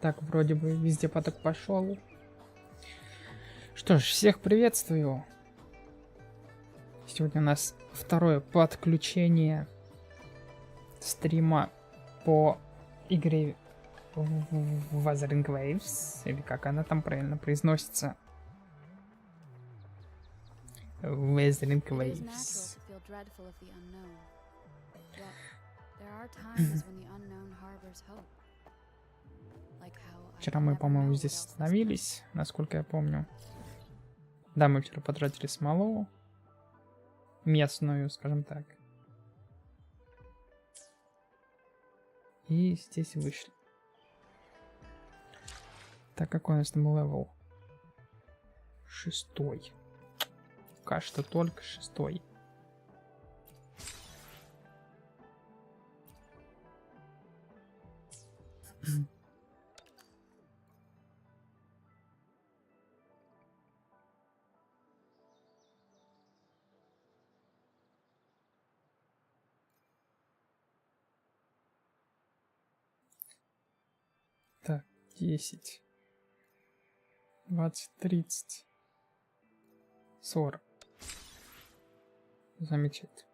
Так, вроде бы везде поток пошел. Что ж, всех приветствую. Сегодня у нас второе подключение стрима по игре Wuthering Waves, или как она там правильно произносится. Wuthering Waves. Вчера мы, по-моему, здесь остановились, насколько я помню. Да, мы вчера потратили смолу. Местную, скажем так. И здесь вышли. Так, какой у нас там левел? 6. Пока что только 6. Так, 10, 20, 30, 40. Замечательно.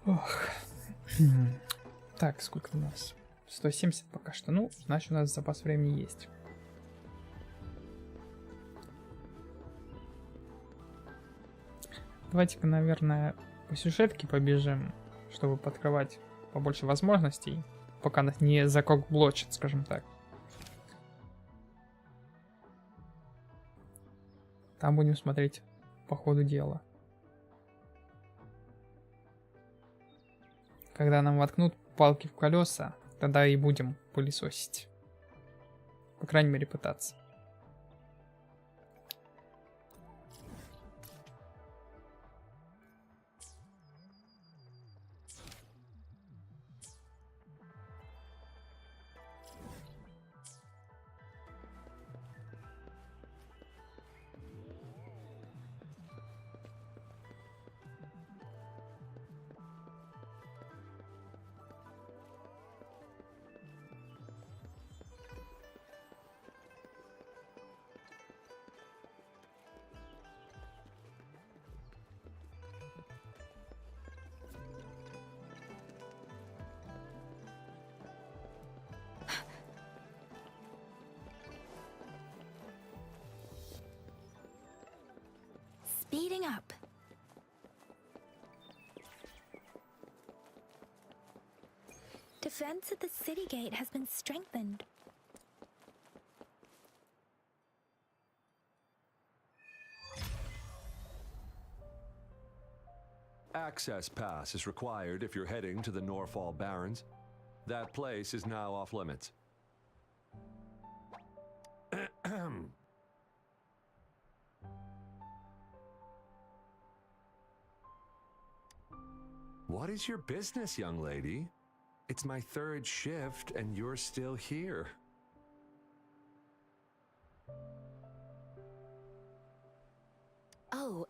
Ох. Так, сколько у нас? 170 пока что. Ну, значит, у нас запас времени есть. Давайте-ка, наверное, по сюжетке побежим, чтобы подкрывать побольше возможностей, пока нас не закокблочит, скажем так. Там будем смотреть по ходу дела. Когда нам воткнут палки в колеса, тогда и будем пылесосить. По крайней мере, пытаться. Speeding up. Defense at the city gate has been strengthened. Access pass is required if you're heading to the Norfall Barrens. That place is now off limits. What is your business, young lady? It's my third shift and you're still here. Oh,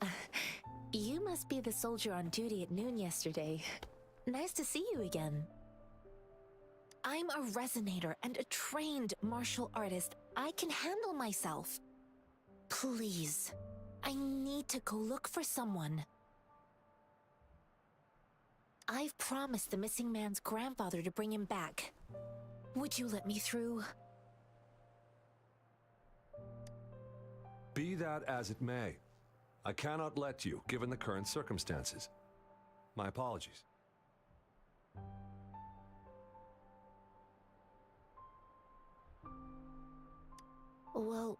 you must be the soldier on duty at noon yesterday. Nice to see you again. I'm a resonator and a trained martial artist. I can handle myself. Please, I need to go look for someone. I've promised the missing man's grandfather to bring him back. Would you let me through? Be that as it may, I cannot let you, given the current circumstances. My apologies. Well,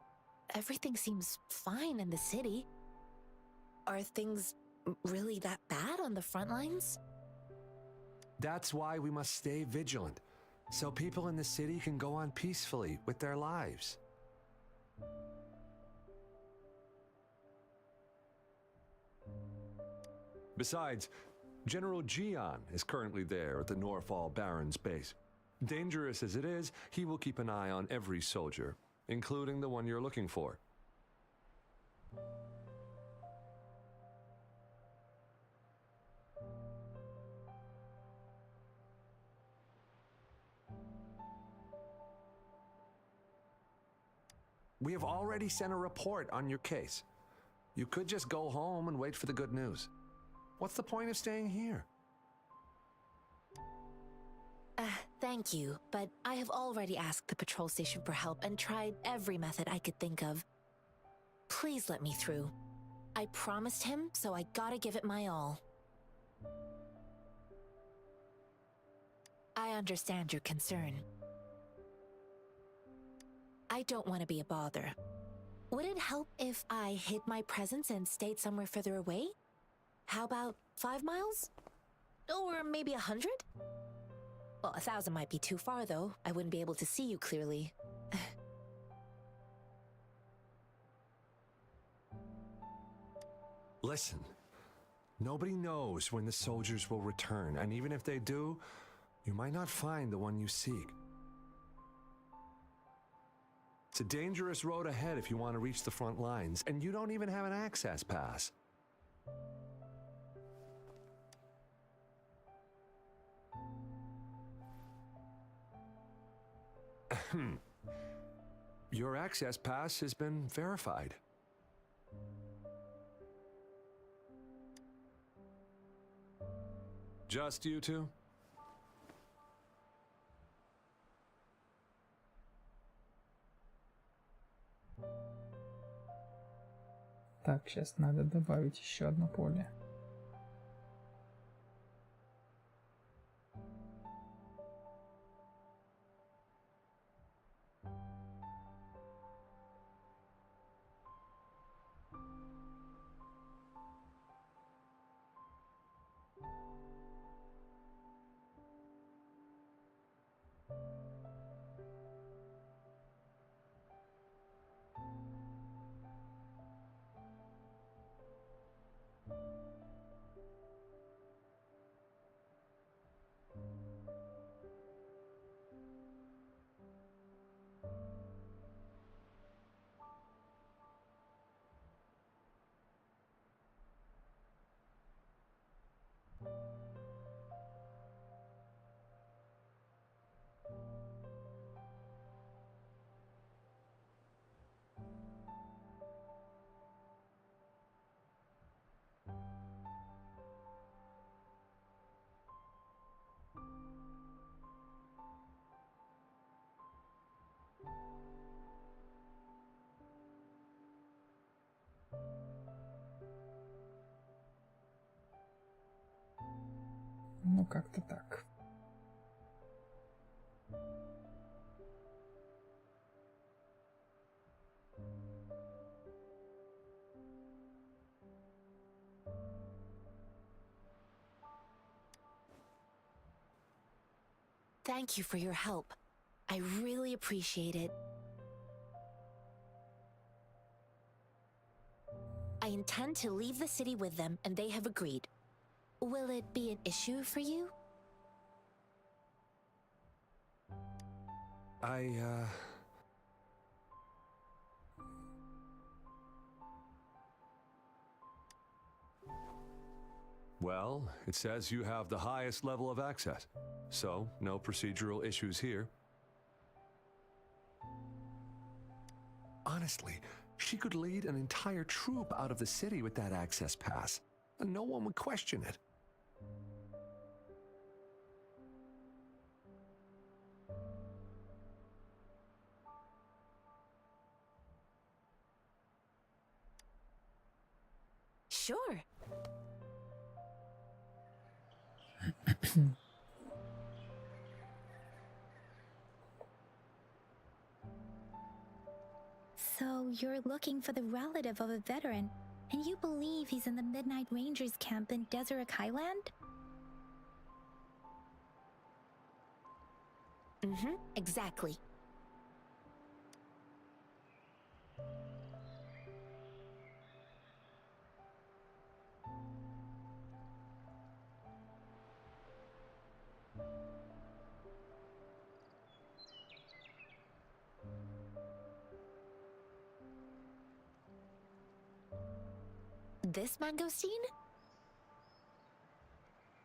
everything seems fine in the city. Are things really that bad on the front lines? That's why we must stay vigilant, so people in the city can go on peacefully with their lives. Besides, General Gian is currently there at the Norfall Baron's base. Dangerous as it is, he will keep an eye on every soldier, including the one you're looking for. We have already sent a report on your case. You could just go home and wait for the good news. What's the point of staying here? Thank you, but I have already asked the patrol station for help and tried every method I could think of. Please let me through. I promised him, so I gotta give it my all. I understand your concern. I don't want to be a bother. Would it help if I hid my presence and stayed somewhere further away? How about 5 miles? Or maybe 100? Well, 1,000 might be too far, though. I wouldn't be able to see you clearly. Listen, nobody knows when the soldiers will return, and even if they do, you might not find the one you seek. It's a dangerous road ahead if you want to reach the front lines, and you don't even have an access pass. Your access pass has been verified. Just you two? Так, сейчас надо добавить еще одно поле. Ну, как-то так. Thank you for your help. I really appreciate it. I intend to leave the city with them, and they have agreed. Will it be an issue for you? Well, it says you have the highest level of access, so no procedural issues here. Honestly, she could lead an entire troop out of the city with that access pass, and no one would question it. Sure. So you're looking for the relative of a veteran, and you believe he's in the Midnight Rangers camp in Deseret Highland? Mm-hmm, exactly. This mangosteen?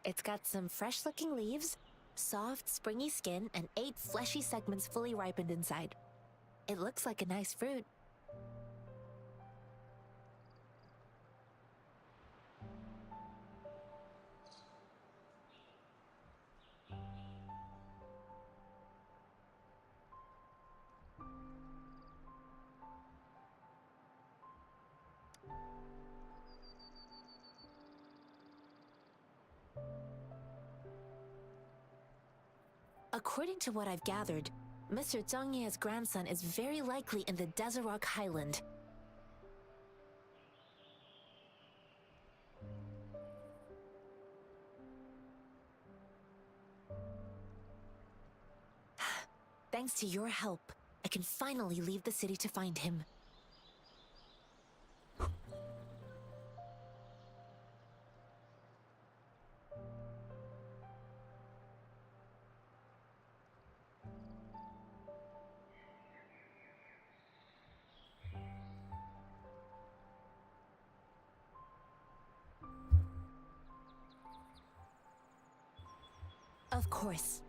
It's got some fresh-looking leaves, soft, springy skin, and 8 fleshy segments fully ripened inside. It looks like a nice fruit. According to what I've gathered, Mr. Zhangye's grandson is very likely in the Desert Highland. Thanks to your help, I can finally leave the city to find him. Of course.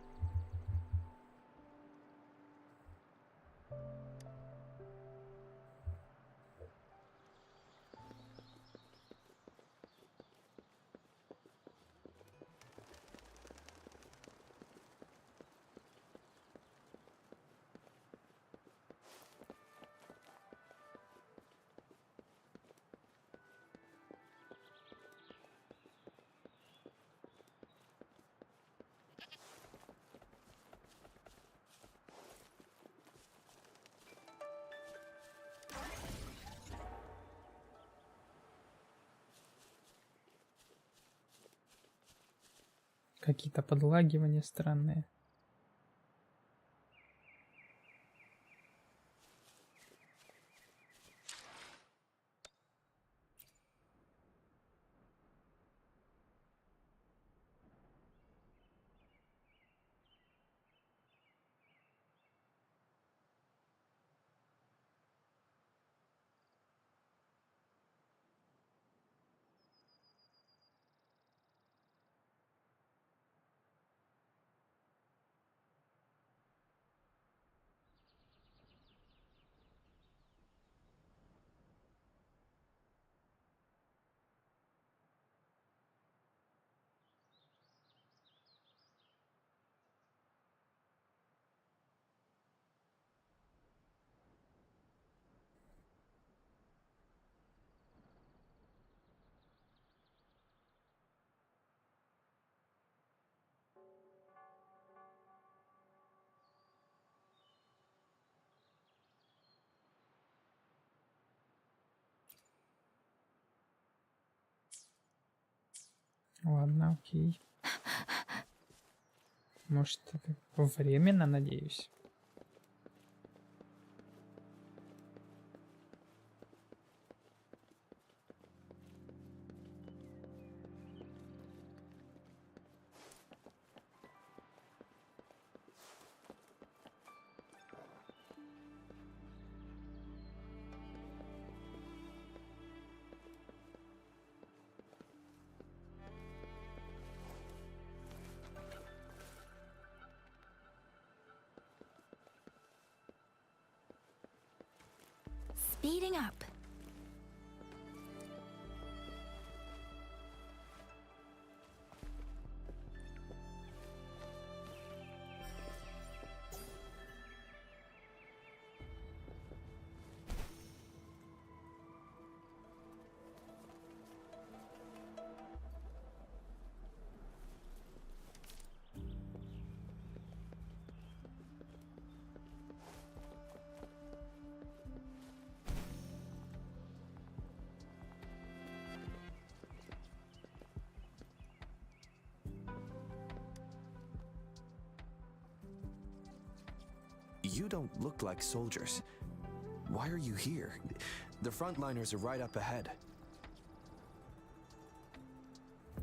Какие-то подлагивания странные. Ладно, окей. Может, это временно, надеюсь. Speeding up. You don't look like soldiers. Why are you here? The frontliners are right up ahead.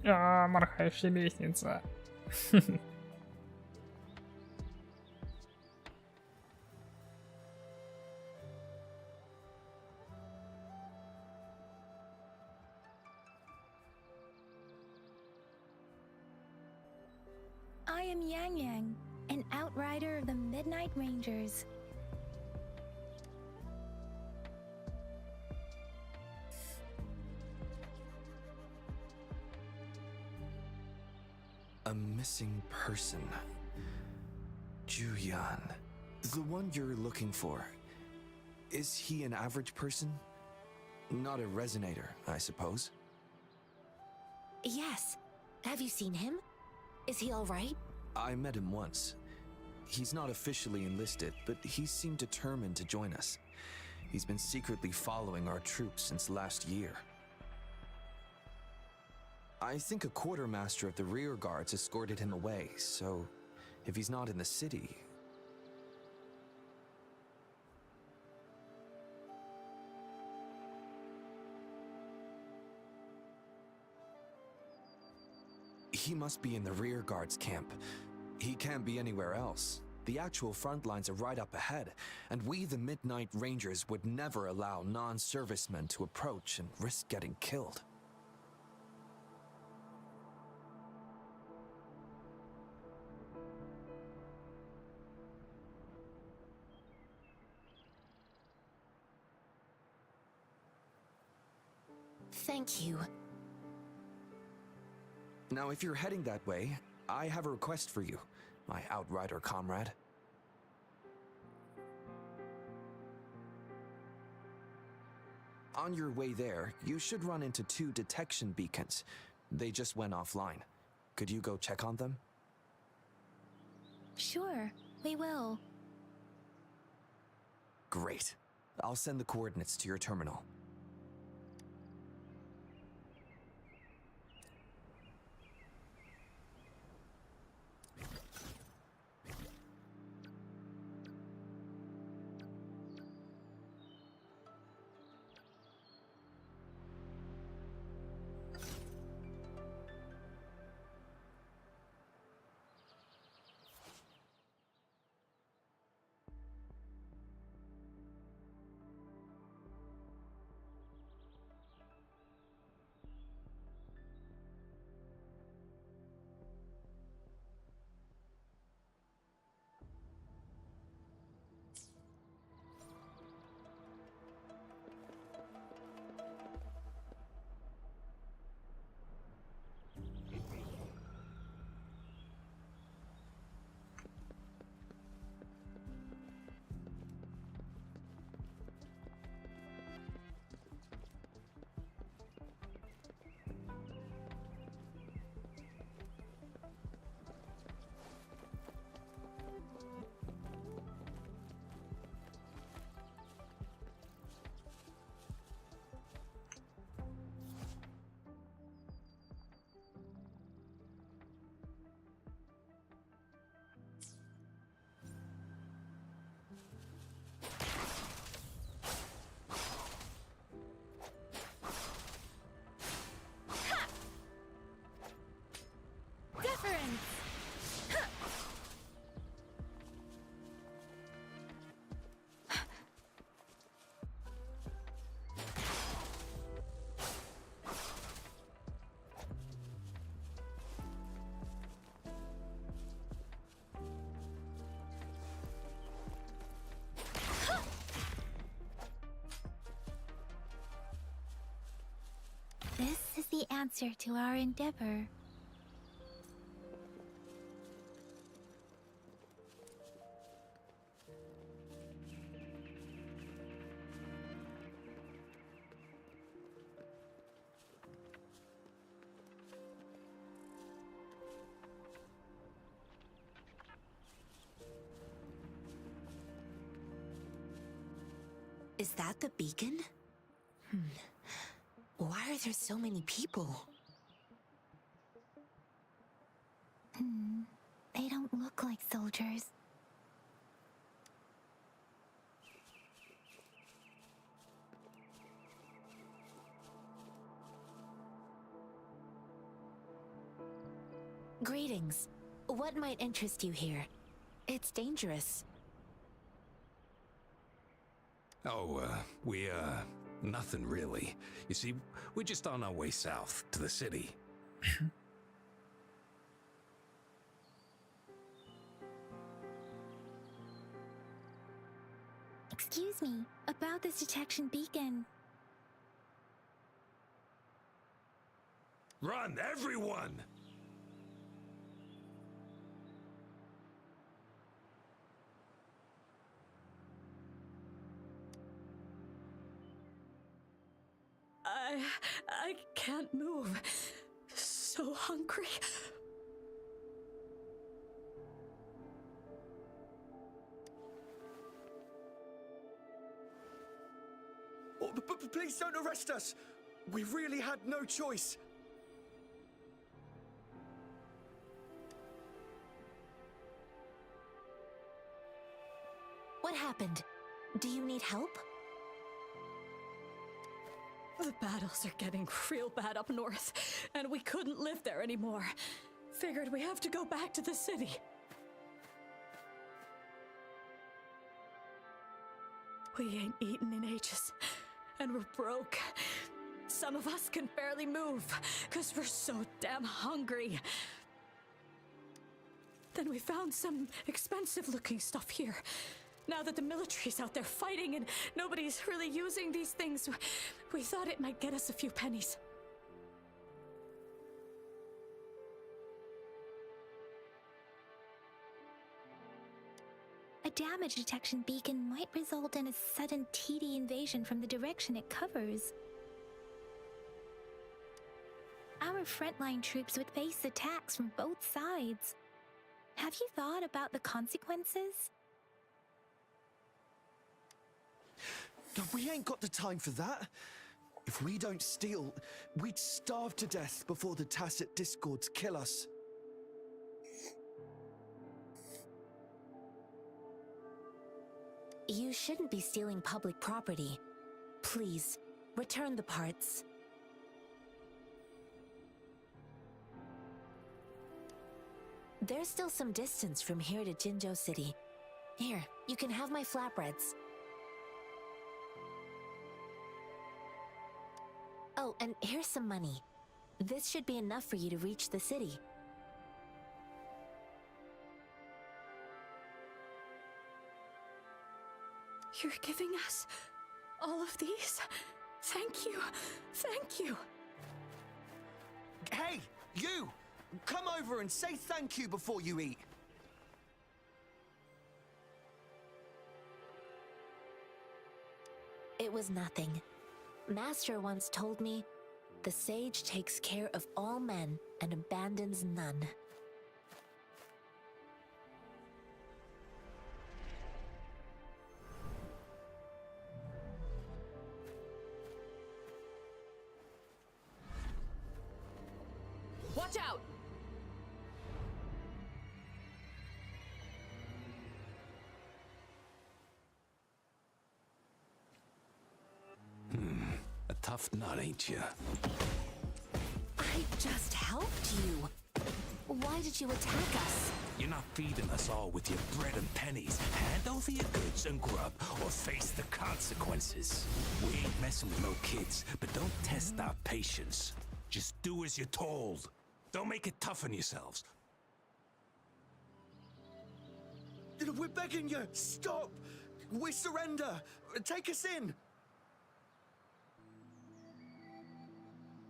Морхающая лестница. am Yang Yang, an outrider of the Midnight Rangers. A missing person. Juyan. The one you're looking for. Is he an average person? Not a resonator, I suppose. Yes. Have you seen him? Is he all right? I met him once. He's not officially enlisted, but he seemed determined to join us. He's been secretly following our troops since last year. I think a quartermaster of the rear guards escorted him away, so if he's not in the city... He must be in the rear guards camp. He can't be anywhere else. The actual front lines are right up ahead, and we, the Midnight Rangers, would never allow non-servicemen to approach and risk getting killed. Thank you. Now, if you're heading that way, I have a request for you, my outrider comrade. On your way there, you should run into 2 detection beacons. They just went offline. Could you go check on them? Sure, we will. Great. I'll send the coordinates to your terminal. This is the answer to our endeavor. Is that the beacon? Why are there so many people? They don't look like soldiers. Greetings. What might interest you here? It's dangerous. Oh, nothing really. You see, we're just on our way south to the city. Excuse me, about this detection beacon. Run, everyone! I can't move. So hungry. Oh, but please don't arrest us. We really had no choice. What happened? Do you need help? The battles are getting real bad up north, and we couldn't live there anymore. Figured we have to go back to the city. We ain't eaten in ages, and we're broke. Some of us can barely move, because we're so damn hungry. Then we found some expensive-looking stuff here. Now that the military's out there fighting and nobody's really using these things, we thought it might get us a few pennies. A damage detection beacon might result in a sudden TD invasion from the direction it covers. Our frontline troops would face attacks from both sides. Have you thought about the consequences? We ain't got the time for that. If we don't steal, we'd starve to death before the tacit discords kill us. You shouldn't be stealing public property. Please, return the parts. There's still some distance from here to Jinzhou City. Here, you can have my flatbreads. Oh, and here's some money. This should be enough for you to reach the city. You're giving us all of these? Thank you. Thank you. Hey, you! Come over and say thank you before you eat. It was nothing. Master once told me, the sage takes care of all men and abandons none. Watch out! A tough nut, ain't you? I just helped you. Why did you attack us? You're not feeding us all with your bread and pennies. Hand over your goods and grub, or face the consequences. We ain't messing with no kids, but don't test our patience. Just do as you're told. Don't make it tough on yourselves. We're begging you, stop! We surrender! Take us in!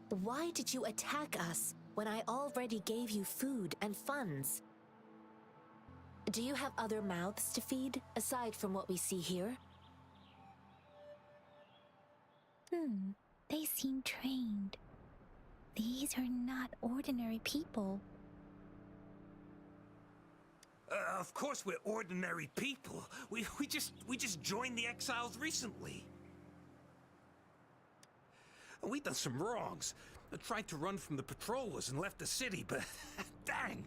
Why did you attack us when I already gave you food and funds? Do you have other mouths to feed, aside from what we see here? They seem trained. These are not ordinary people. Of course we're ordinary people. We just joined the exiles recently. We done some wrongs. I tried to run from the patrollers and left the city, but dang,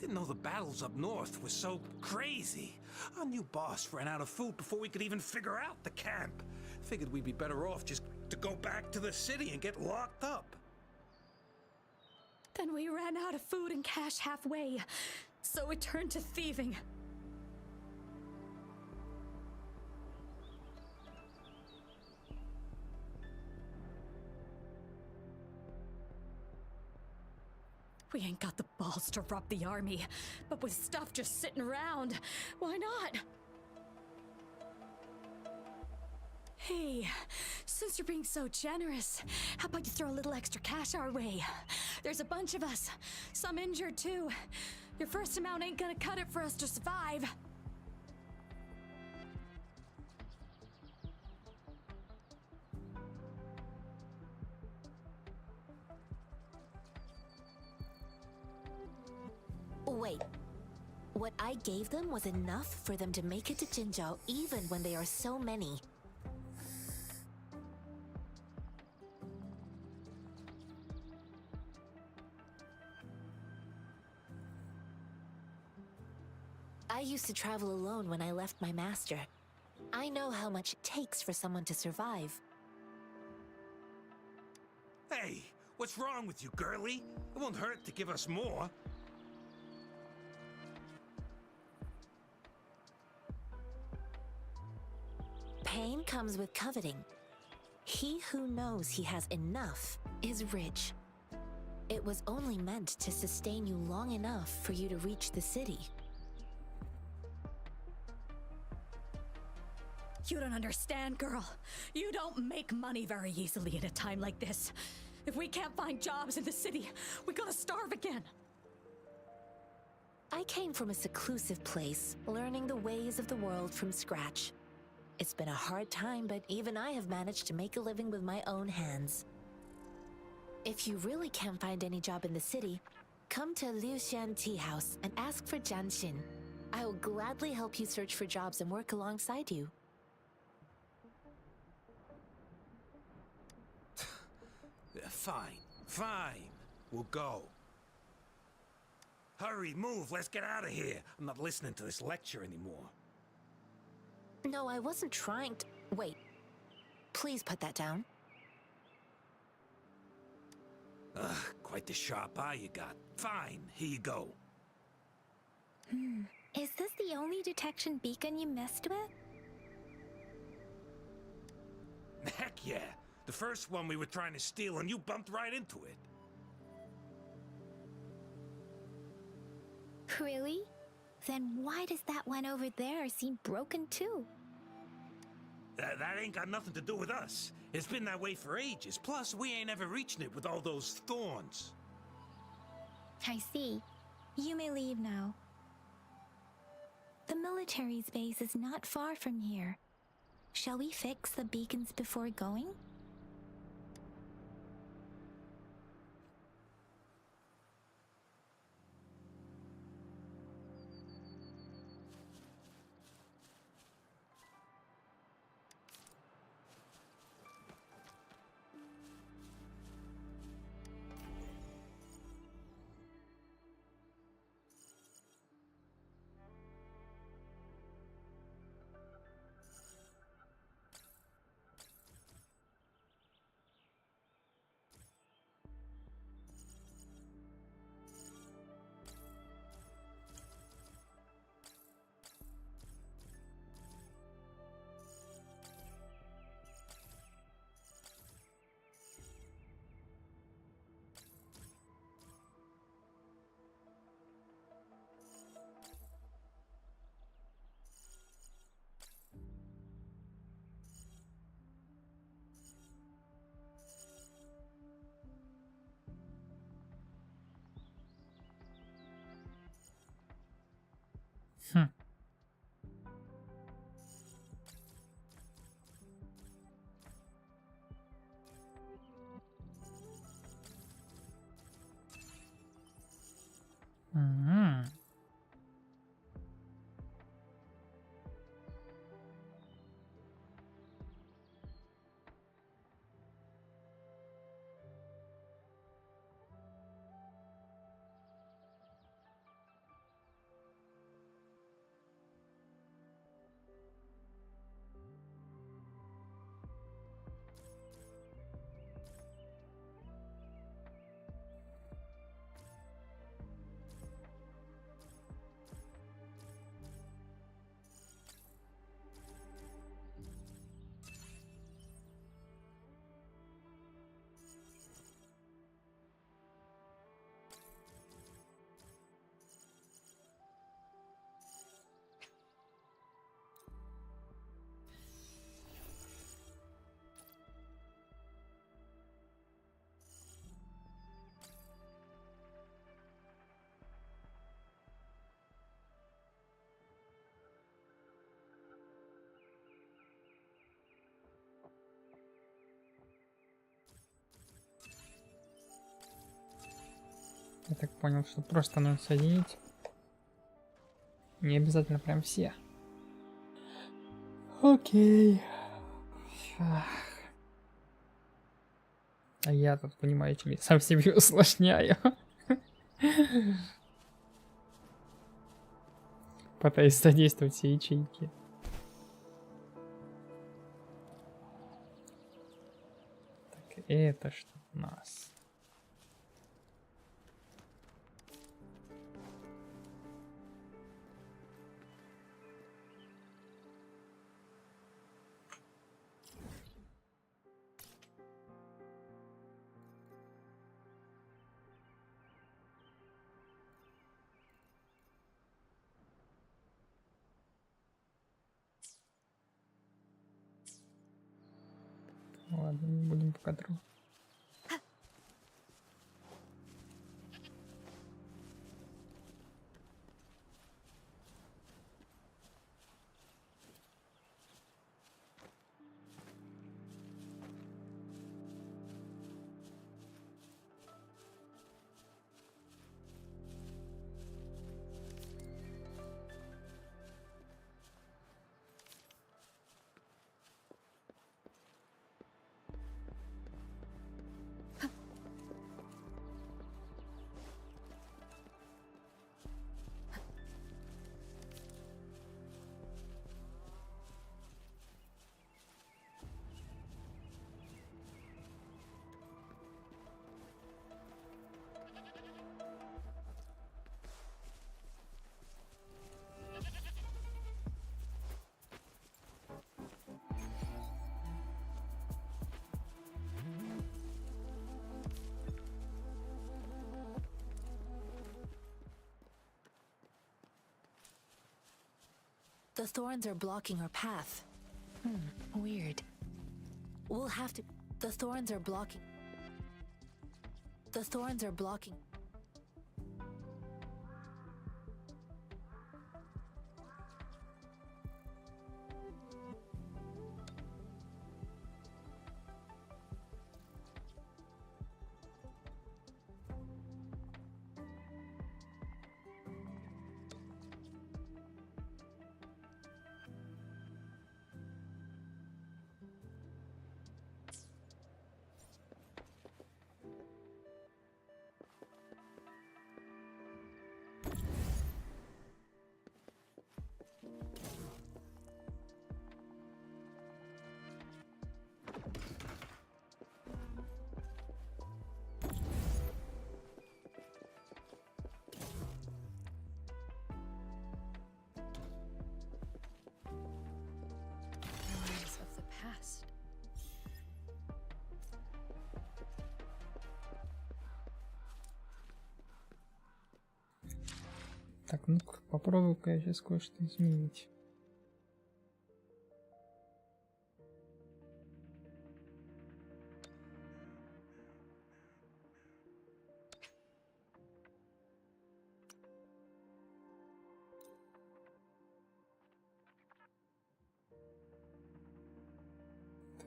didn't know the battles up north were so crazy. Our new boss ran out of food before we could even figure out the camp. Figured we'd be better off just to go back to the city and get locked up. Then we ran out of food and cash halfway, so we turned to thieving. We ain't got the balls to rob the army, but with stuff just sitting around, why not? Hey, since you're being so generous, how about you throw a little extra cash our way? There's a bunch of us, some injured too. Your first amount ain't gonna cut it for us to survive. Wait. What I gave them was enough for them to make it to Jinzhou even when they are so many. I used to travel alone when I left my master. I know how much it takes for someone to survive. Hey, what's wrong with you, girlie? It won't hurt to give us more. Pain comes with coveting. He who knows he has enough is rich. It was only meant to sustain you long enough for you to reach the city. You don't understand, girl. You don't make money very easily at a time like this. If we can't find jobs in the city, we're gonna starve again. I came from a seclusive place, learning the ways of the world from scratch. It's been a hard time, but even I have managed to make a living with my own hands. If you really can't find any job in the city, come to Liuxian Tea House and ask for Jianxin. I will gladly help you search for jobs and work alongside you. Fine, fine. We'll go. Hurry, move, let's get out of here. I'm not listening to this lecture anymore. No, I wasn't trying to... Wait. Please put that down. Ugh, quite the sharp eye you got. Fine, here you go. Is this the only detection beacon you messed with? Heck yeah. The first one we were trying to steal and you bumped right into it. Really? Then why does that one over there seem broken too? That ain't got nothing to do with us. It's been that way for ages. Plus, we ain't ever reaching it with all those thorns. I see. You may leave now. The military's base is not far from here. Shall we fix the beacons before going? Я так понял, что просто нужно соединить. Не обязательно прям все. Окей. А я тут, понимаете ли, сам себе усложняю. Пытаюсь задействовать все ячейки. Так, это что у нас? Ладно, не будем пока трогать. The thorns are blocking our path. Weird. We'll have to... The thorns are blocking... The thorns are blocking... Memories of the past. Так, ну-ка, попробую-ка я сейчас кое-что изменить.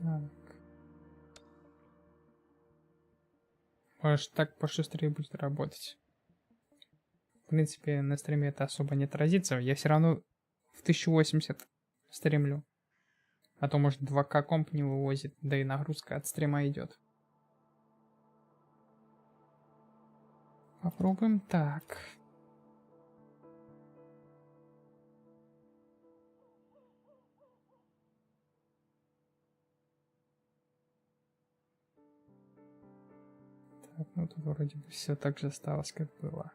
Так. Может, так пошустрее будет работать. В принципе, на стриме это особо не отразится. Я все равно в 1080 стримлю. А то, может, 2К комп не вывозит, да и нагрузка от стрима идет. Попробуем так. Так, ну тут вроде бы все так же осталось, как было.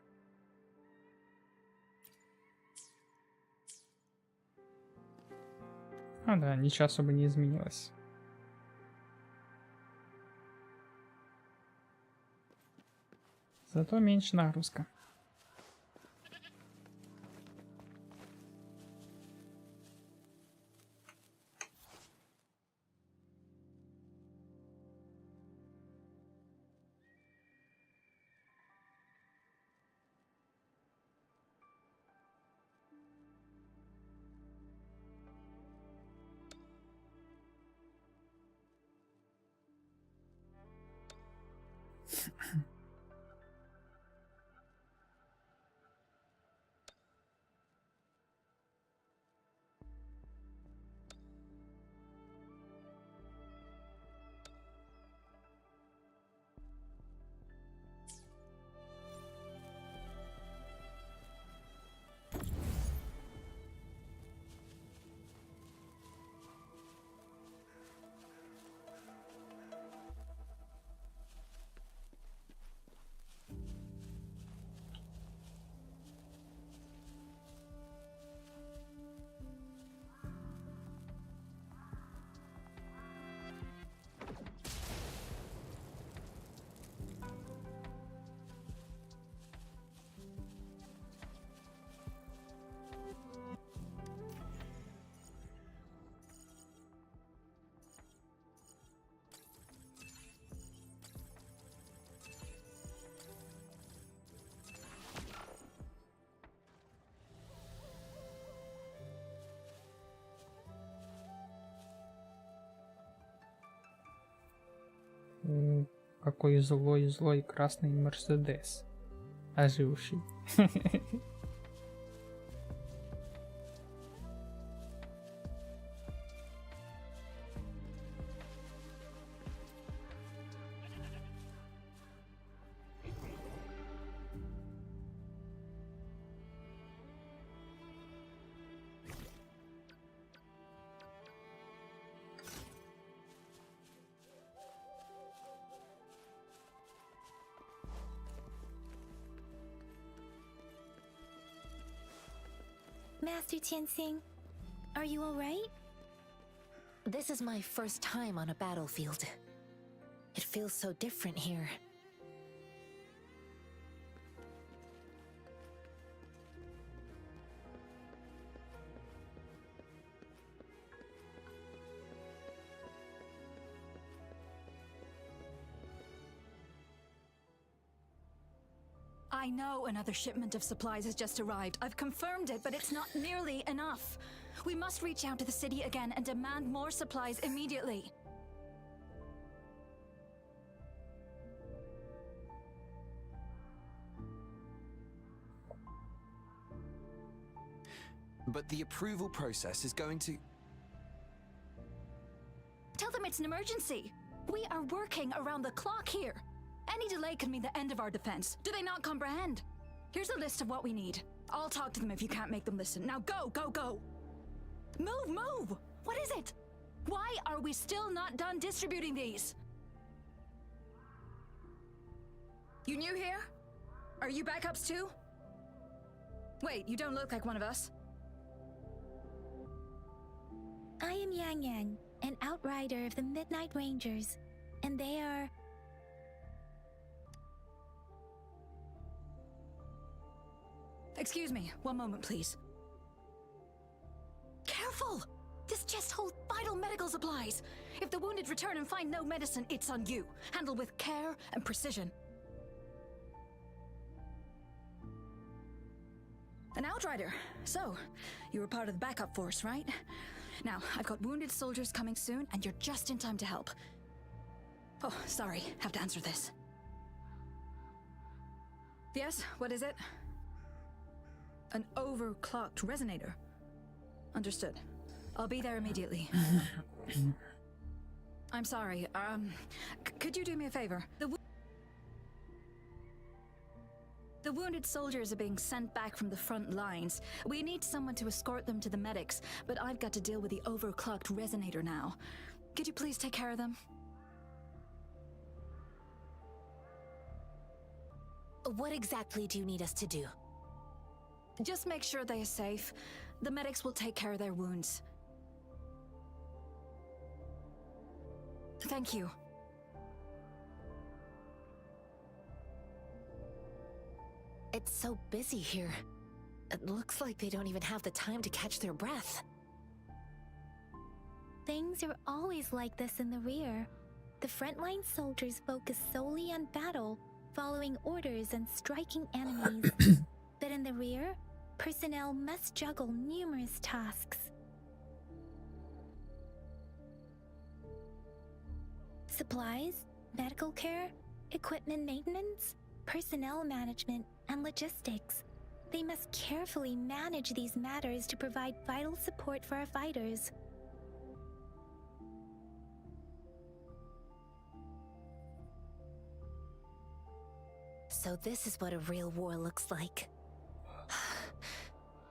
А, да, ничего особо не изменилось. Зато меньше нагрузка. какой злой красный Мерседес. Оживший. Master Tianxing, are you alright? This is my first time on a battlefield. It feels so different here. I know another shipment of supplies has just arrived. I've confirmed it, but it's not nearly enough. We must reach out to the city again and demand more supplies immediately. But the approval process is going to... Tell them it's an emergency. We are working around the clock here. Any delay could mean the end of our defense. Do they not comprehend? Here's a list of what we need. I'll talk to them if you can't make them listen. Now go, go, go! Move, move! What is it? Why are we still not done distributing these? You new here? Are you backups too? Wait, you don't look like one of us. I am Yang Yang, an outrider of the Midnight Rangers, and they are... Excuse me, one moment please. Careful! This chest holds vital medical supplies. If the wounded return and find no medicine, it's on you. Handle with care and precision. An outrider. So, you were part of the backup force, right? Now, I've got wounded soldiers coming soon, and you're just in time to help. Oh, sorry, have to answer this. Yes, what is it? An overclocked resonator. Understood. I'll be there immediately. I'm sorry, could you do me a favor? The wounded soldiers are being sent back from the front lines. We need someone to escort them to the medics, but I've got to deal with the overclocked resonator now. Could you please take care of them? What exactly do you need us to do? Just make sure they are safe. The medics will take care of their wounds. Thank you. It's so busy here. It looks like they don't even have the time to catch their breath. Things are always like this in the rear. The frontline soldiers focus solely on battle, following orders and striking enemies. But in the rear, personnel must juggle numerous tasks. Supplies, medical care, equipment maintenance, personnel management, and logistics. They must carefully manage these matters to provide vital support for our fighters. So this is what a real war looks like.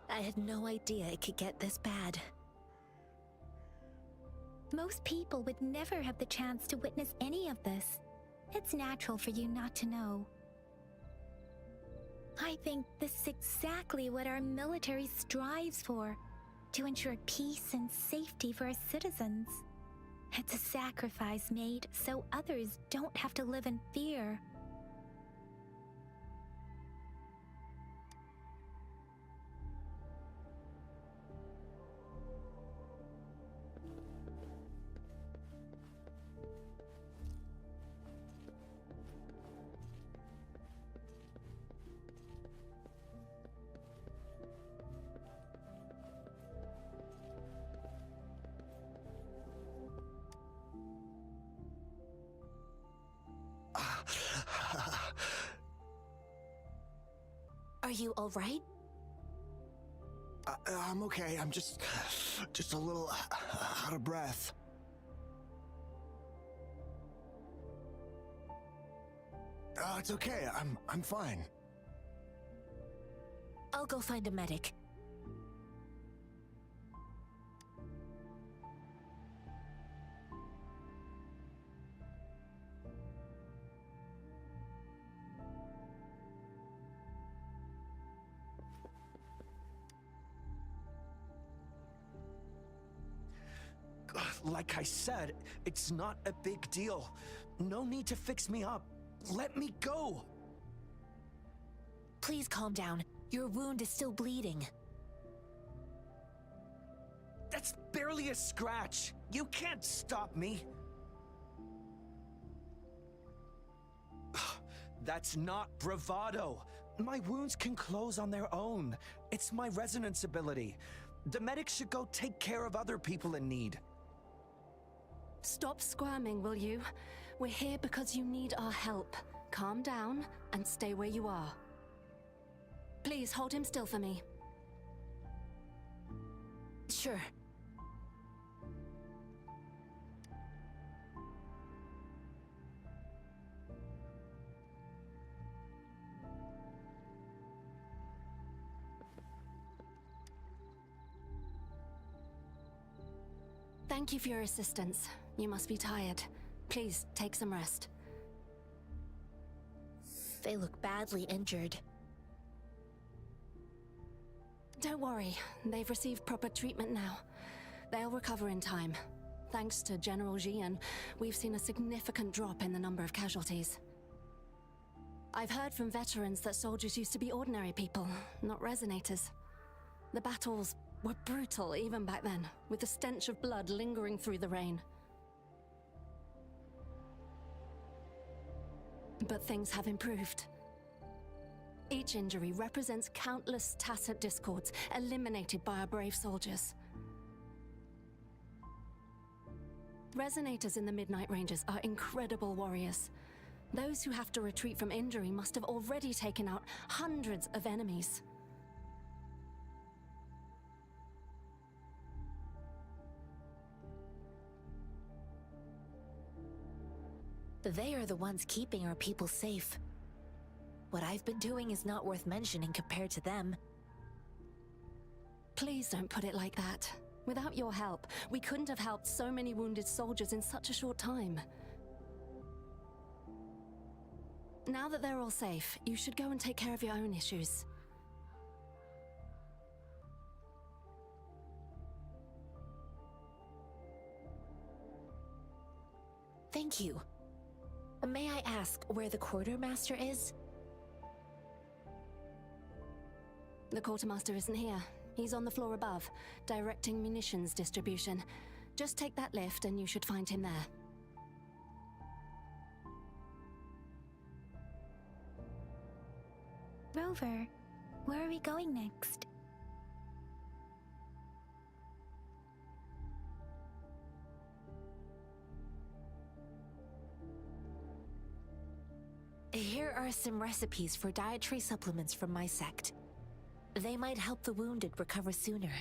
I had no idea it could get this bad. Most people would never have the chance to witness any of this. It's natural for you not to know. I think this is exactly what our military strives for, to ensure peace and safety for our citizens. It's a sacrifice made so others don't have to live in fear. you all right? I'm okay. I'm just a little out of breath. It's okay. I'm fine. I'll go find a medic. Like I said, it's not a big deal. No need to fix me up. Let me go. Please calm down. Your wound is still bleeding. That's barely a scratch. You can't stop me. That's not bravado. My wounds can close on their own. It's my resonance ability. The medics should go take care of other people in need. Stop squirming, will you? We're here because you need our help. Calm down and stay where you are. Please hold him still for me. Sure. Thank you for your assistance. You must be tired. Please take some rest. They look badly injured. Don't worry, they've received proper treatment now. They'll recover in time. Thanks to General Jian, we've seen a significant drop in the number of casualties. I've heard from veterans that soldiers used to be ordinary people, not resonators. The battles were brutal even back then, with the stench of blood lingering through the rain. But things have improved. Each injury represents countless tacit discords eliminated by our brave soldiers. Resonators in the Midnight Ranges are incredible warriors. Those who have to retreat from injury must have already taken out hundreds of enemies. They are the ones keeping our people safe. What I've been doing is not worth mentioning compared to them. Please don't put it like that. Without your help, we couldn't have helped so many wounded soldiers in such a short time. Now that they're all safe, you should go and take care of your own issues. Thank you. May I ask where the quartermaster is? The quartermaster isn't here. He's on the floor above, directing munitions distribution. Just take that lift and you should find him there. Rover, where are we going next? Here are some recipes for dietary supplements from my sect. They might help the wounded recover sooner.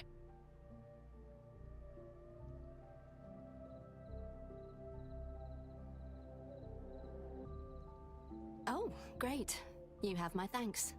Oh, great. You have my thanks.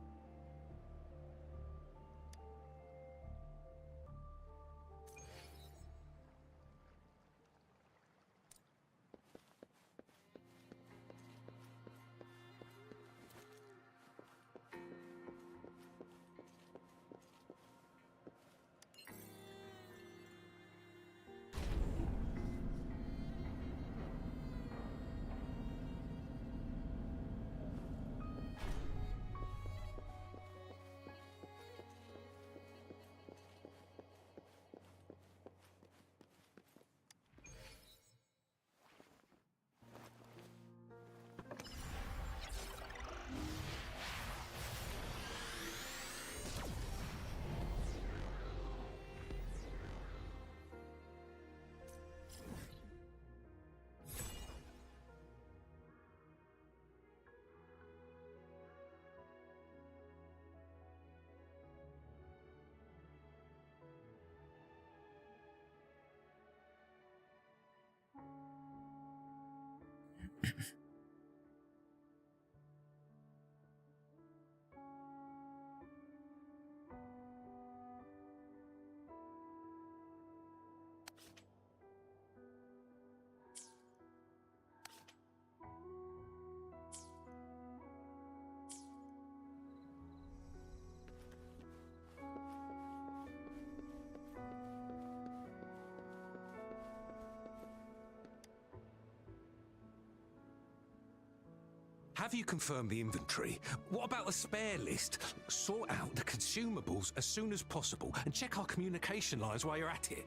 have you confirmed the inventory? What about the spare list? Sort out the consumables as soon as possible and check our communication lines while you're at it.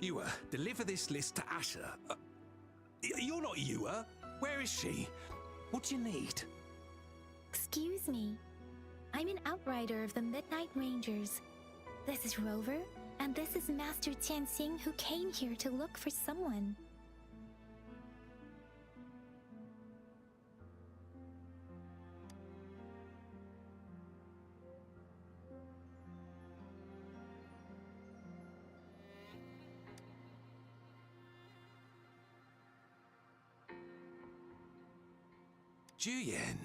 Ewa, deliver this list to Asher. You're not Ewa. Where is she? What do you need? Excuse me. I'm an outrider of the Midnight Rangers. This is Rover, and this is Master Tianxing, who came here to look for someone. Juyen.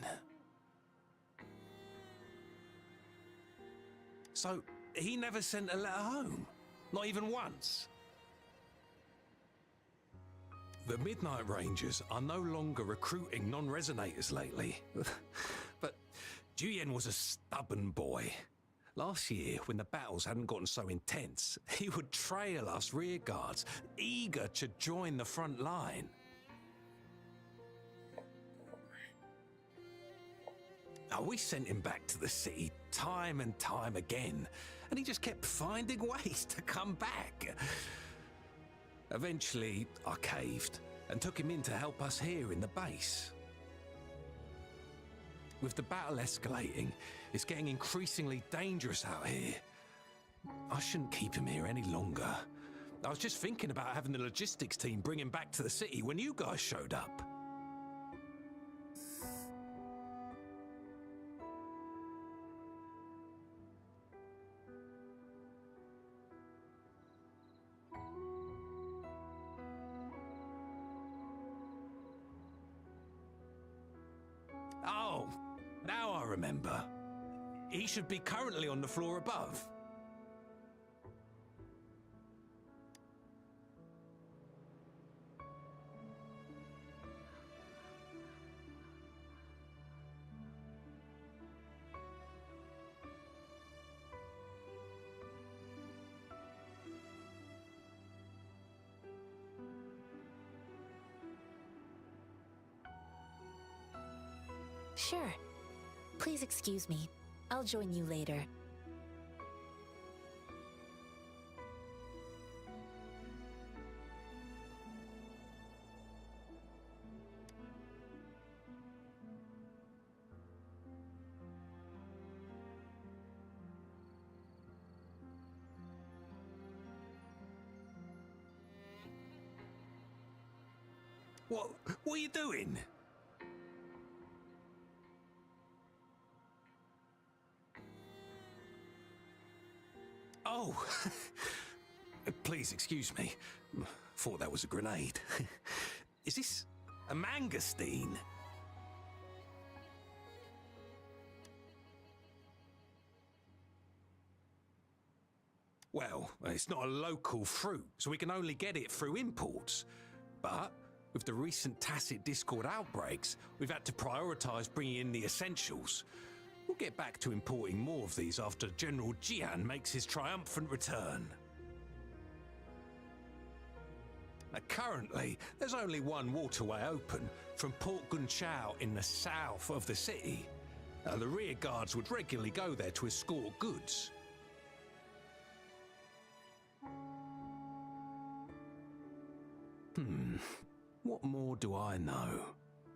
So, he never sent a letter home? Not even once? The Midnight Rangers are no longer recruiting non-resonators lately. But Juyen was a stubborn boy. Last year, when the battles hadn't gotten so intense, he would trail us rearguards, eager to join the front line. Now, we sent him back to the city time and time again, and he just kept finding ways to come back. Eventually, I caved and took him in to help us here in the base. With the battle escalating, it's getting increasingly dangerous out here. I shouldn't keep him here any longer. I was just thinking about having the logistics team bring him back to the city when you guys showed up. Oh, now I remember. He should be currently on the floor above. Sure. Please excuse me. I'll join you later. What are you doing? Oh, please excuse me. Thought that was a grenade. Is this a mangosteen? Well, it's not a local fruit, so we can only get it through imports. But with the recent tacit Discord outbreaks, we've had to prioritize bringing in the essentials. We'll get back to importing more of these after General Jian makes his triumphant return. Now, currently, there's only one waterway open, from Port Gunchao in the south of the city. Now, the rear guards would regularly go there to escort goods. What more do I know?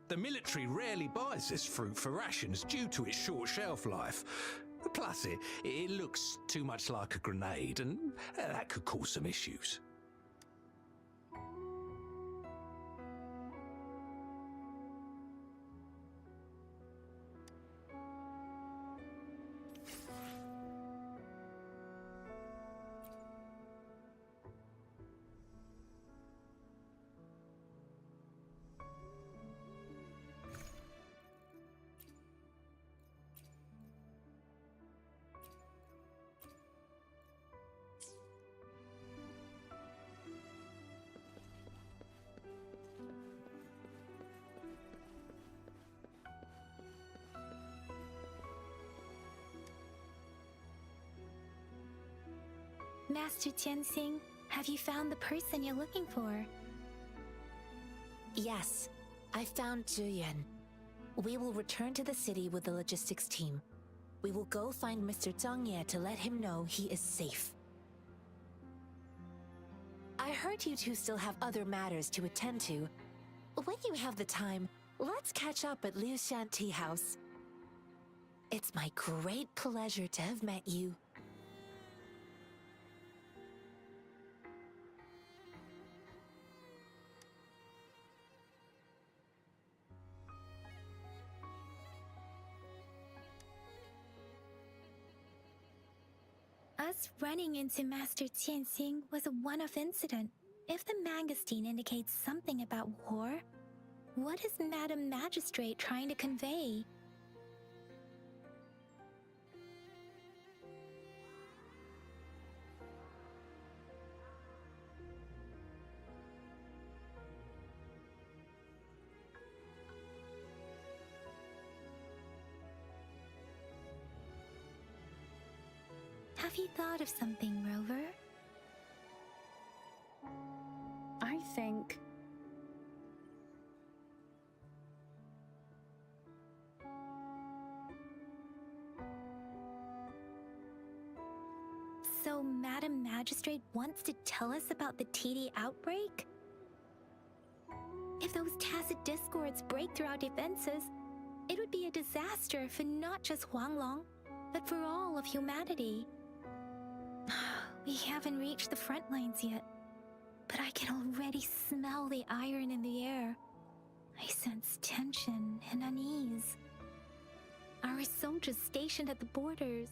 The military rarely buys this fruit for rations due to its short shelf life. Plus, it looks too much like a grenade, and that could cause some issues. Master Tianxing, Have you found the person you're looking for? Yes, I found Zhuyan. We will return to the city with the logistics team. We will go find Mr. Zhang Ye to let him know he is safe. I heard you two still have other matters to attend to. When you have the time, let's catch up at Liu Shan Tea House. It's my great pleasure to have met you. Us running into Master Tianxing was a one-off incident. If the mangosteen indicates something about war, what is Madam Magistrate trying to convey? Have you thought of something, Rover? I think... So Madam Magistrate wants to tell us about the TD outbreak? If those tacit discords break through our defenses, it would be a disaster for not just Huanglong, but for all of humanity. We haven't reached the front lines yet, but I can already smell the iron in the air. I sense tension and unease. Our soldiers stationed at the borders.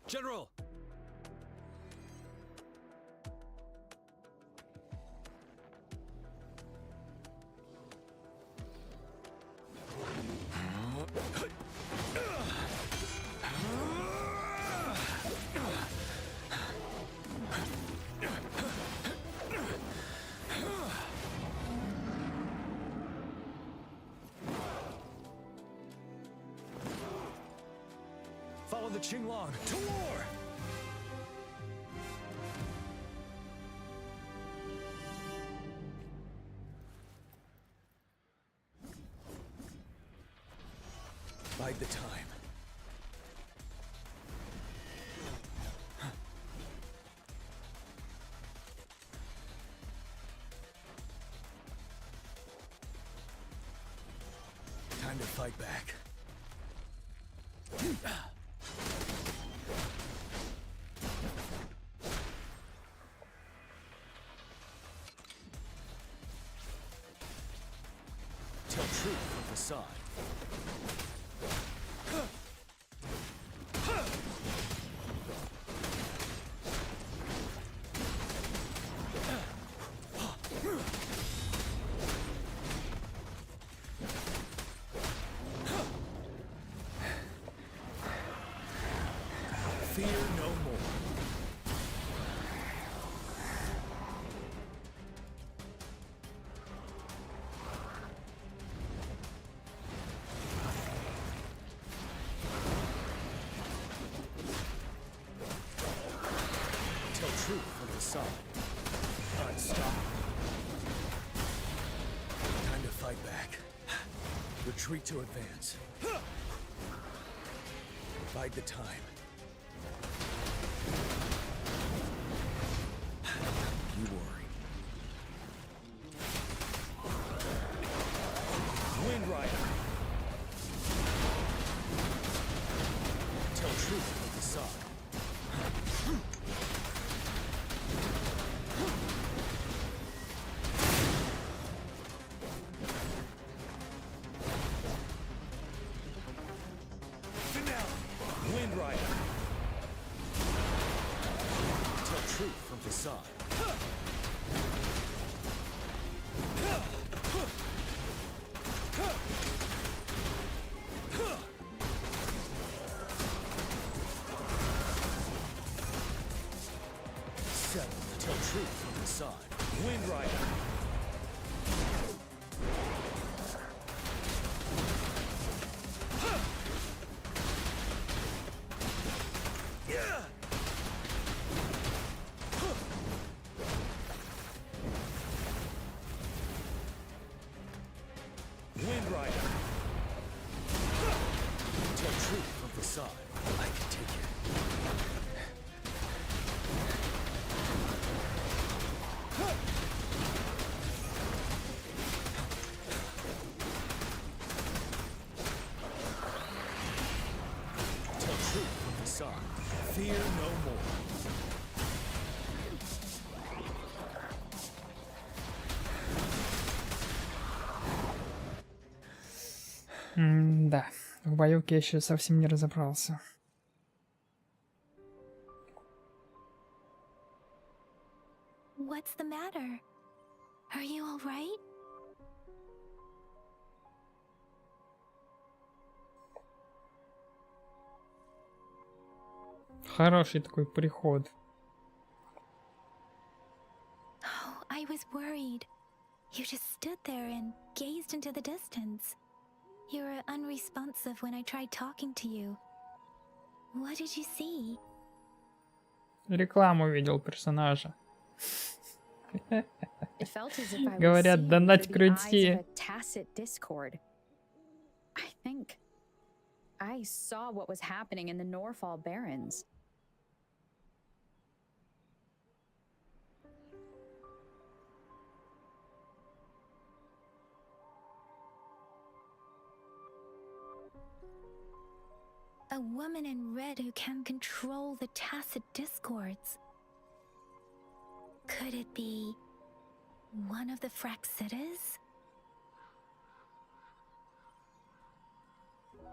General! Follow the Qinglong to war! Bide the time. Time to fight back. Tell truth from the side. Fear no more. Tell truth from the side. Unstoppable. Time to fight back. Retreat to advance. Bide the time. You worry. Wind Rider. side. Wind Rider. Wind Rider. Tell truth from the side. I can take it. Tell truth from the side. Fear no more. Да, в боевке я еще совсем не разобрался. What's the matter? Are you all right? Хороший такой приход. Oh, I was worried. You just stood there and gazed into the distance. You were unresponsive when I tried talking to you. What did you see? Рекламу видел персонажа. It felt as if I was Говорят, seeing донать through the eyes крути. of a tacit discord. I think I saw what was happening in the Norfall Barrens. A woman in red who can control the tacit discords. Could it be one of the Fraxitas?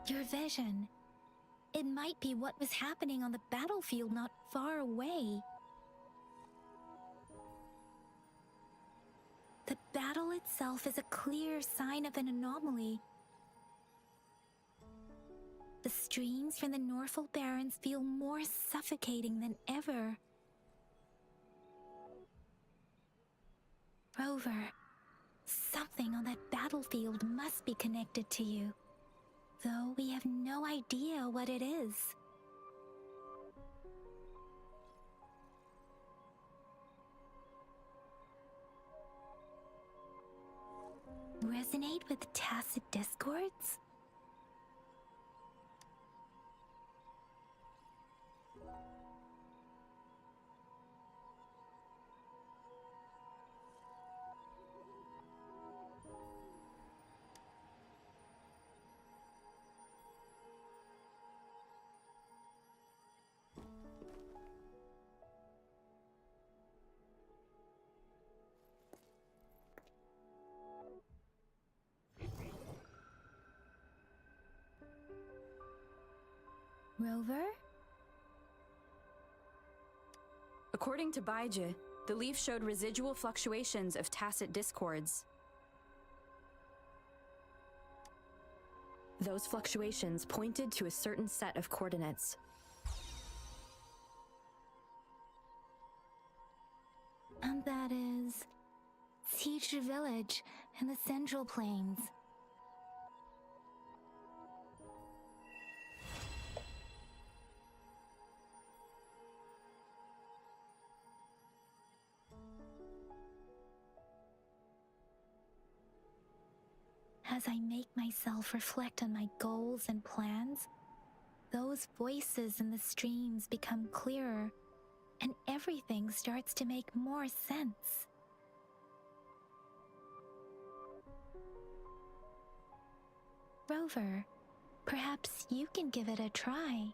Your vision. It might be what was happening on the battlefield not far away. The battle itself is a clear sign of an anomaly. The streams from the Norfall Barrens feel more suffocating than ever. Rover, something on that battlefield must be connected to you, though we have no idea what it is. Resonate with tacit discords? Rover? According to Baije, the leaf showed residual fluctuations of tacit discords. Those fluctuations pointed to a certain set of coordinates. And that is Teacher Village in the Central Plains. As I make myself reflect on my goals and plans, those voices in the streams become clearer, and everything starts to make more sense. Rover, perhaps you can give it a try.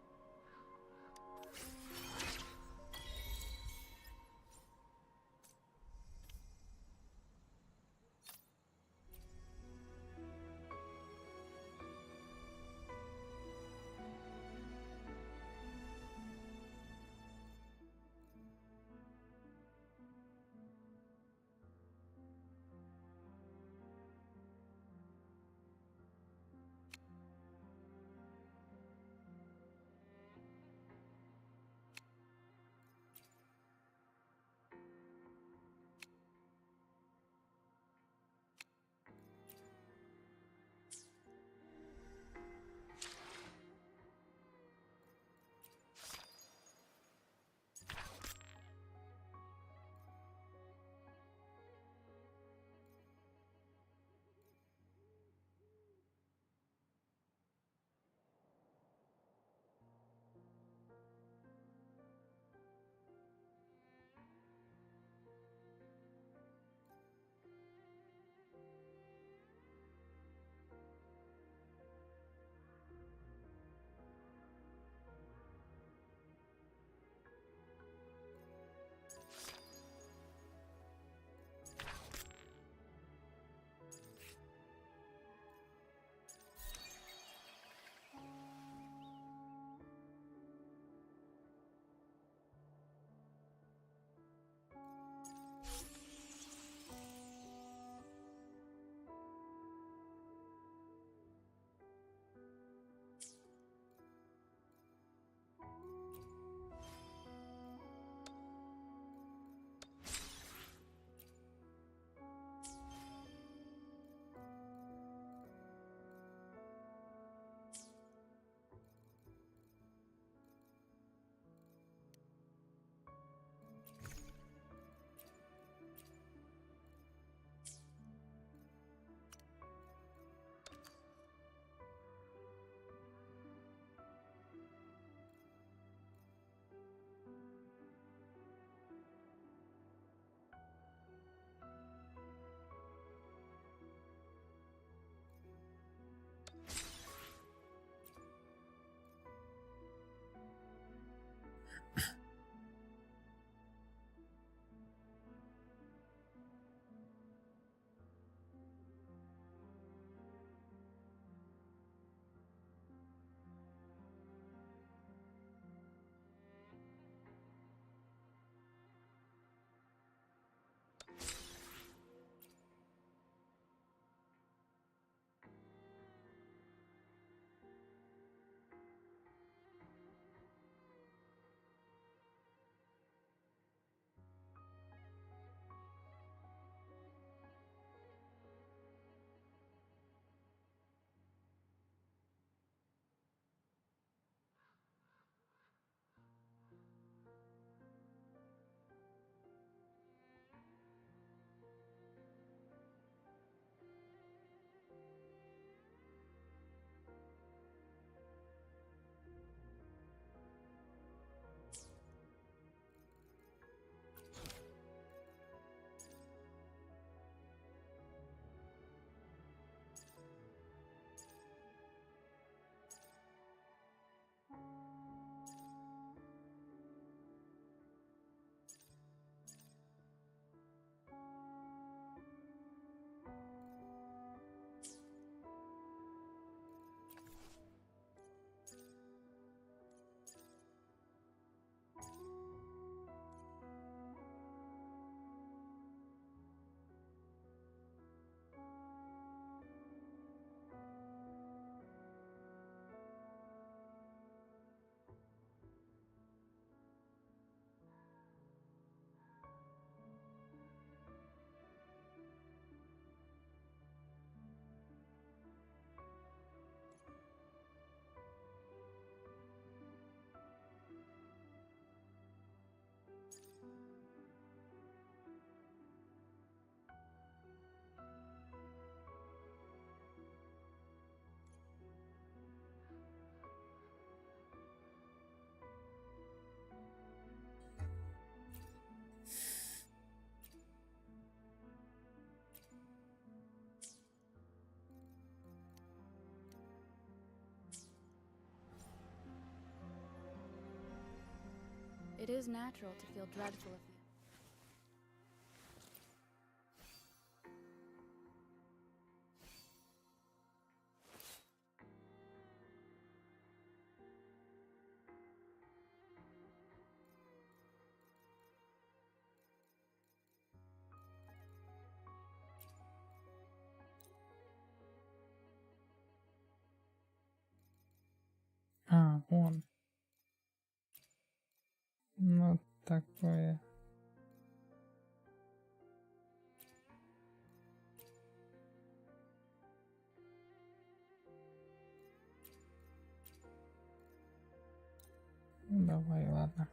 is natural to feel dreadful of you. А, он. Ну, такое. Ну, давай, ладно.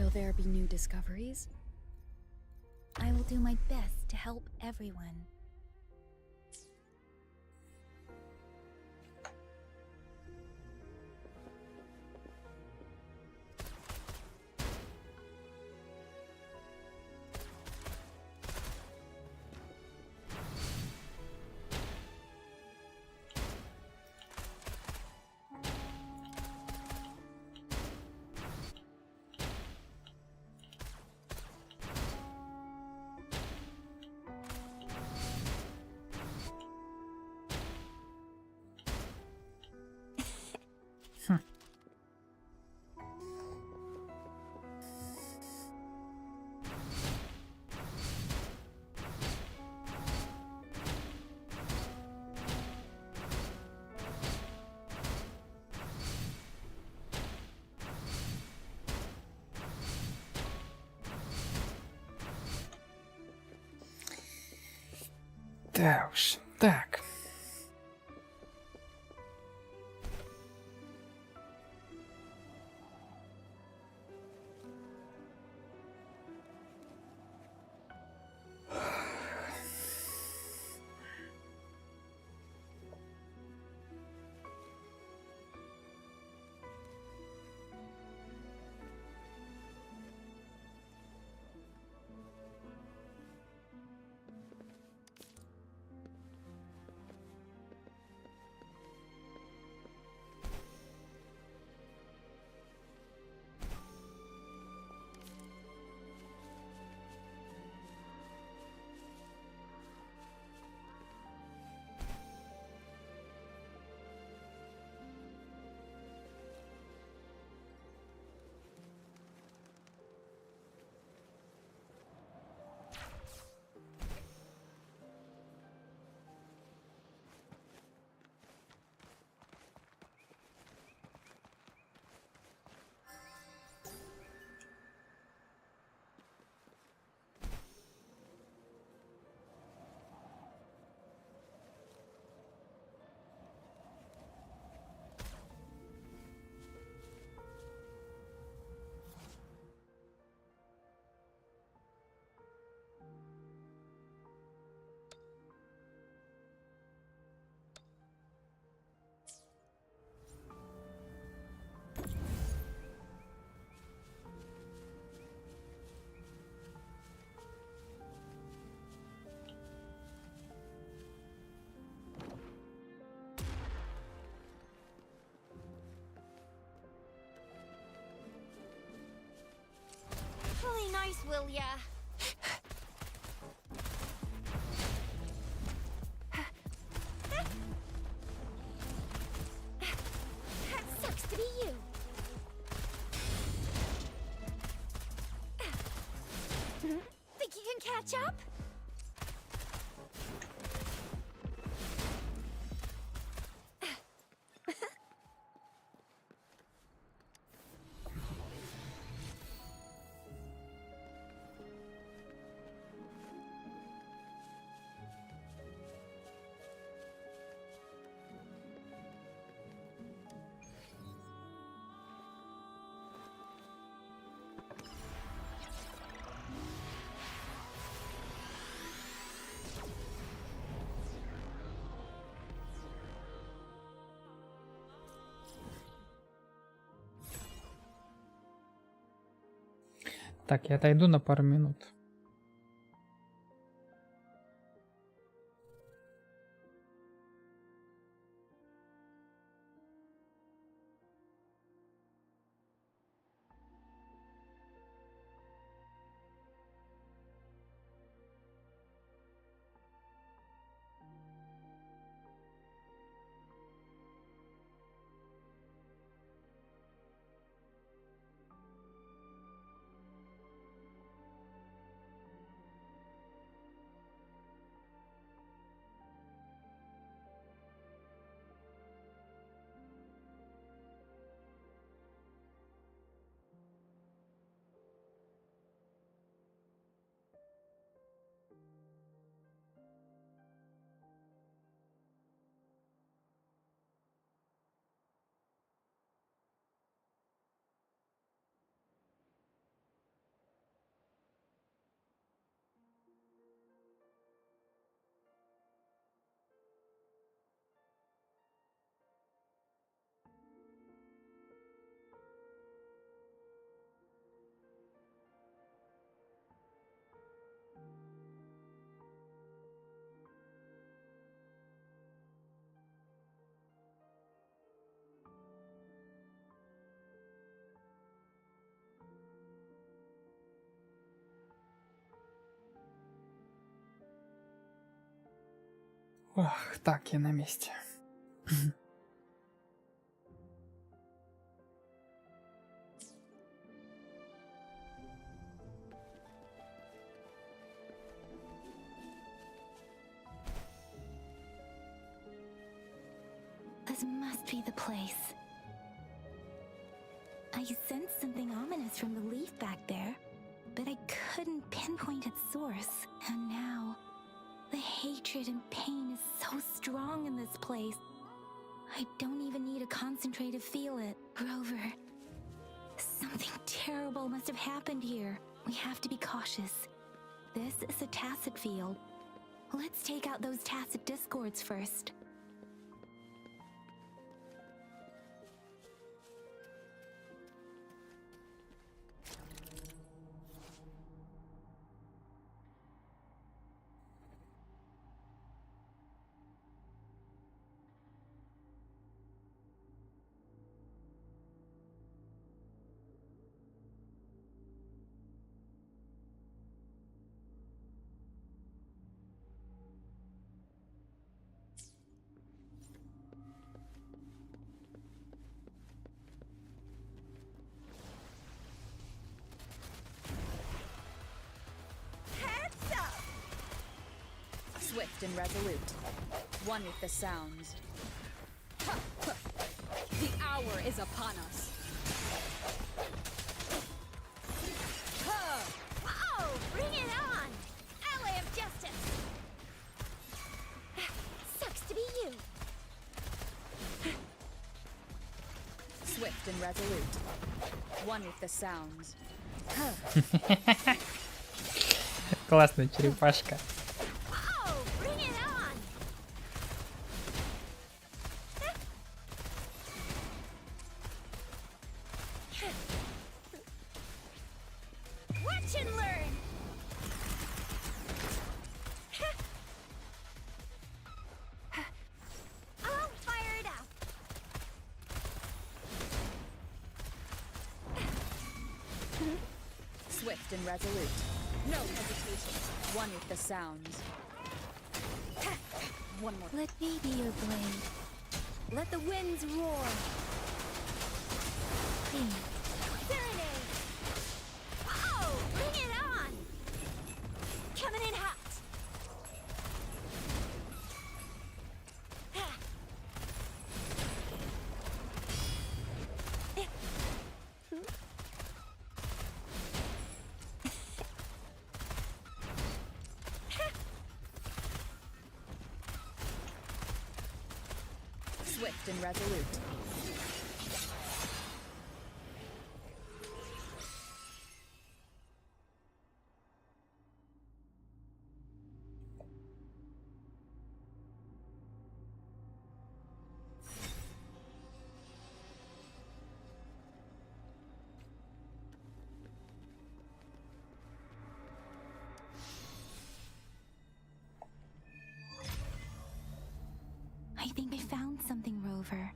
Will there be new discoveries? I will do my best to help everyone. Да уж, так. Really nice, will ya? Sucks to be you. Think you can catch up? Так, я отойду на пару минут. Ох, так, я на месте. This must be the place. I sensed something ominous from the leaf back there, but I couldn't pinpoint its source. And now, the hatred and pain is so strong in this place. I don't even need to concentrate to feel it. Grover, something terrible must have happened here. We have to be cautious. This is a tacit field. Let's take out those tacit discords first. Swift and resolute, one with the sounds. The hour is upon us. Whoa! Bring it on! Ally of justice! Sucks to be you. Swift and resolute, one with the sounds. Классная черепашка. Swift and resolute. No hesitation. One with the sounds. One more. Let me be your blade. Let the winds roar. Serenade! Whoa! Bring it on! Coming in hot! Swift and resolute. I think I found something, Rover.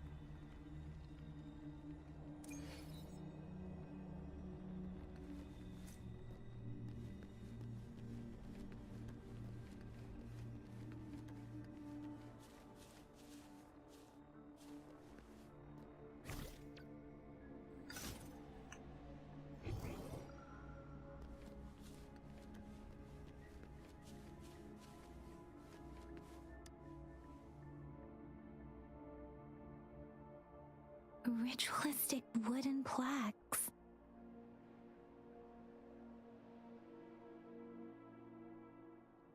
Ritualistic wooden plaques.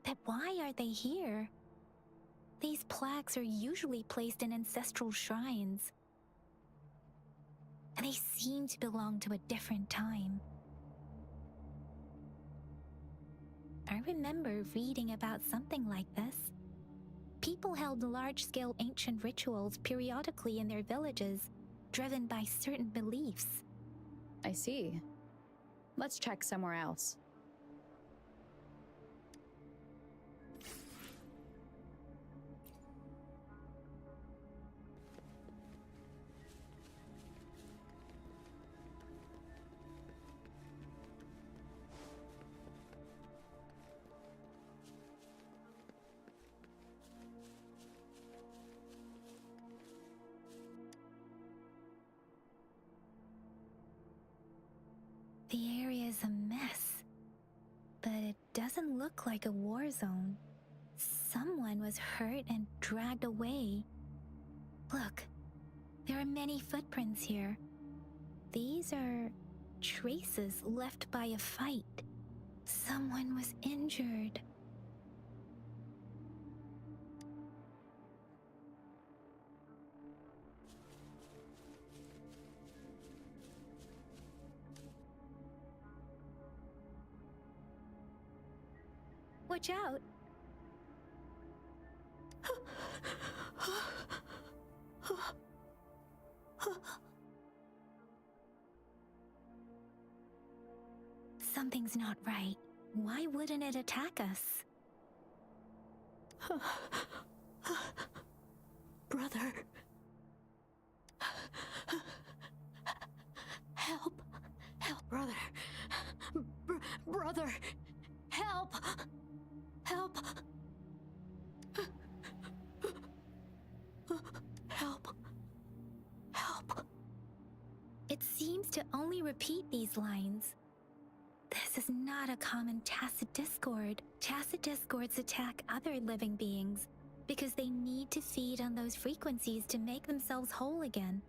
But why are they here? These plaques are usually placed in ancestral shrines. And they seem to belong to a different time. I remember reading about something like this. People held large-scale ancient rituals periodically in their villages, driven by certain beliefs. I see. Let's check somewhere else. look like a war zone. Someone was hurt and dragged away. Look, there are many footprints here. These are traces left by a fight. Someone was injured. Watch out! Something's not right. Why wouldn't it attack us? Brother. Help. Help, brother. Brother. Help. Help. Help. Help. It seems to only repeat these lines. This is not a common tacit discord. Tacit discords attack other living beings because they need to feed on those frequencies to make themselves whole again.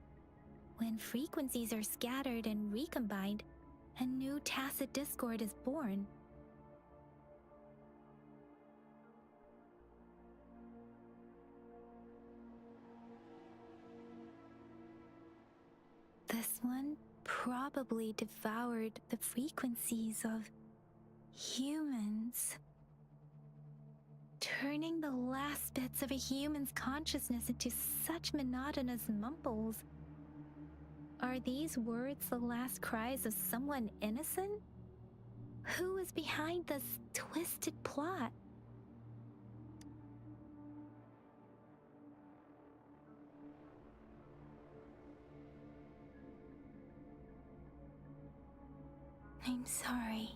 When frequencies are scattered and recombined, a new tacit discord is born. This one probably devoured the frequencies of humans, turning the last bits of a human's consciousness into such monotonous mumbles. Are these words the last cries of someone innocent? Who is behind this twisted plot? I'm sorry.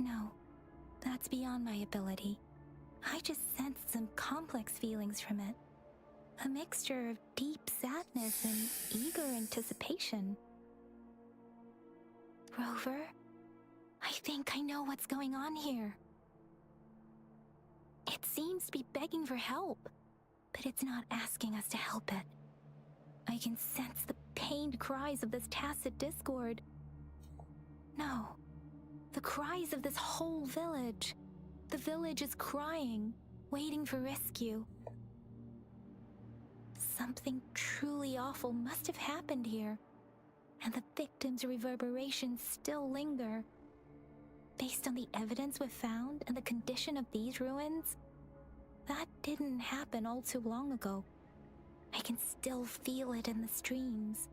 No, that's beyond my ability. I just sensed some complex feelings from it. A mixture of deep sadness and eager anticipation. Rover, I think I know what's going on here. It seems to be begging for help, but it's not asking us to help it. I can sense the pained cries of this tacit discord. No, the cries of this whole village. The village is crying, waiting for rescue. Something truly awful must have happened here, and the victims' reverberations still linger. Based on the evidence we've found and the condition of these ruins, that didn't happen all too long ago. I can still feel it in the streams.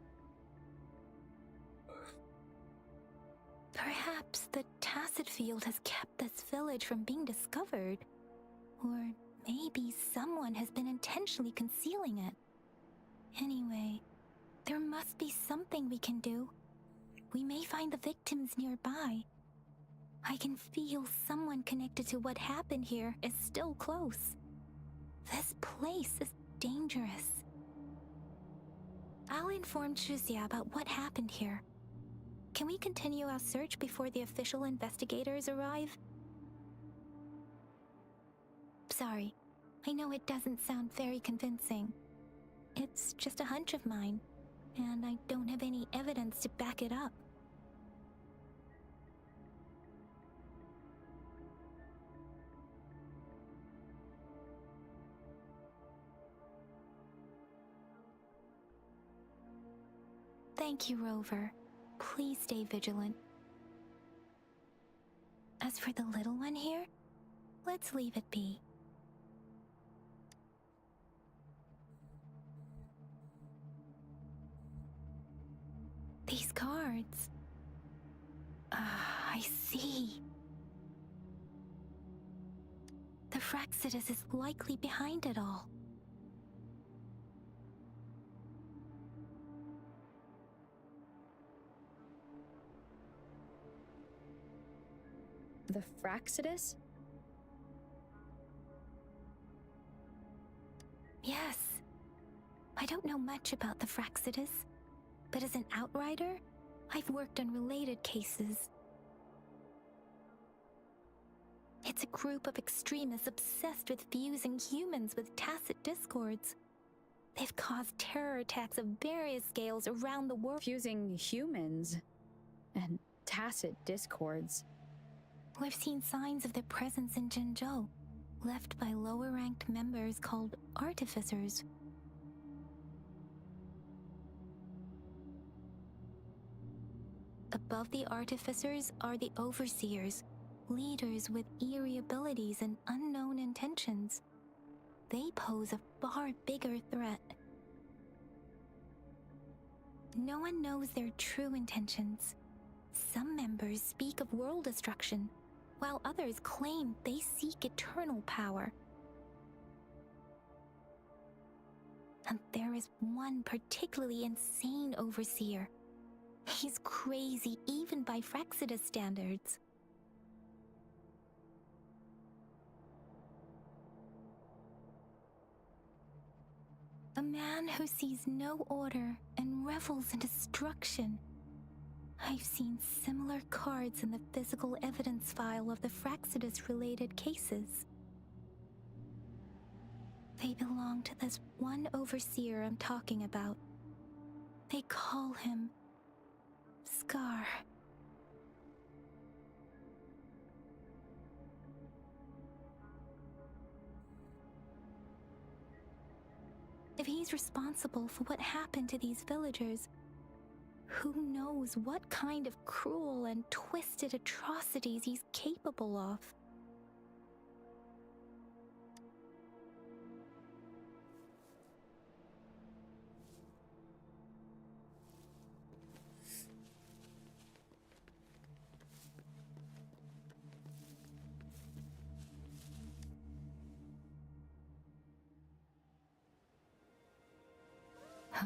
Perhaps the tacit field has kept this village from being discovered. Or maybe someone has been intentionally concealing it. Anyway, there must be something we can do. We may find the victims nearby. I can feel someone connected to what happened here is still close. This place is dangerous. I'll inform Chuzia about what happened here. Can we continue our search before the official investigators arrive? Sorry, I know it doesn't sound very convincing. It's just a hunch of mine, and I don't have any evidence to back it up. Thank you, Rover. Please stay vigilant. As for the little one here, let's leave it be. These cards. I see. The Fraxidus is likely behind it all. The Fraxidus? Yes. I don't know much about the Fraxidus, but as an outrider, I've worked on related cases. It's a group of extremists obsessed with fusing humans with tacit discords. They've caused terror attacks of various scales around the world. Fusing humans and tacit discords. We've seen signs of their presence in Jinzhou, left by lower-ranked members called artificers. Above the artificers are the overseers, leaders with eerie abilities and unknown intentions. They pose a far bigger threat. No one knows their true intentions. Some members speak of world destruction, while others claim they seek eternal power. And there is one particularly insane overseer. He's crazy even by Frexidus standards. A man who sees no order and revels in destruction. I've seen similar cards in the physical evidence file of the Frexidus-related cases. They belong to this one overseer I'm talking about. They call him Scar. If he's responsible for what happened to these villagers, who knows what kind of cruel and twisted atrocities he's capable of? Huh?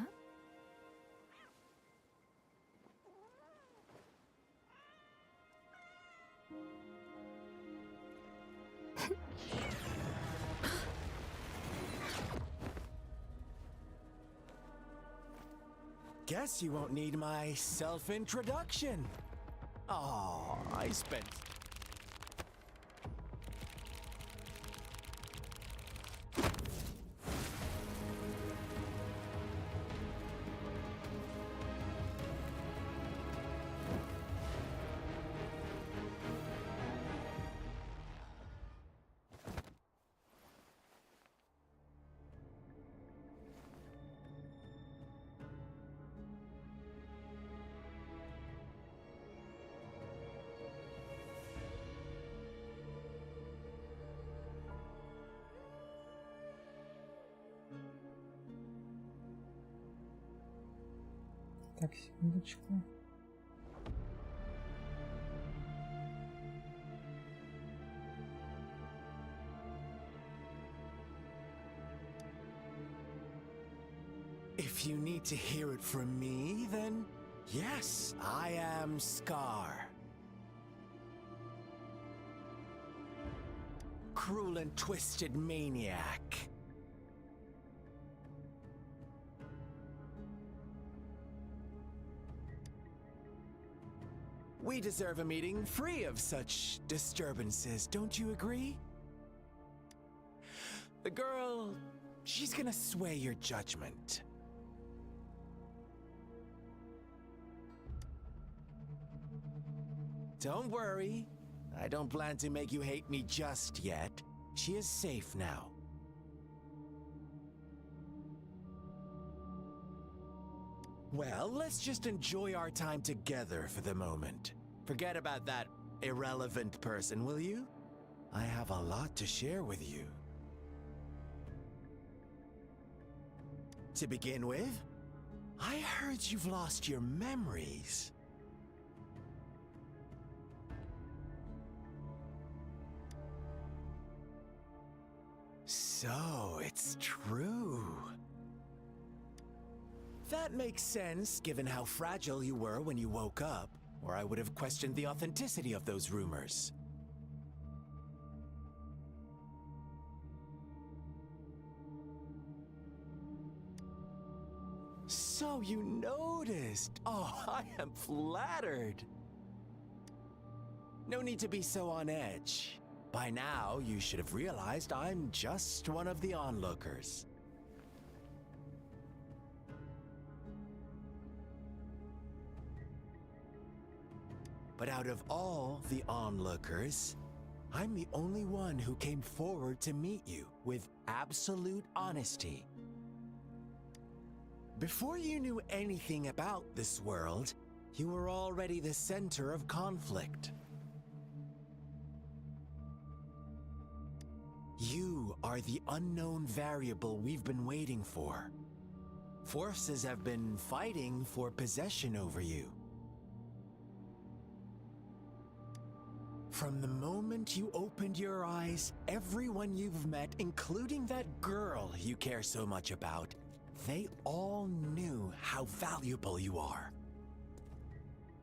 Guess you won't need my self-introduction. Oh, I spent... Так, секундочку. If you need to hear it from me, then yes, I am Scar. Cruel and twisted maniac. We deserve a meeting free of such disturbances, don't you agree? The girl, she's gonna sway your judgment. Don't worry, I don't plan to make you hate me just yet. She is safe now. Well, let's just enjoy our time together for the moment. Forget about that irrelevant person, will you? I have a lot to share with you. To begin with, I heard you've lost your memories. So, it's true. That makes sense, given how fragile you were when you woke up, or I would have questioned the authenticity of those rumors. So you noticed! Oh, I am flattered! No need to be so on edge. By now, you should have realized I'm just one of the onlookers. But out of all the onlookers, I'm the only one who came forward to meet you with absolute honesty. Before you knew anything about this world, you were already the center of conflict. You are the unknown variable we've been waiting for. Forces have been fighting for possession over you. From the moment you opened your eyes, everyone you've met, including that girl you care so much about, they all knew how valuable you are.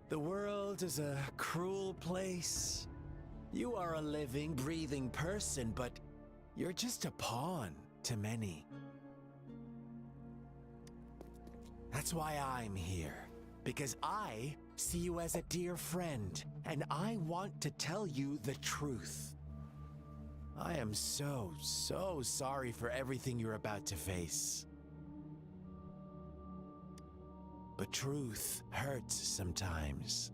The world is a cruel place. You are a living, breathing person, but you're just a pawn to many. That's why I'm here, because I see you as a dear friend, and I want to tell you the truth. I am so sorry for everything you're about to face. But truth hurts sometimes.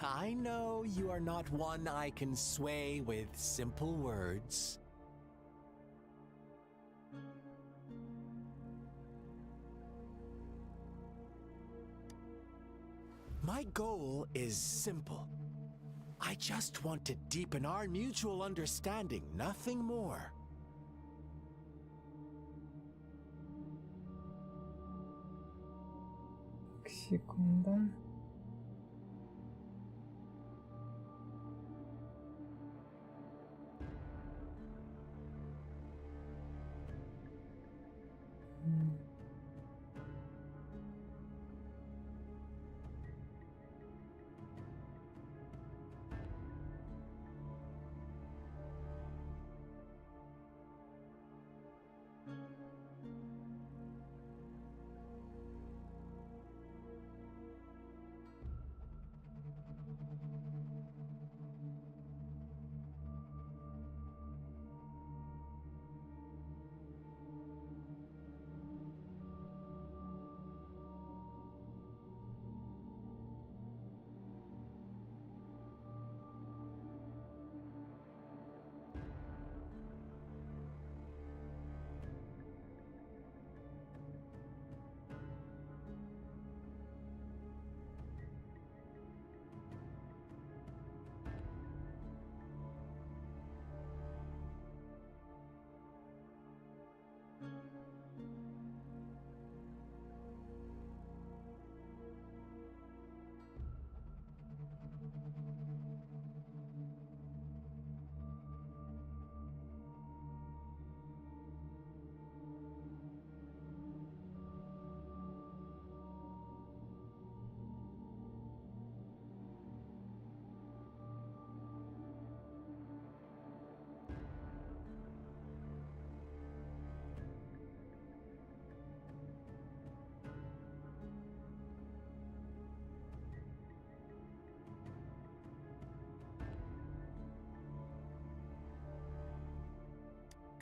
I know you are not one I can sway with simple words. My goal is simple. I just want to deepen our mutual understanding, nothing more. Секунду.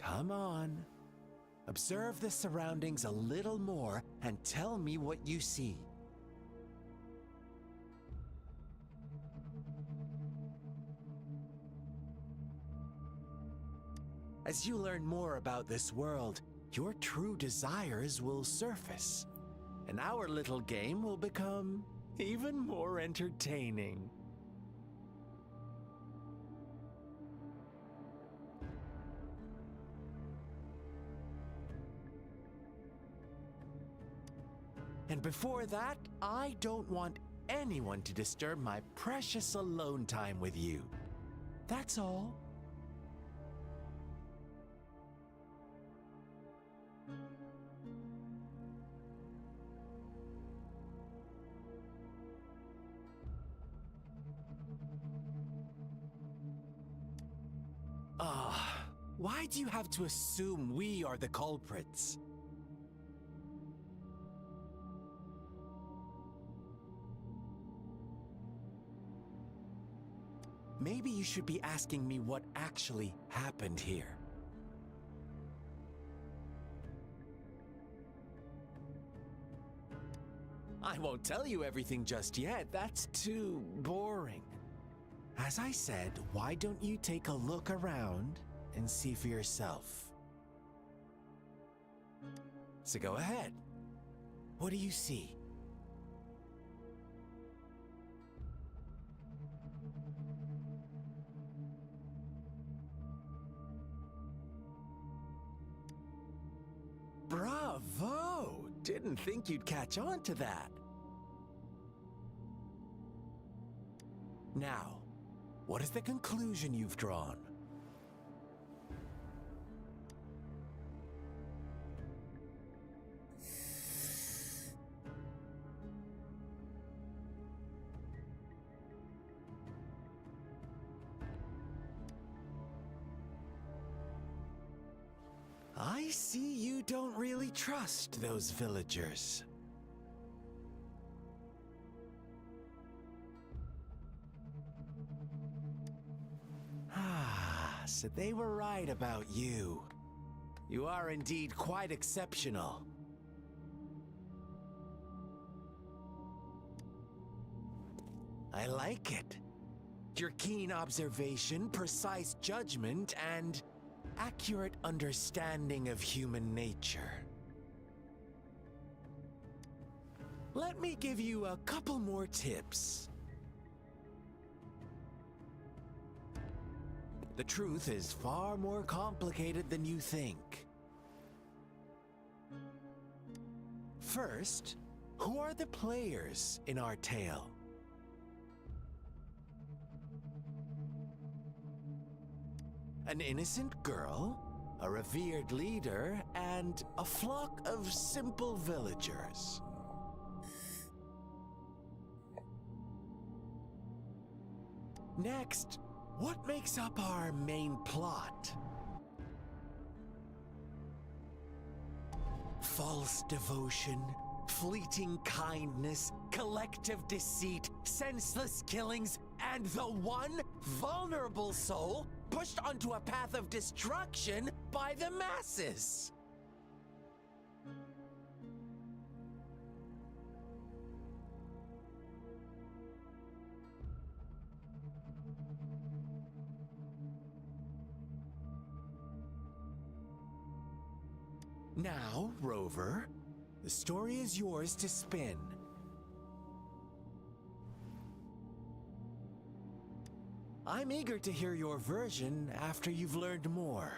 Come on. Observe the surroundings a little more and tell me what you see. As you learn more about this world, your true desires will surface, and our little game will become even more entertaining. And before that, I don't want anyone to disturb my precious alone time with you. That's all. Why do you have to assume we are the culprits? Maybe you should be asking me what actually happened here. I won't tell you everything just yet. That's too boring. As I said, why don't you take a look around and see for yourself? So go ahead. What do you see? Bravo! Didn't think you'd catch on to that. Now, what is the conclusion you've drawn? I see you don't really trust those villagers. So they were right about you. You are indeed quite exceptional. I like it. Your keen observation, precise judgment, and accurate understanding of human nature. Let me give you a couple more tips. The truth is far more complicated than you think. First, who are the players in our tale? An innocent girl, a revered leader, and a flock of simple villagers. Next, what makes up our main plot? False devotion, fleeting kindness, collective deceit, senseless killings, and the one vulnerable soul pushed onto a path of destruction by the masses. Now, Rover, the story is yours to spin. I'm eager to hear your version after you've learned more.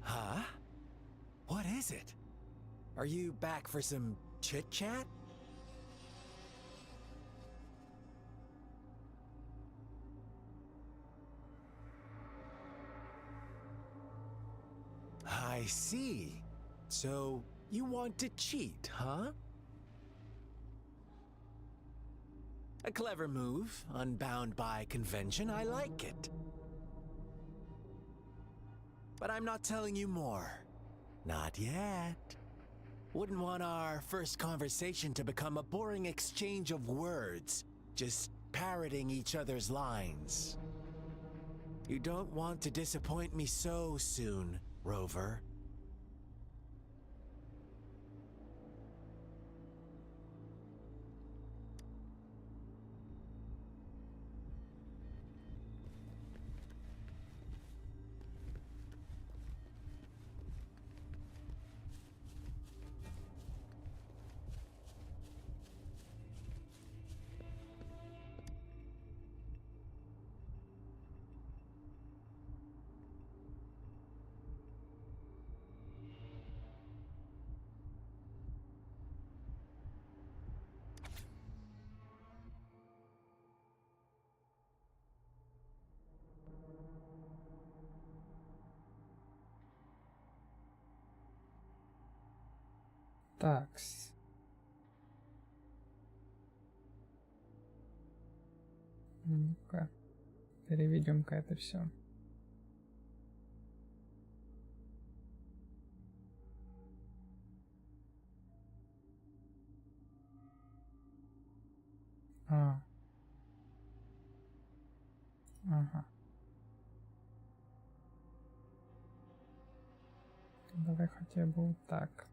Huh? What is it? Are you back for some chit-chat? I see. So, you want to cheat, huh? A clever move, unbound by convention. I like it. But I'm not telling you more. Not yet. Wouldn't want our first conversation to become a boring exchange of words, just parroting each other's lines. You don't want to disappoint me so soon, Rover. Такс. Ну-ка, переведем-ка это все. Ага. Давай хотя бы вот так.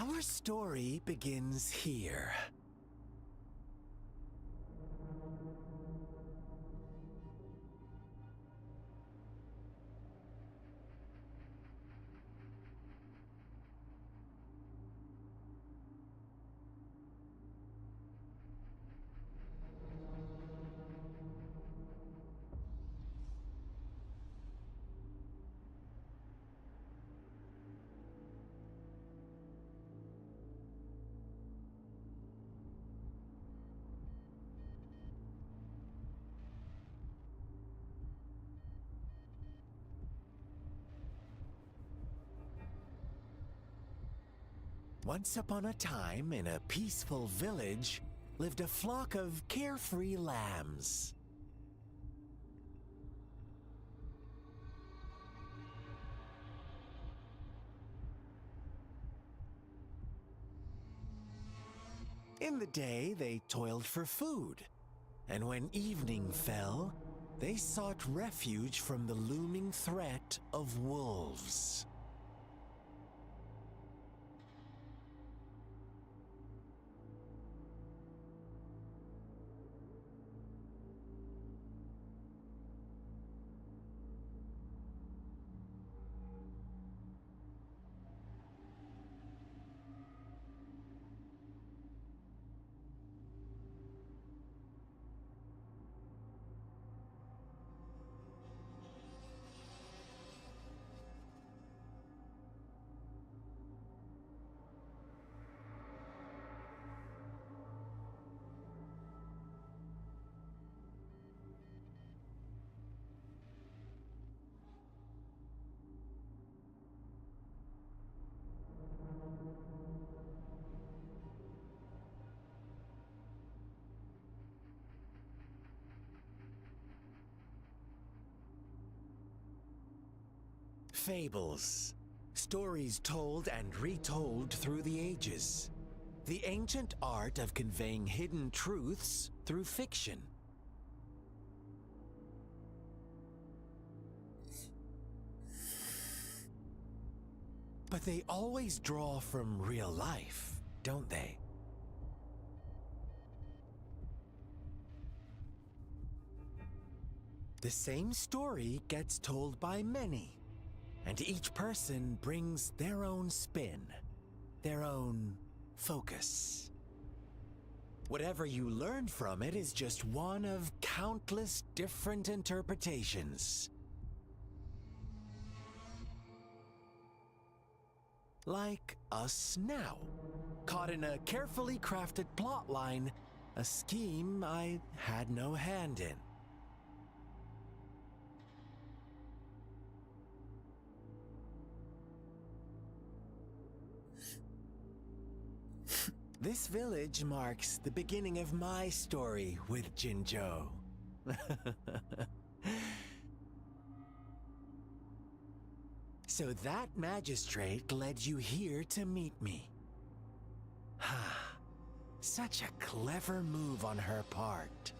Our story begins here. Once upon a time, in a peaceful village, lived a flock of carefree lambs. In the day, they toiled for food, and when evening fell, they sought refuge from the looming threat of wolves. Fables. Stories told and retold through the ages. The ancient art of conveying hidden truths through fiction. But they always draw from real life, don't they? The same story gets told by many, and each person brings their own spin, their own focus. Whatever you learn from it is just one of countless different interpretations. Like us now, caught in a carefully crafted plotline, a scheme I had no hand in. This village marks the beginning of my story with Jinzhou. So that magistrate led you here to meet me. Such a clever move on her part.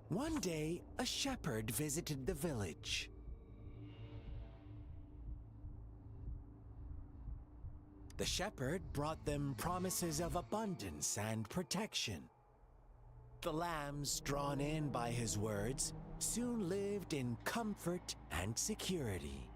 One day, a shepherd visited the village. The shepherd brought them promises of abundance and protection. The lambs, drawn in by his words, soon lived in comfort and security.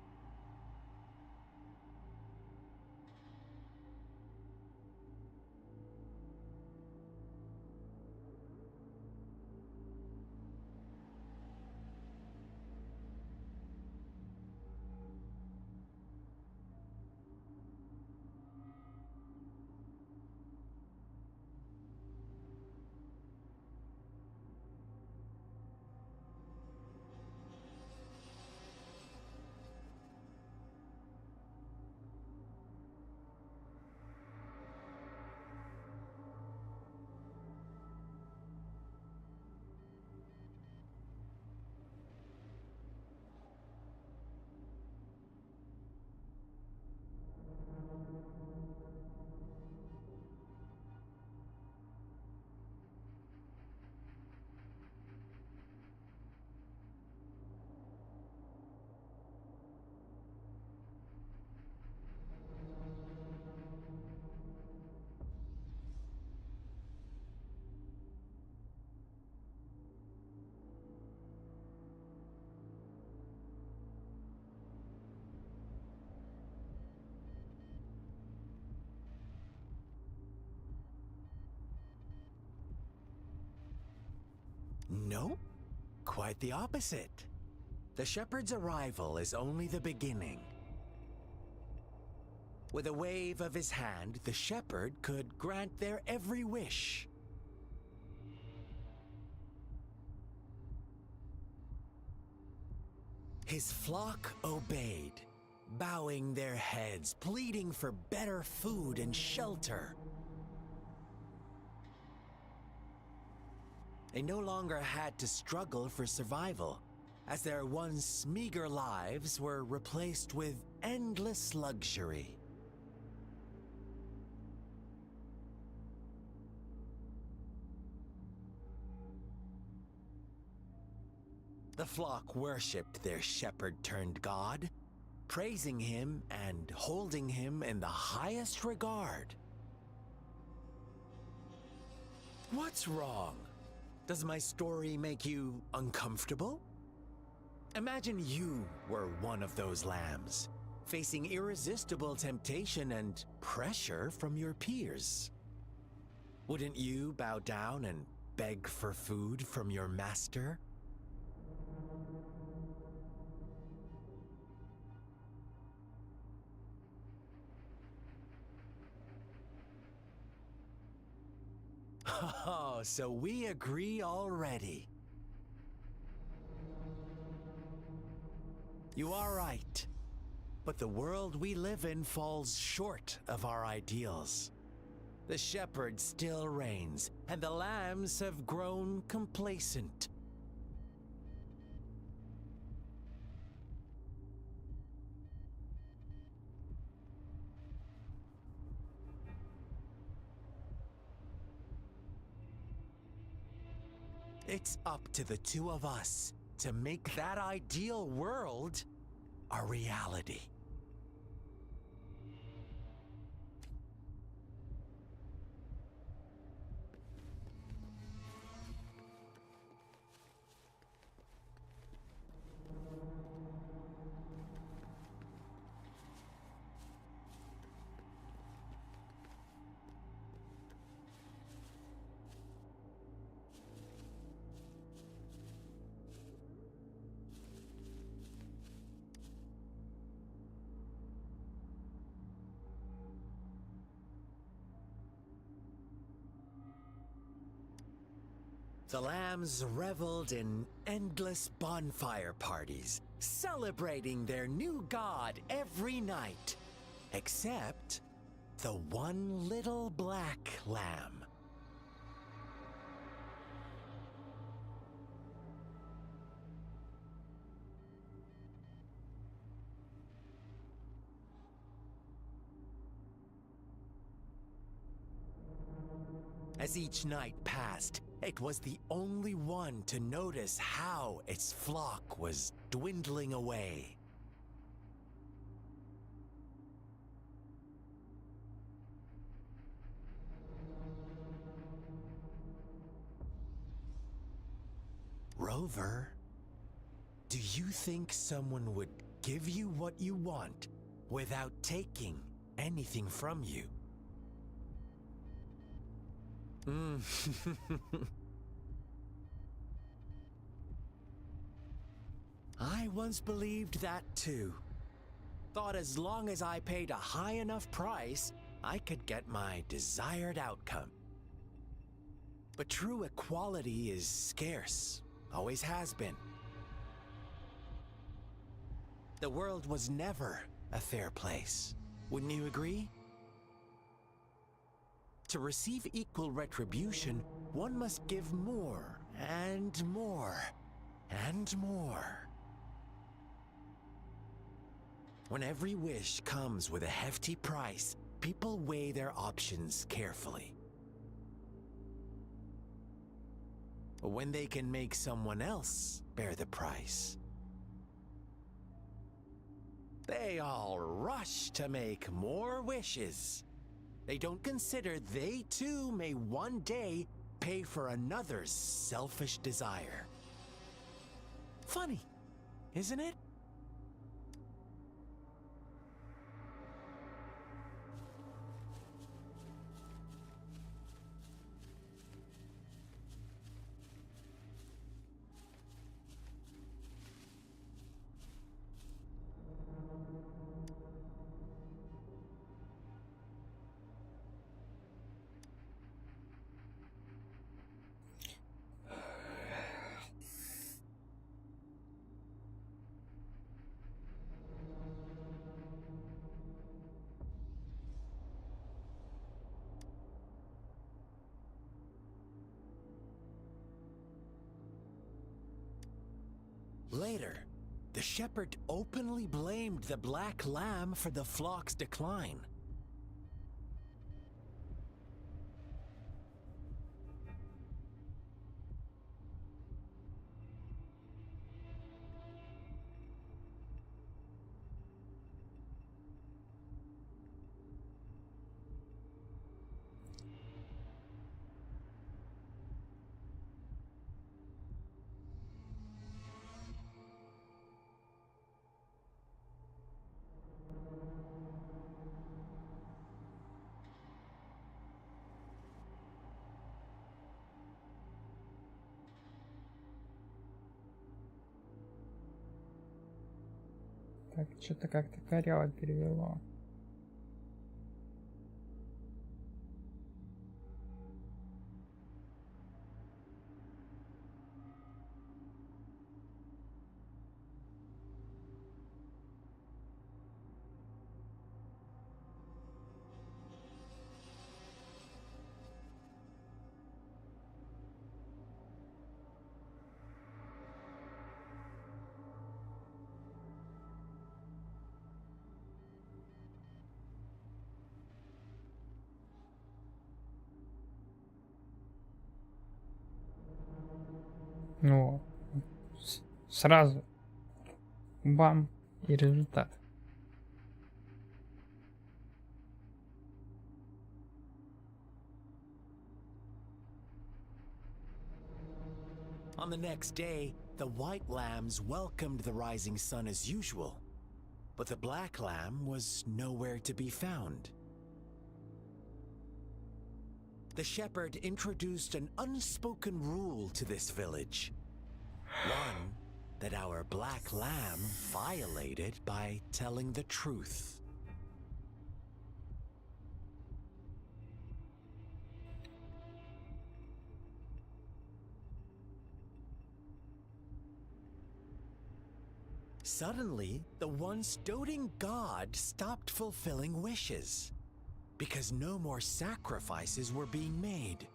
No, quite the opposite. The shepherd's arrival is only the beginning. With a wave of his hand, the shepherd could grant their every wish. His flock obeyed, bowing their heads, pleading for better food and shelter. They no longer had to struggle for survival, as their once meager lives were replaced with endless luxury. The flock worshipped their shepherd-turned-god, praising him and holding him in the highest regard. What's wrong? Does my story make you uncomfortable? Imagine you were one of those lambs, facing irresistible temptation and pressure from your peers. Wouldn't you bow down and beg for food from your master? Oh, so we agree already. You are right. But the world we live in falls short of our ideals. The shepherd still reigns, and the lambs have grown complacent. It's up to the two of us to make that ideal world a reality. The lambs reveled in endless bonfire parties, celebrating their new god every night, except the one little black lamb. As each night passed, it was the only one to notice how its flock was dwindling away. Rover, do you think someone would give you what you want without taking anything from you? I once believed that too. Thought as long as I paid a high enough price, I could get my desired outcome. But true equality is scarce, always has been. The world was never a fair place. Wouldn't you agree? To receive equal retribution, one must give more and more and more. When every wish comes with a hefty price, people weigh their options carefully. When they can make someone else bear the price, they all rush to make more wishes. They don't consider they too may one day pay for another's selfish desire. Funny, isn't it? Later, the shepherd openly blamed the black lamb for the flock's decline. Так, что-то как-то коряво перевело. Ну, сразу бам и результат. On the next day, the white lambs welcomed the rising sun as usual, but the black lamb was nowhere to be found. The shepherd introduced an unspoken rule to this village, one that our black lamb violated by telling the truth. Suddenly, the once doting god stopped fulfilling wishes, because no more sacrifices were being made.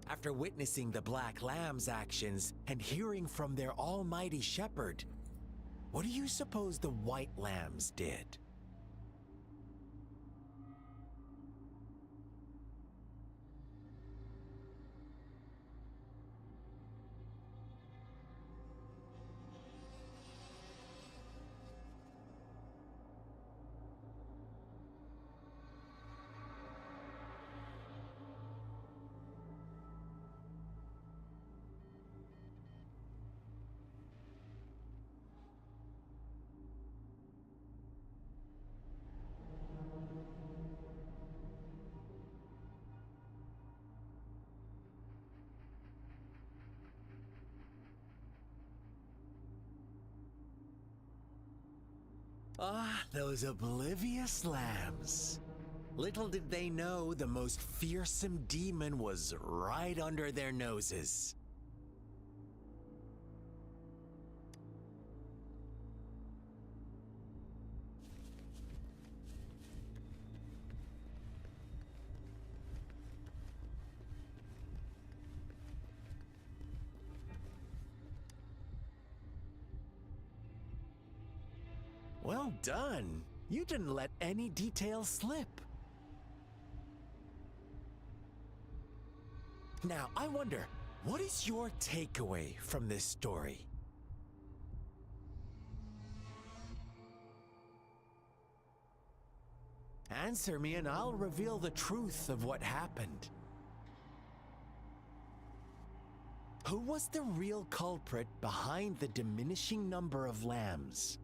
After witnessing the Black Lamb's actions and hearing from their almighty shepherd, what do you suppose the White Lambs did? Ah, those oblivious lambs. Little did they know the most fearsome demon was right under their noses. Well done. You didn't let any details slip. Now, I wonder, what is your takeaway from this story? Answer me and I'll reveal the truth of what happened. Who was the real culprit behind the diminishing number of lambs?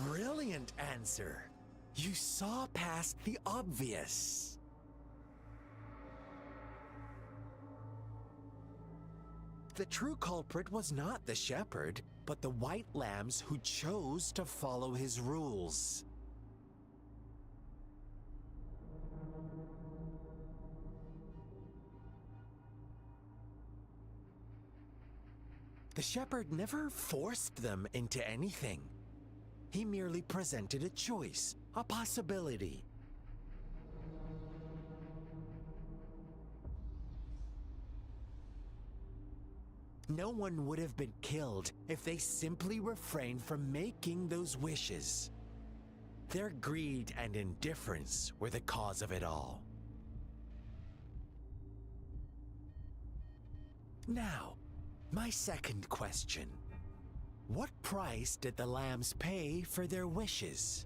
Brilliant answer. You saw past the obvious. The true culprit was not the shepherd, but the white lambs who chose to follow his rules. The shepherd never forced them into anything. He merely presented a choice, a possibility. No one would have been killed if they simply refrained from making those wishes. Their greed and indifference were the cause of it all. Now, my second question. What price did the lambs pay for their wishes?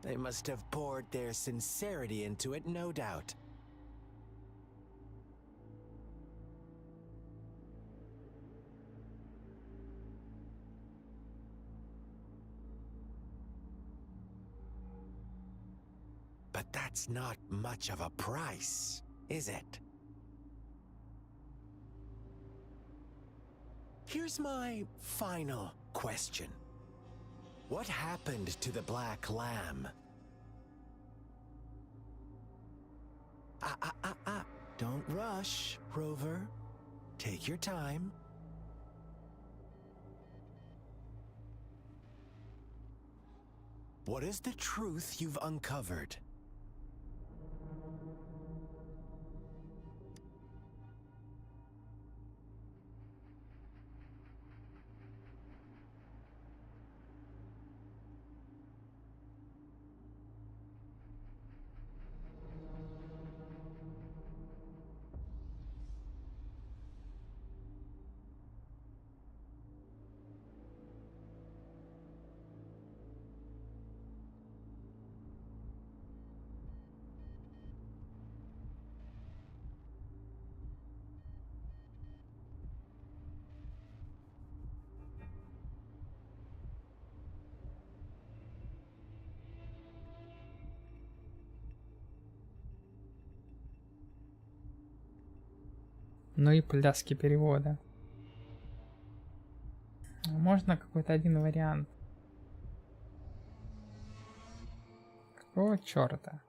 They must have poured their sincerity into it, no doubt. But that's not much of a price, is it? Here's my final question. What happened to the Black Lamb? Don't rush, Rover. Take your time. What is the truth you've uncovered? Ну и пляски перевода. Можно какой-то один вариант? Какого черта?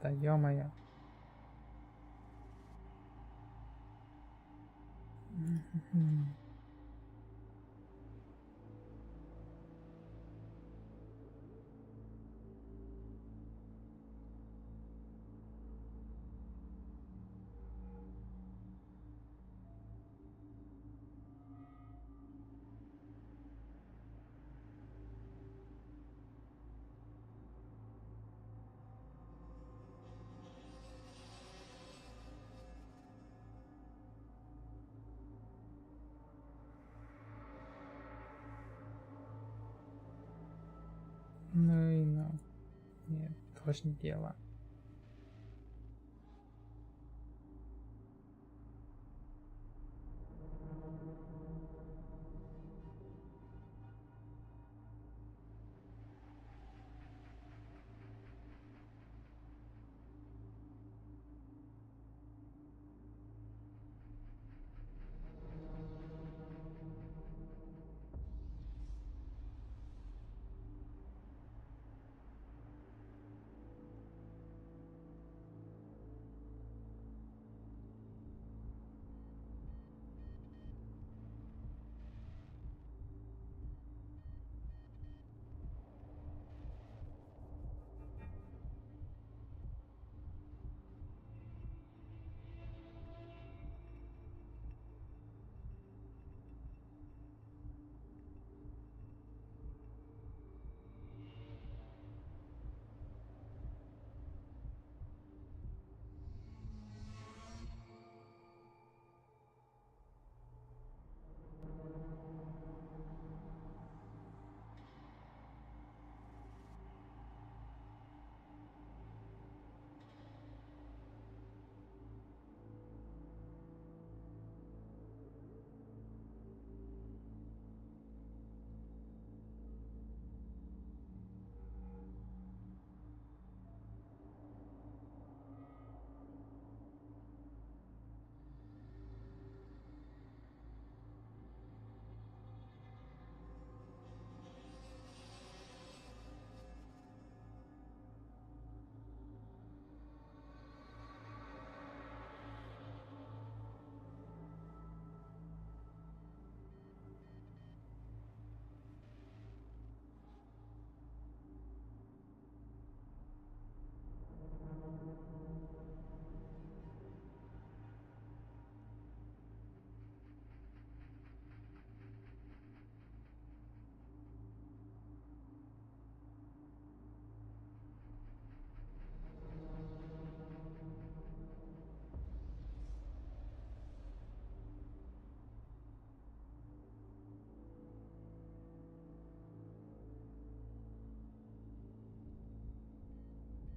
Да ё-моё. Ну и ну. Нет, тоже не дело.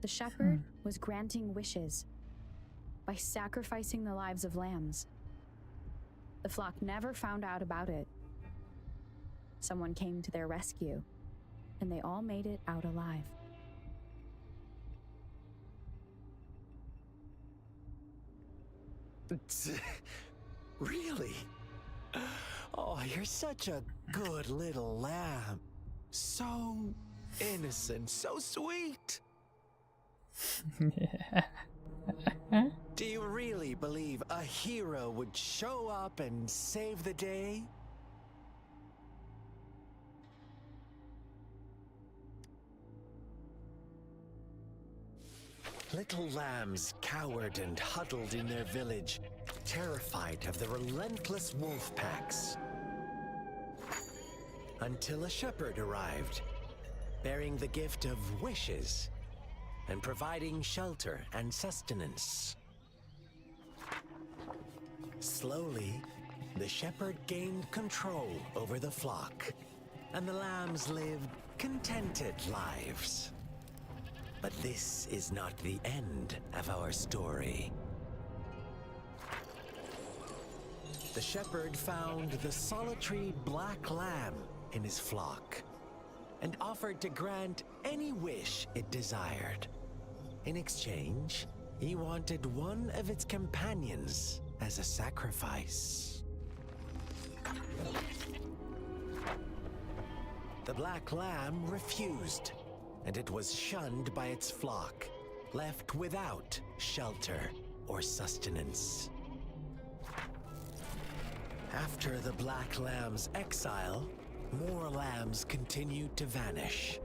The shepherd was granting wishes by sacrificing the lives of lambs. The flock never found out about it. Someone came to their rescue, and they all made it out alive. Really? Oh, you're such a good little lamb. So innocent, so sweet. Do you really believe a hero would show up and save the day? Little lambs cowered and huddled in their village, terrified of the relentless wolf packs. Until a shepherd arrived, bearing the gift of wishes and providing shelter and sustenance. Slowly, the shepherd gained control over the flock, and the lambs lived contented lives. But this is not the end of our story. The shepherd found the solitary black lamb in his flock and offered to grant any wish it desired. In exchange, he wanted one of its companions as a sacrifice. The black lamb refused, and it was shunned by its flock, left without shelter or sustenance. After the black lamb's exile, more lambs continued to vanish.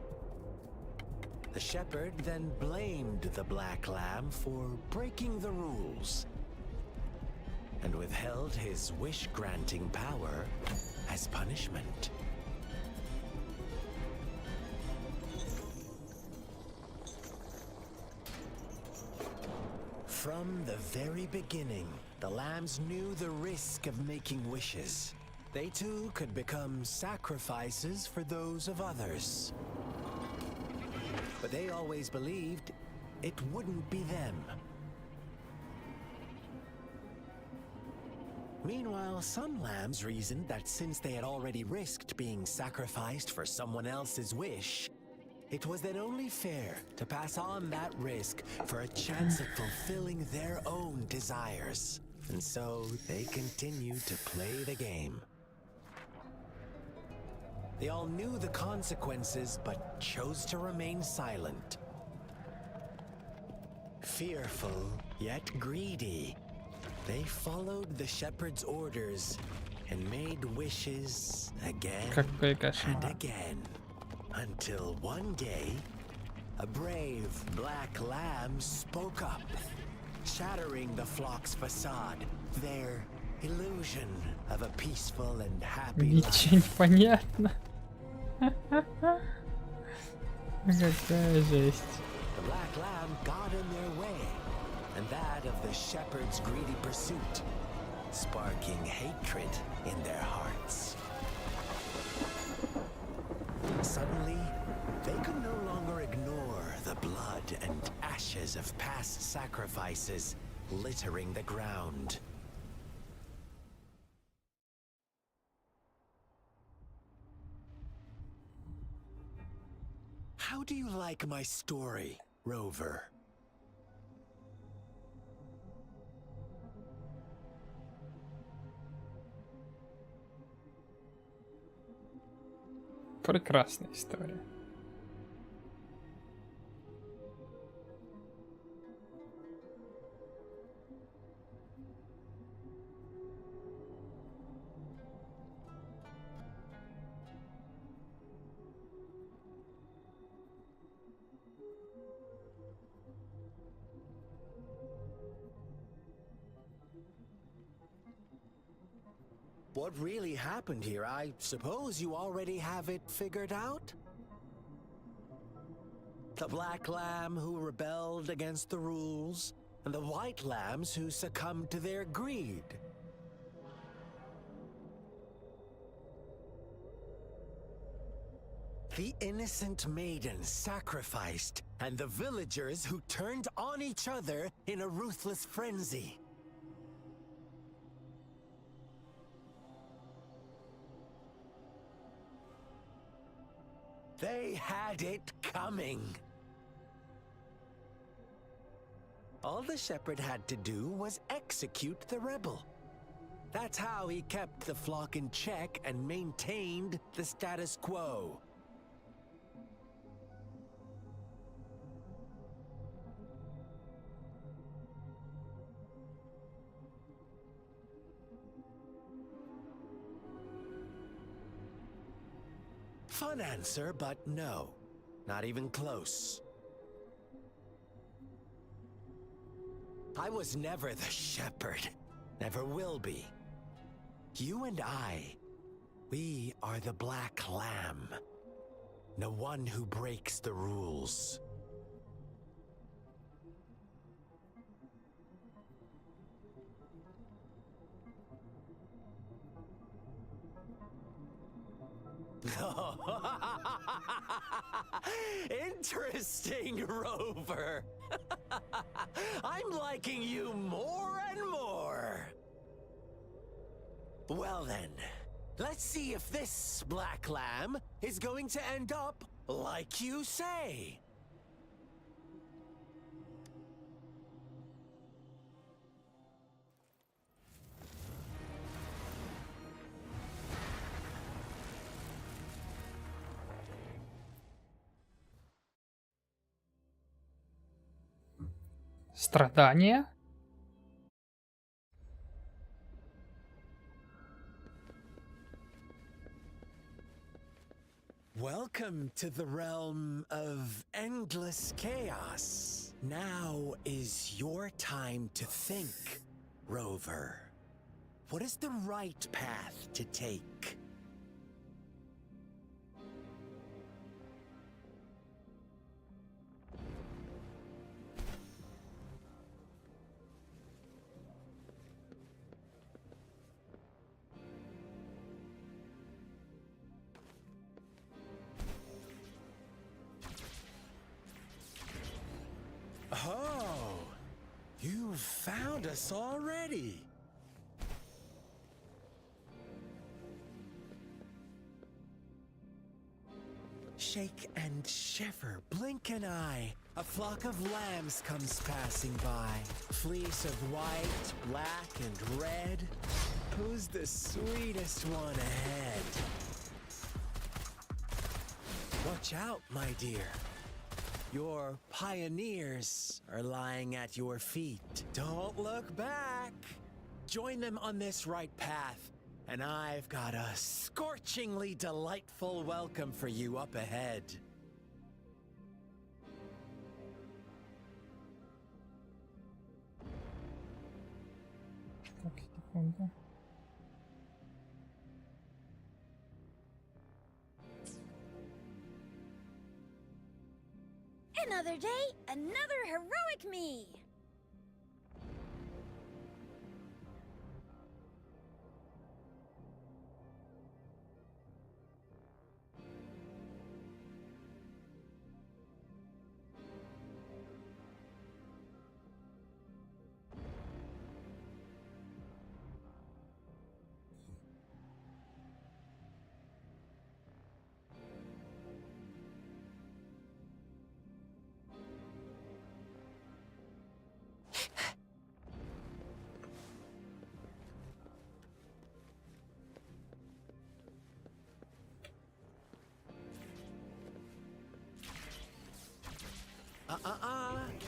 The shepherd then blamed the black lamb for breaking the rules and withheld his wish-granting power as punishment. From the very beginning, the lambs knew the risk of making wishes. They too could become sacrifices for those of others. But they always believed it wouldn't be them. Meanwhile, some lambs reasoned that since they had already risked being sacrificed for someone else's wish, it was then only fair to pass on that risk for a chance at fulfilling their own desires. And so they continued to play the game. They all knew the consequences, but chose to remain silent. Fearful, yet greedy, they followed the shepherd's orders and made wishes again and again. Until one day, a brave black lamb spoke up, shattering the flock's facade, their illusion of a peaceful and happy life. Ничего не понятно. Какая жесть. The black lamb got in their way, and that of the shepherd's greedy pursuit, sparking hatred in their hearts. Suddenly, they could no longer ignore the blood and ashes of past sacrifices littering the ground. How do you like my story, Rover? Прекрасная история. What really happened here? I suppose you already have it figured out? The black lamb who rebelled against the rules, and the white lambs who succumbed to their greed. The innocent maiden sacrificed, and the villagers who turned on each other in a ruthless frenzy. They had it coming. All the shepherd had to do was execute the rebel. That's how he kept the flock in check and maintained the status quo. Fun answer, but no. Not even close. I was never the shepherd. Never will be. You and I, we are the black lamb. The one who breaks the rules. Interesting, Rover. I'm liking you more and more. Well then, let's see if this black lamb is going to end up like you say. Страдания? Welcome to the realm of endless chaos. Now is your time to think, Rover. What is the right path to take? Oh, you found us already. Shake and shiver, blink an eye. A flock of lambs comes passing by. Fleece of white, black, and red. Who's the sweetest one ahead? Watch out, my dear. Your pioneers are lying at your feet. Don't look back. Join them on this right path, and I've got a scorchingly delightful welcome for you up ahead. Так, секунду. Another day, another heroic me!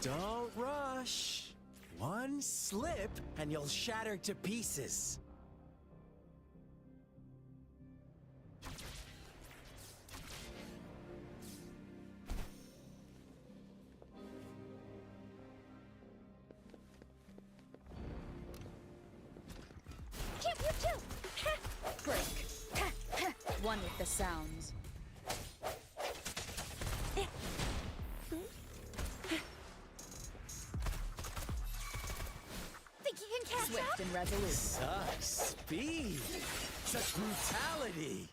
Don't rush. One slip and you'll shatter to pieces. Pew, pew, pew. Break. One with the sounds. Swift and resolute. Such speed. Such brutality.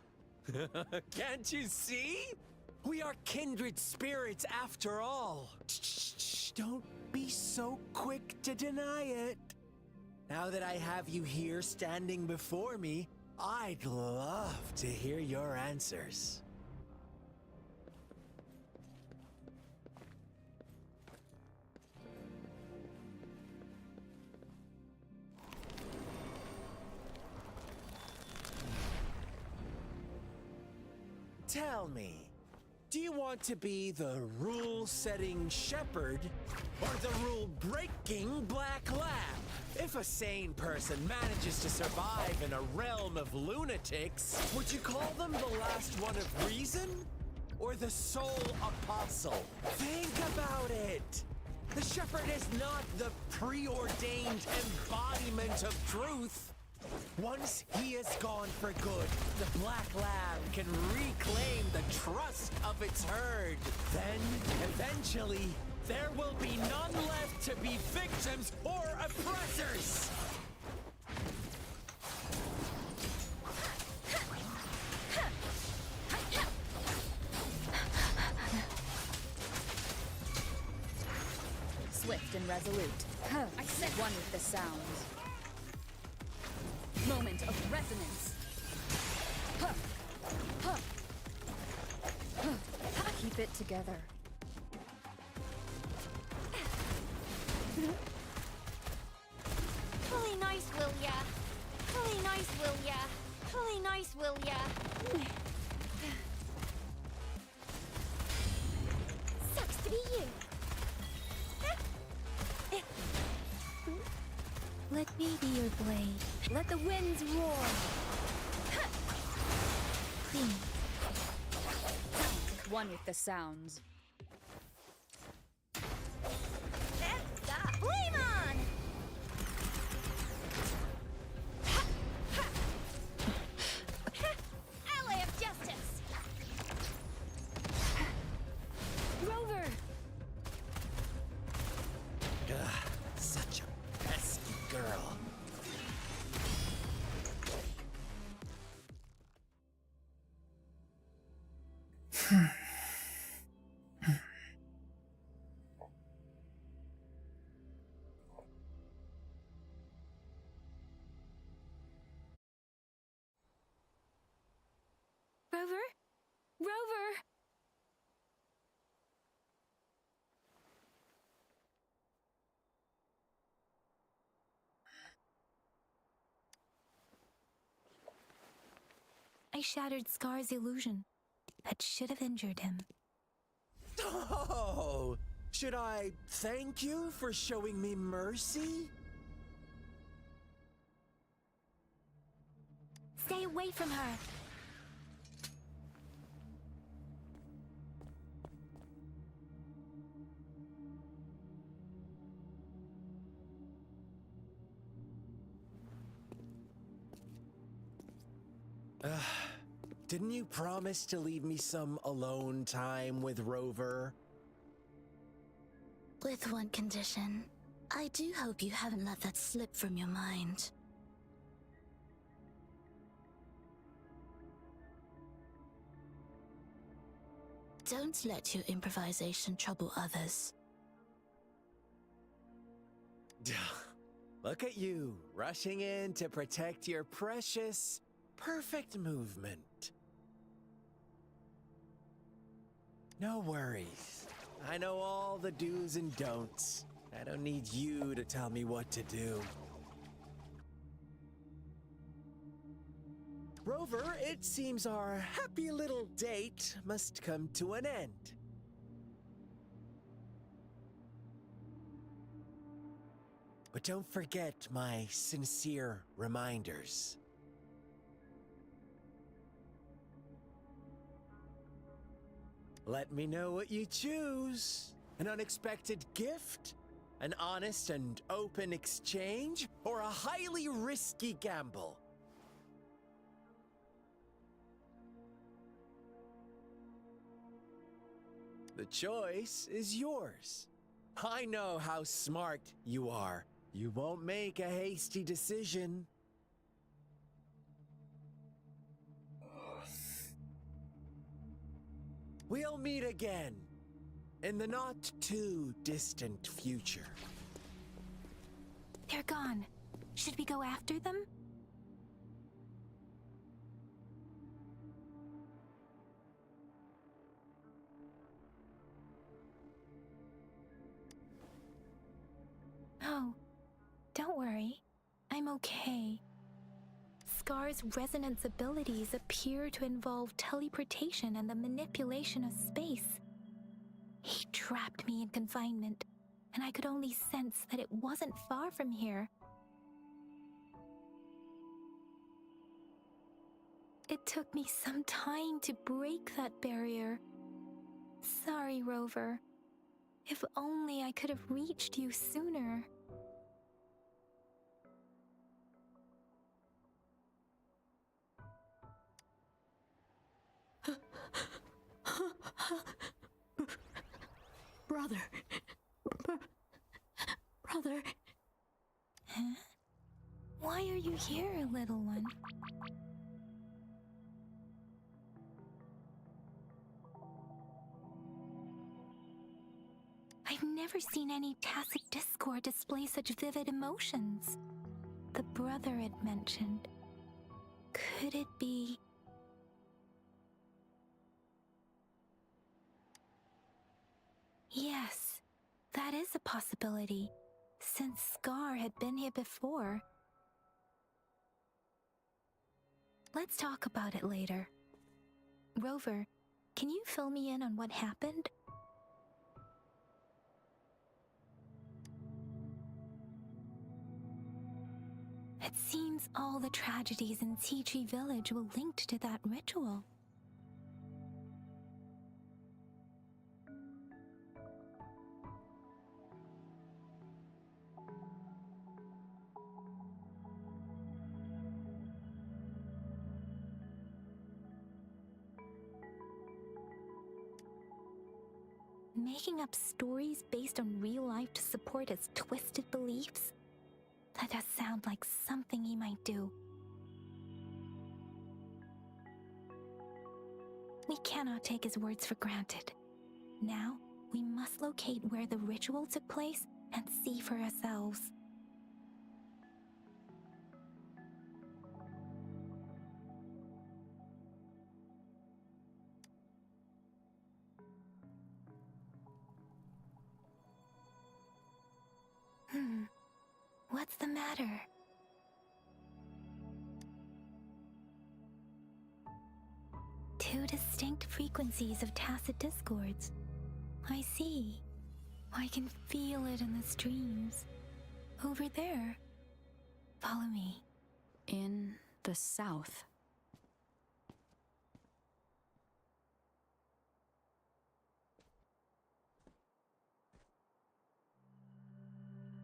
Can't you see? We are kindred spirits after all. Shh, don't be so quick to deny it. Now that I have you here standing before me, I'd love to hear your answers. Tell me, do you want to be the rule-setting shepherd or the rule-breaking black lab? If a sane person manages to survive in a realm of lunatics, would you call them the last one of reason? Or the sole apostle? Think about it! The shepherd is not the preordained embodiment of truth. Once he is gone for good, the Black Lab can reclaim the trust of its herd. Then, eventually, there will be none left to be victims or oppressors! Swift and resolute. I said one with the sounds. Moment of resonance. Keep it together. Really nice, will ya? Really nice, will ya? Really nice, will ya? Sucks to be you. Let me be your blade. Let the winds roar. Clean. One with the sounds. Flame on! Ally of justice! Rover! Such a pesky girl. Rover? Rover! I shattered Scar's illusion. That should have injured him. Oh! Should I thank you for showing me mercy? Stay away from her! Didn't you promise to leave me some alone time with Rover? With one condition. I do hope you haven't let that slip from your mind. Don't let your improvisation trouble others. Look at you, rushing in to protect your precious, perfect movement. No worries. I know all the do's and don'ts. I don't need you to tell me what to do. Rover, it seems our happy little date must come to an end. But don't forget my sincere reminders. Let me know what you choose. An unexpected gift? An honest and open exchange? Or a highly risky gamble? The choice is yours. I know how smart you are. You won't make a hasty decision. We'll meet again in the not too distant future. They're gone. Should we go after them? Oh, don't worry. I'm okay. Scar's resonance abilities appear to involve teleportation and the manipulation of space. He trapped me in confinement, and I could only sense that it wasn't far from here. It took me some time to break that barrier. Sorry, Rover. If only I could have reached you sooner. Brother. Brother. Huh? Why are you here, little one? I've never seen any tacit discord display such vivid emotions. The brother it mentioned. Could it be... Yes, that is a possibility, since Scar had been here before. Let's talk about it later. Rover, can you fill me in on what happened? It seems all the tragedies in Tea Tree Village were linked to that ritual. Making up stories based on real life to support his twisted beliefs? That does sound like something he might do. We cannot take his words for granted. Now, we must locate where the ritual took place and see for ourselves. What's the matter? Two distinct frequencies of tacit discords. I see. I can feel it in the streams. Over there. Follow me. In the south.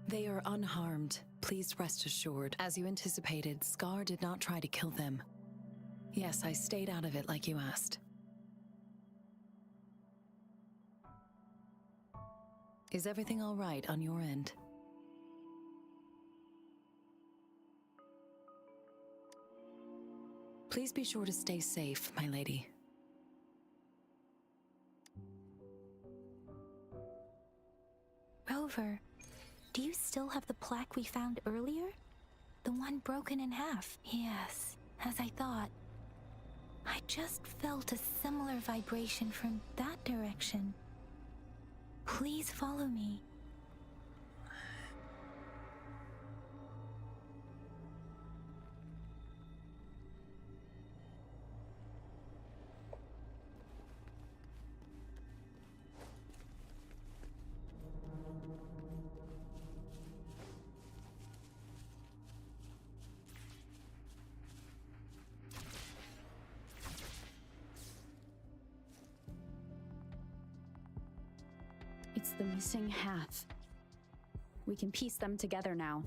They are unharmed. Please rest assured. As you anticipated, Scar did not try to kill them. Yes, I stayed out of it like you asked. Is everything all right on your end? Please be sure to stay safe, my lady. Rover, do you still have the plaque we found earlier? The one broken in half? Yes, as I thought. I just felt a similar vibration from that direction. Please follow me. It's the missing half. We can piece them together now.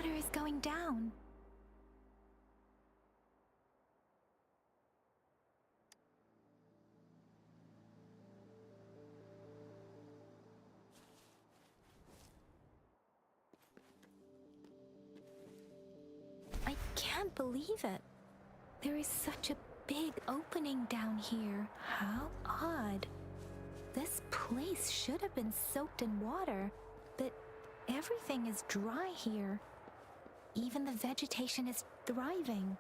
water is going down. I can't believe it. There is such a big opening down here. How odd. This place should have been soaked in water, but everything is dry here. Even the vegetation is thriving.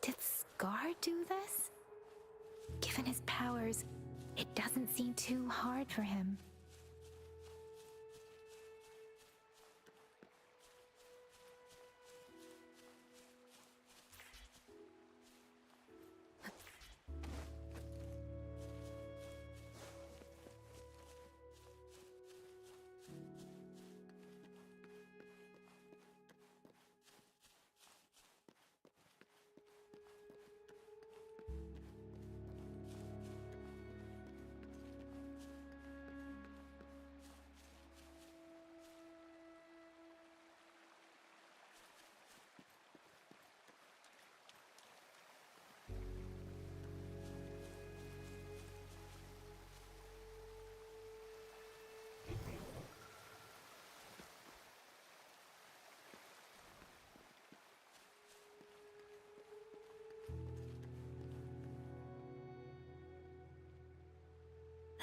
Did Scar do this? Given his powers, it doesn't seem too hard for him.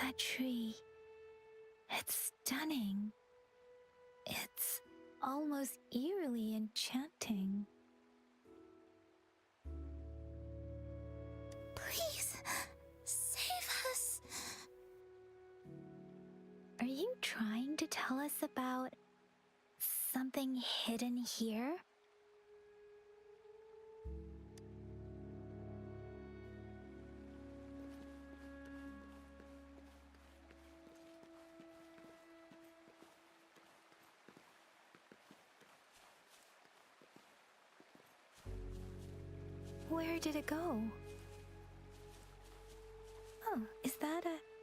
That tree, it's stunning. It's almost eerily enchanting. Please, save us. Are you trying to tell us about something hidden here? Where did it go? Oh, is that a...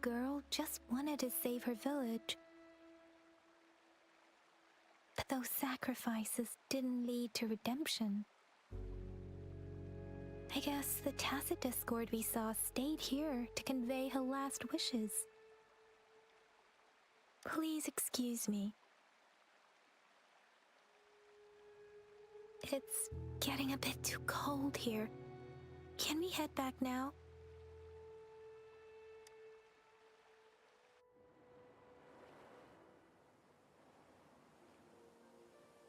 girl just wanted to save her village. But those sacrifices didn't lead to redemption. I guess the tacit discord we saw stayed here to convey her last wishes. Please excuse me. It's getting a bit too cold here. Can we head back now?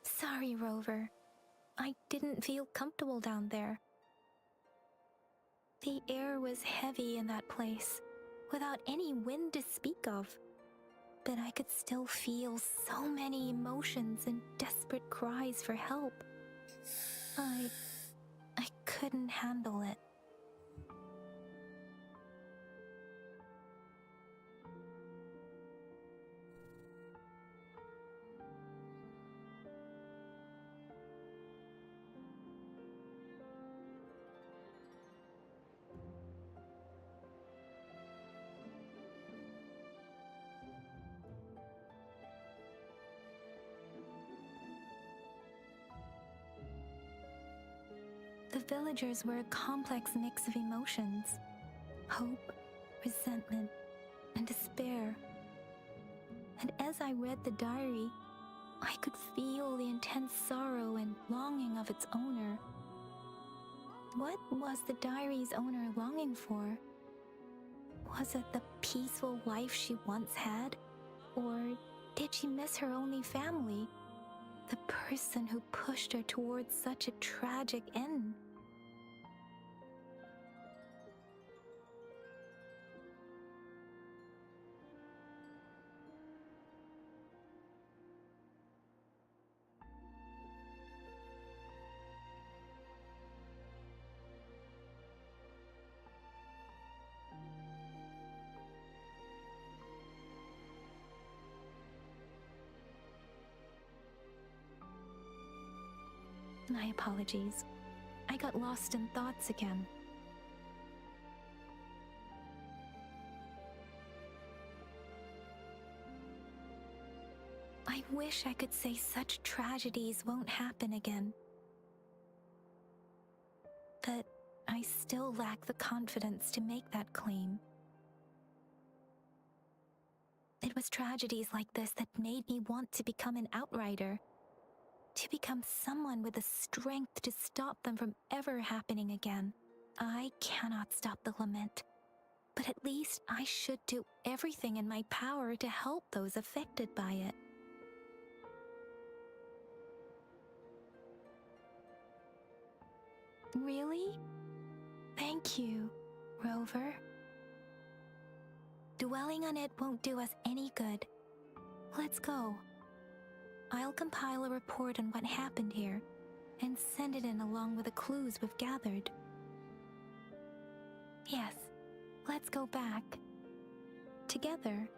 Sorry, Rover. I didn't feel comfortable down there. The air was heavy in that place, without any wind to speak of. But I could still feel so many emotions and desperate cries for help. I couldn't handle it. The villagers were a complex mix of emotions: hope, resentment, and despair. And as I read the diary, I could feel the intense sorrow and longing of its owner. What was the diary's owner longing for? Was it the peaceful life she once had? Or did she miss her only family? The person who pushed her towards such a tragic end? My apologies. I got lost in thoughts again. I wish I could say such tragedies won't happen again. But I still lack the confidence to make that claim. It was tragedies like this that made me want to become an outrider. To become someone with the strength to stop them from ever happening again. I cannot stop the lament, but at least I should do everything in my power to help those affected by it. Really? Thank you, Rover. Dwelling on it won't do us any good. Let's go. I'll compile a report on what happened here and send it in along with the clues we've gathered. Yes, let's go back. Together.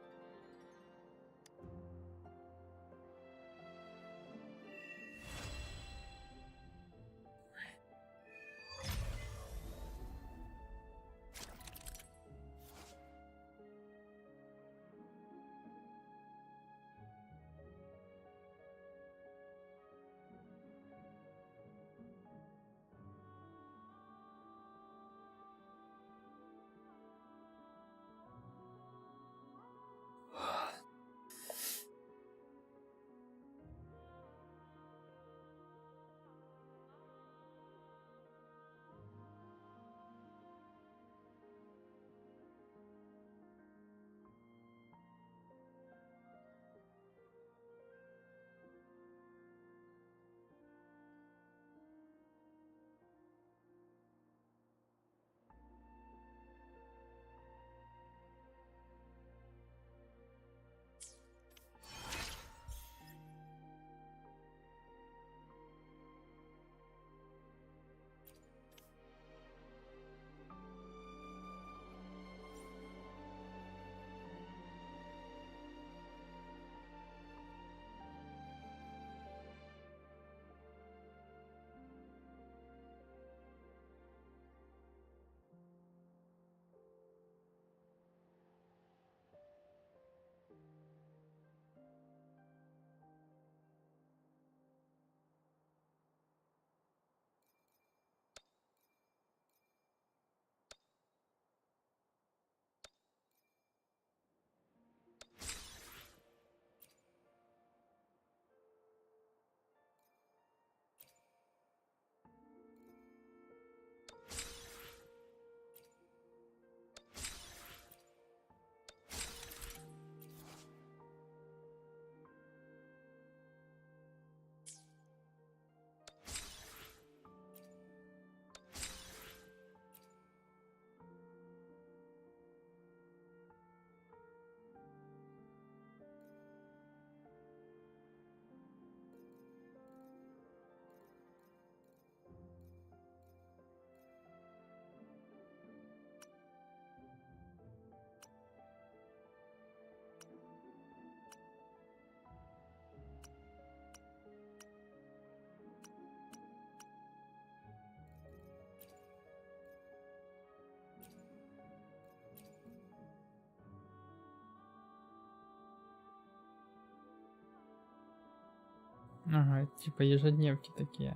Ага, типа ежедневки такие.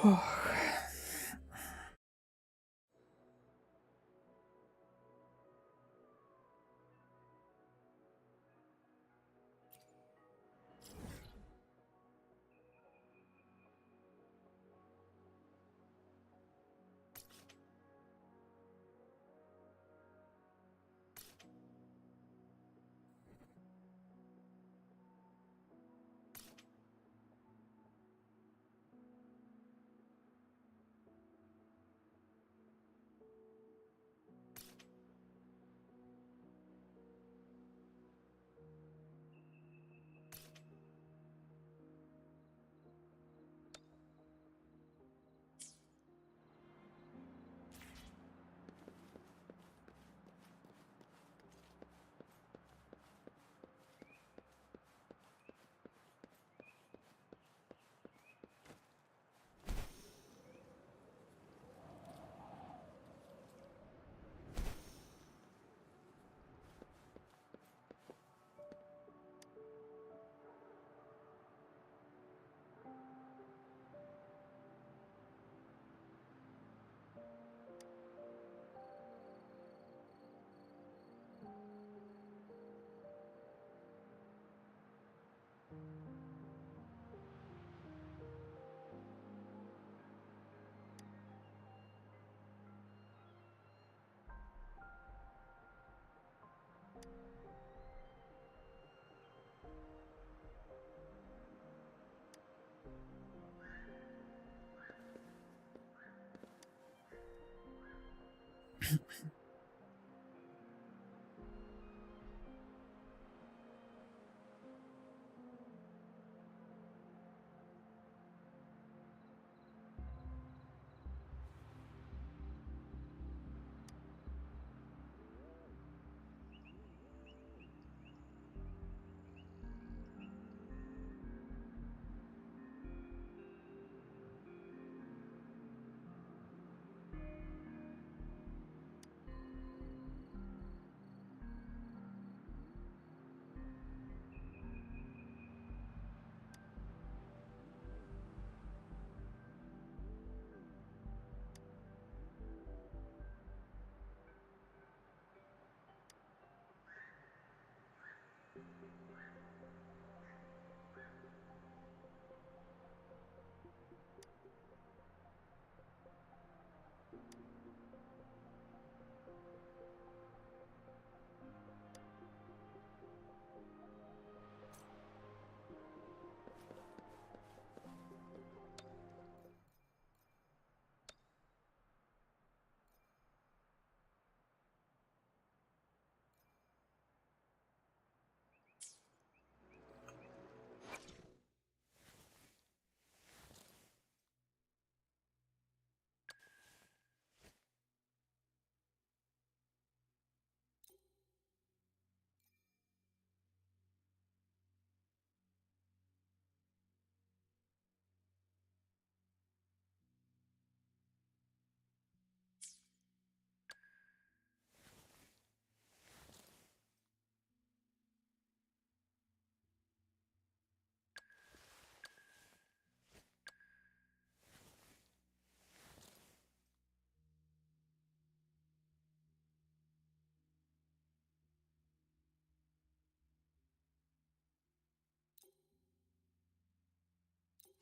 Ох.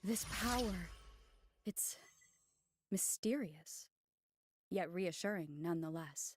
This power, it's Mysterious, yet reassuring nonetheless.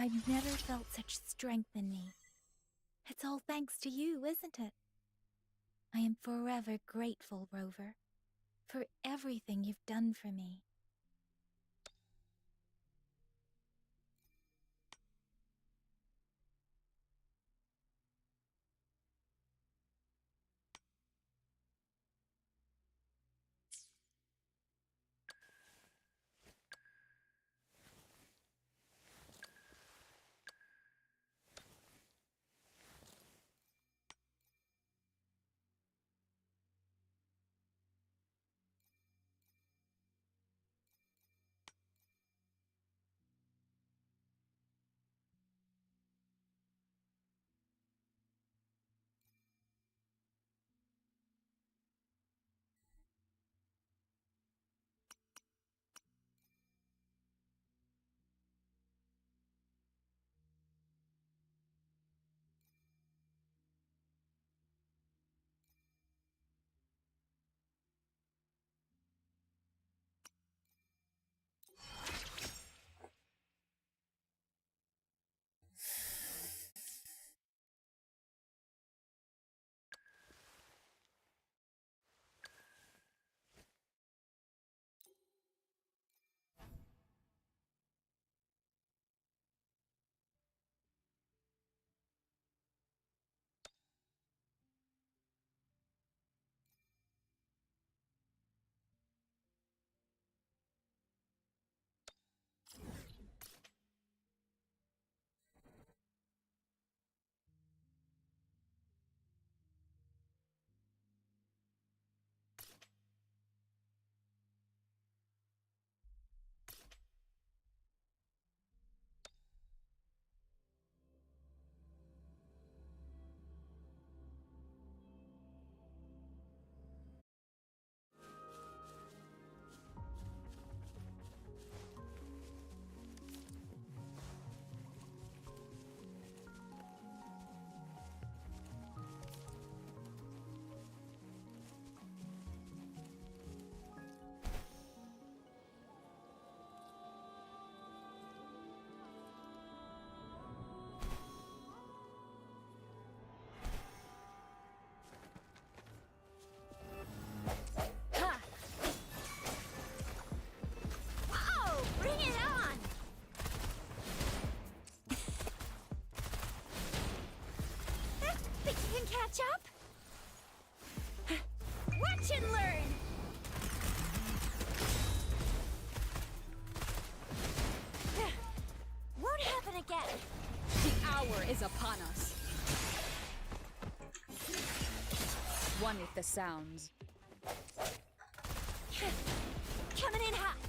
I've never felt such strength in me. It's all thanks to you, isn't it? I am forever grateful, Rover, for everything you've done for me. Catch up? Watch and learn! Won't happen again! The hour is upon us. One with the sounds. Coming in hot!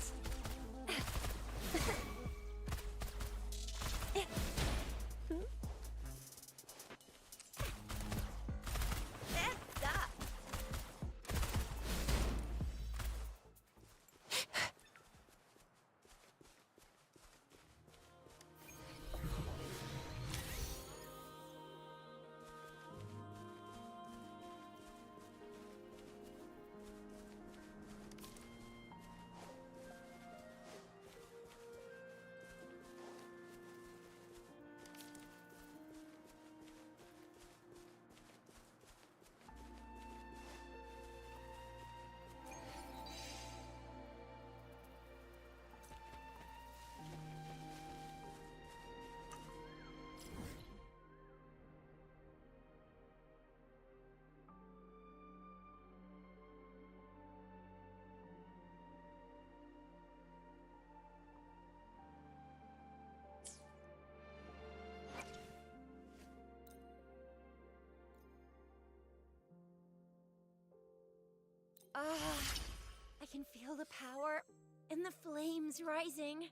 I can feel the power and the flames rising.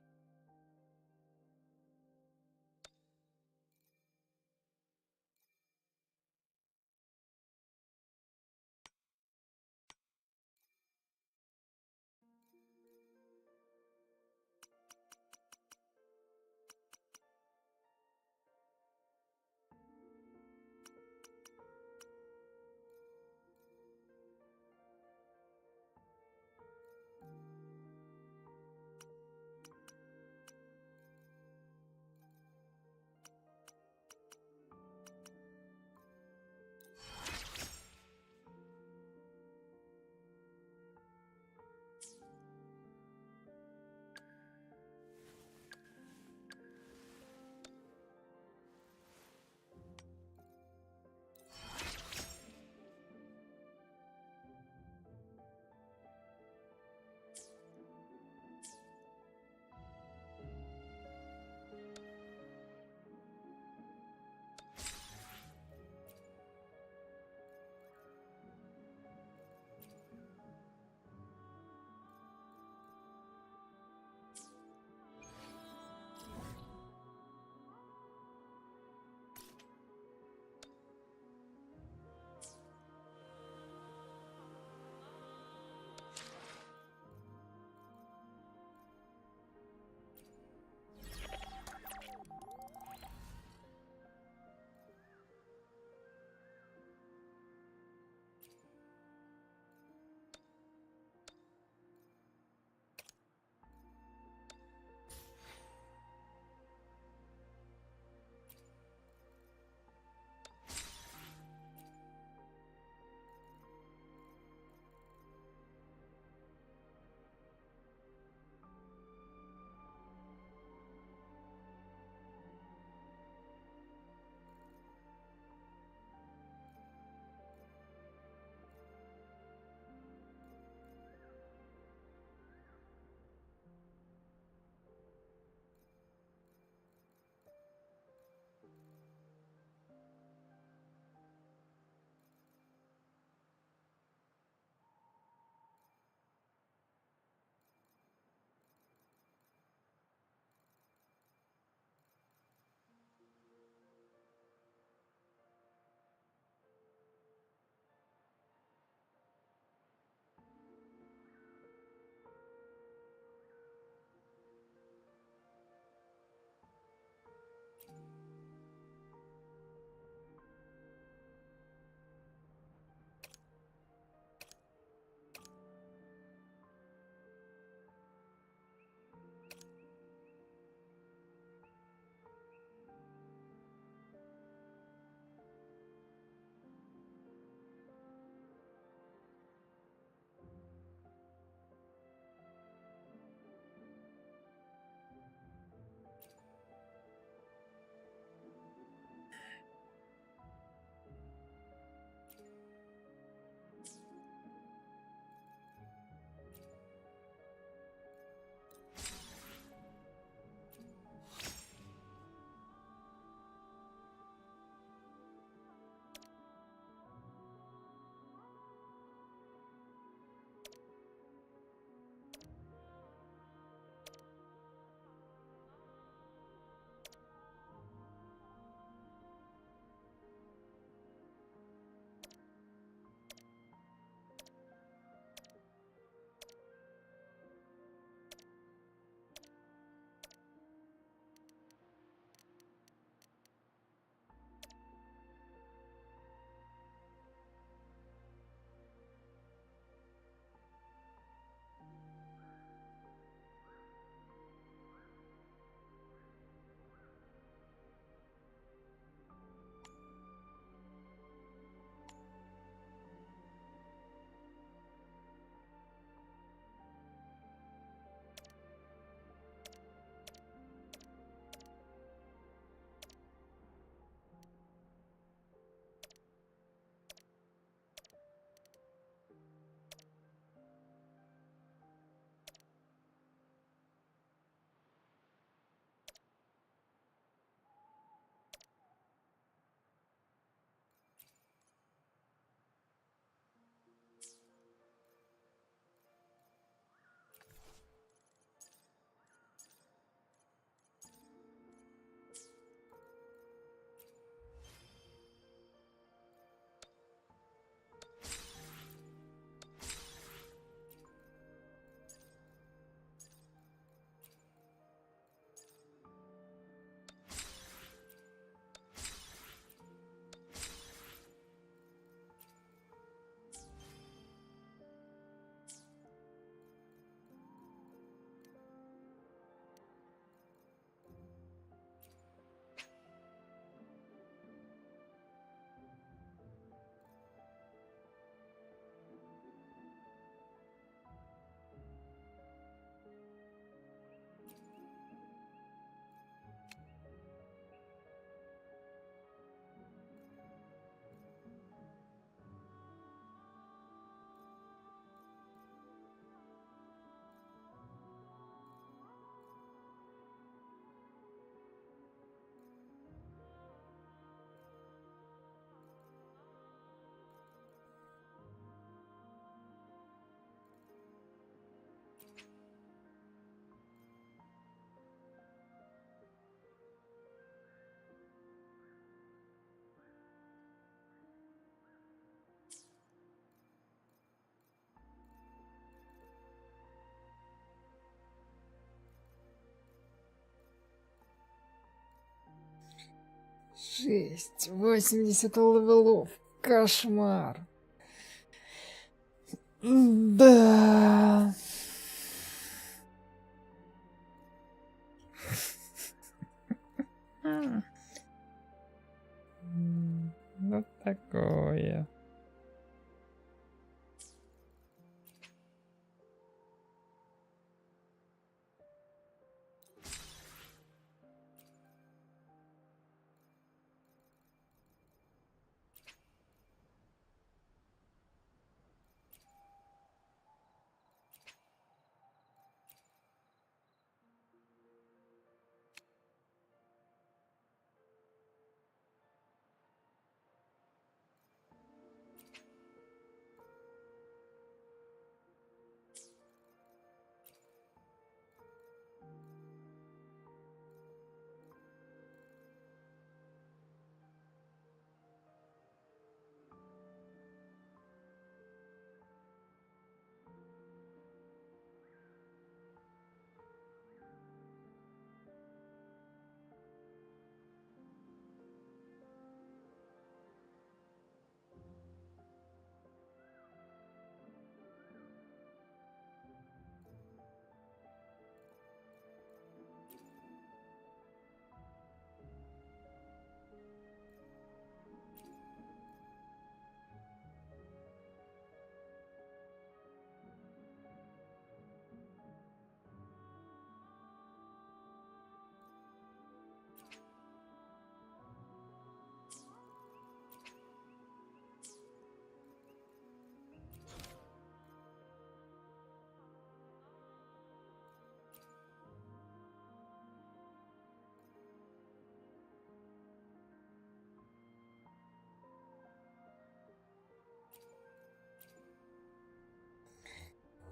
Жесть, 80 левелов. Кошмар. Да. Ну такое.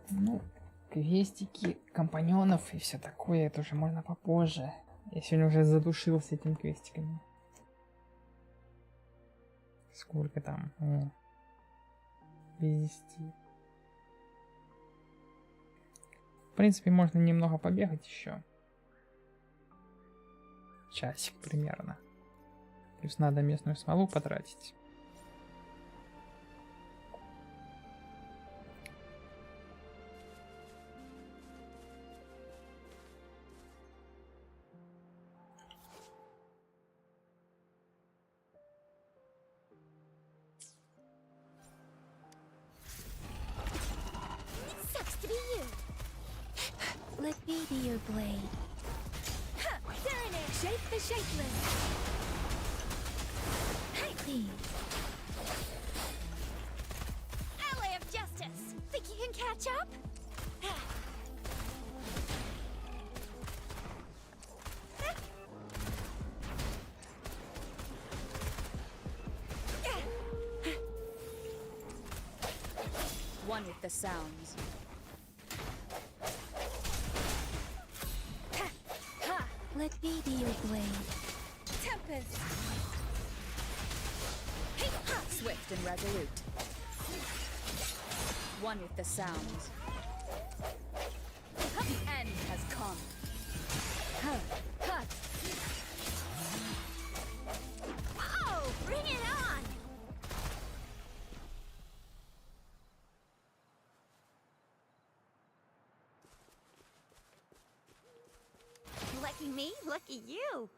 Ну, квестики компаньонов и все такое, это уже можно попозже. Я сегодня уже задушился этими квестиками. Сколько там? О, без 10. В принципе, можно немного побегать еще. Часик примерно. Плюс надо местную смолу потратить. Let me be your blade. Serenade, shape the shapeless. Hey, please. Ally of justice. Think you can catch up? One with the sounds. Let me be your blade. Tempest. Swift and resolute. One with the sounds. The end has come. Oh, bring it on! Lucky me, lucky you.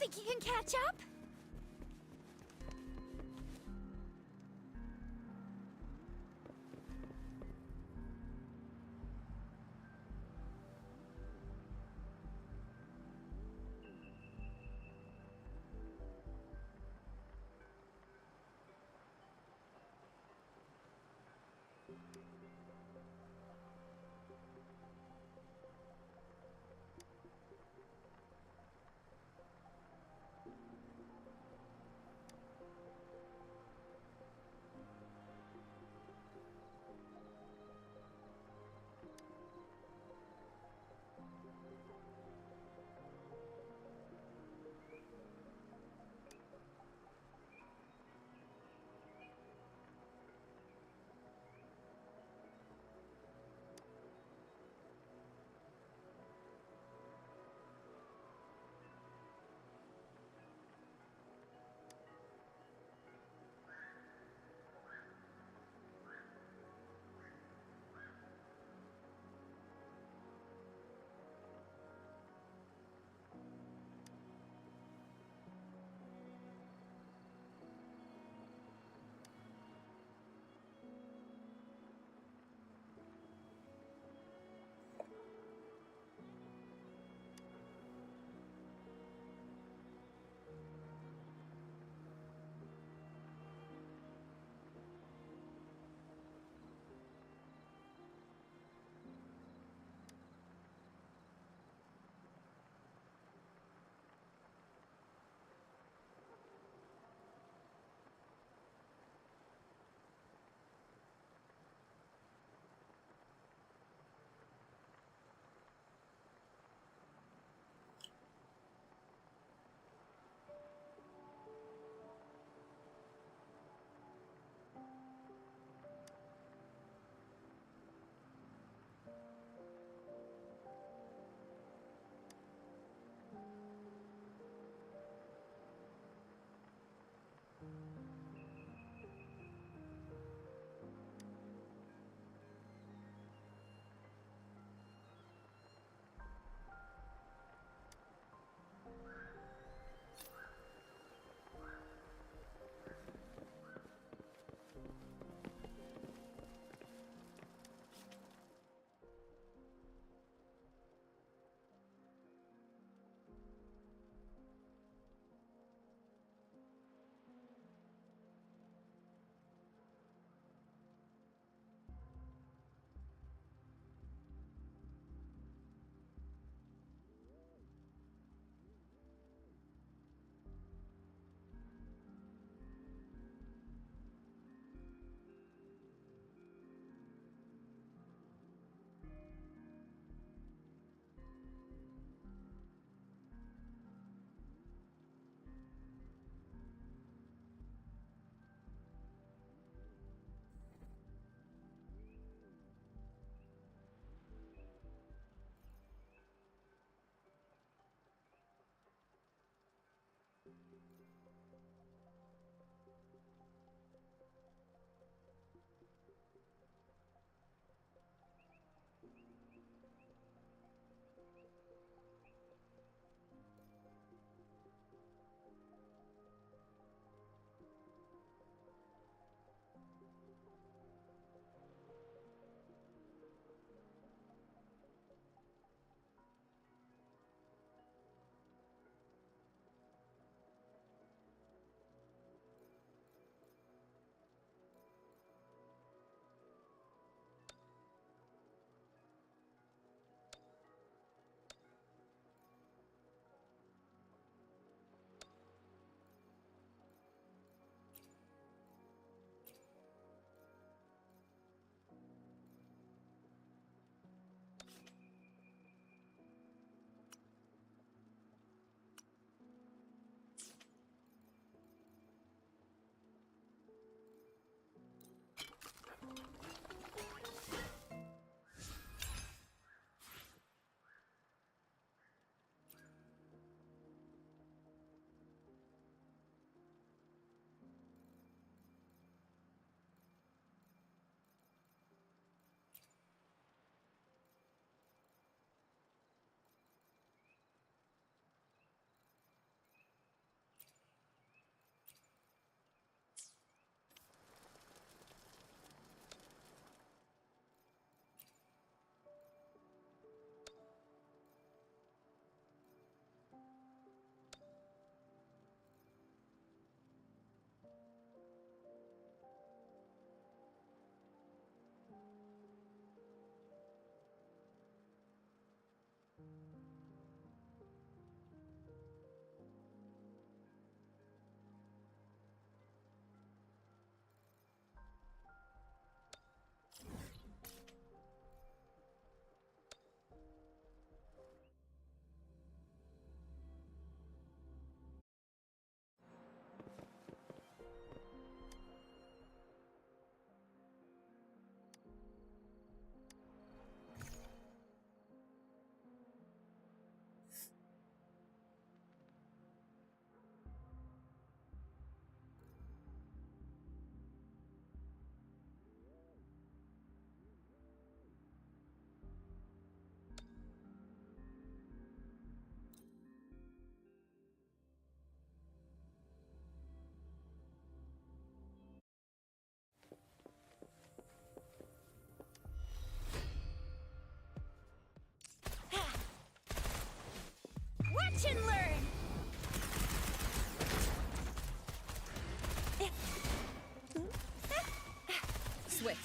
think you can catch up?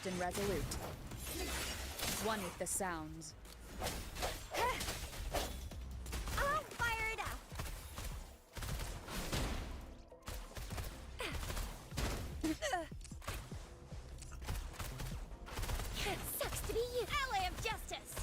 and resolute. One with the sounds. I'll fire it up. Sucks to be you, ally of justice.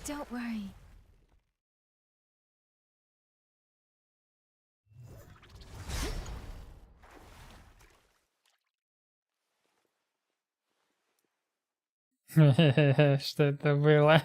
Don't worry. Что это было?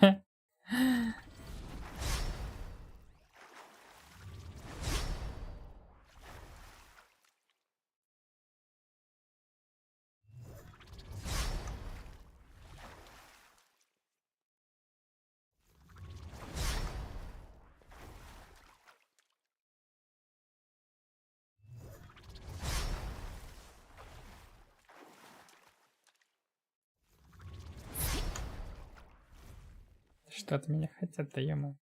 Что от меня хотят-то, ему?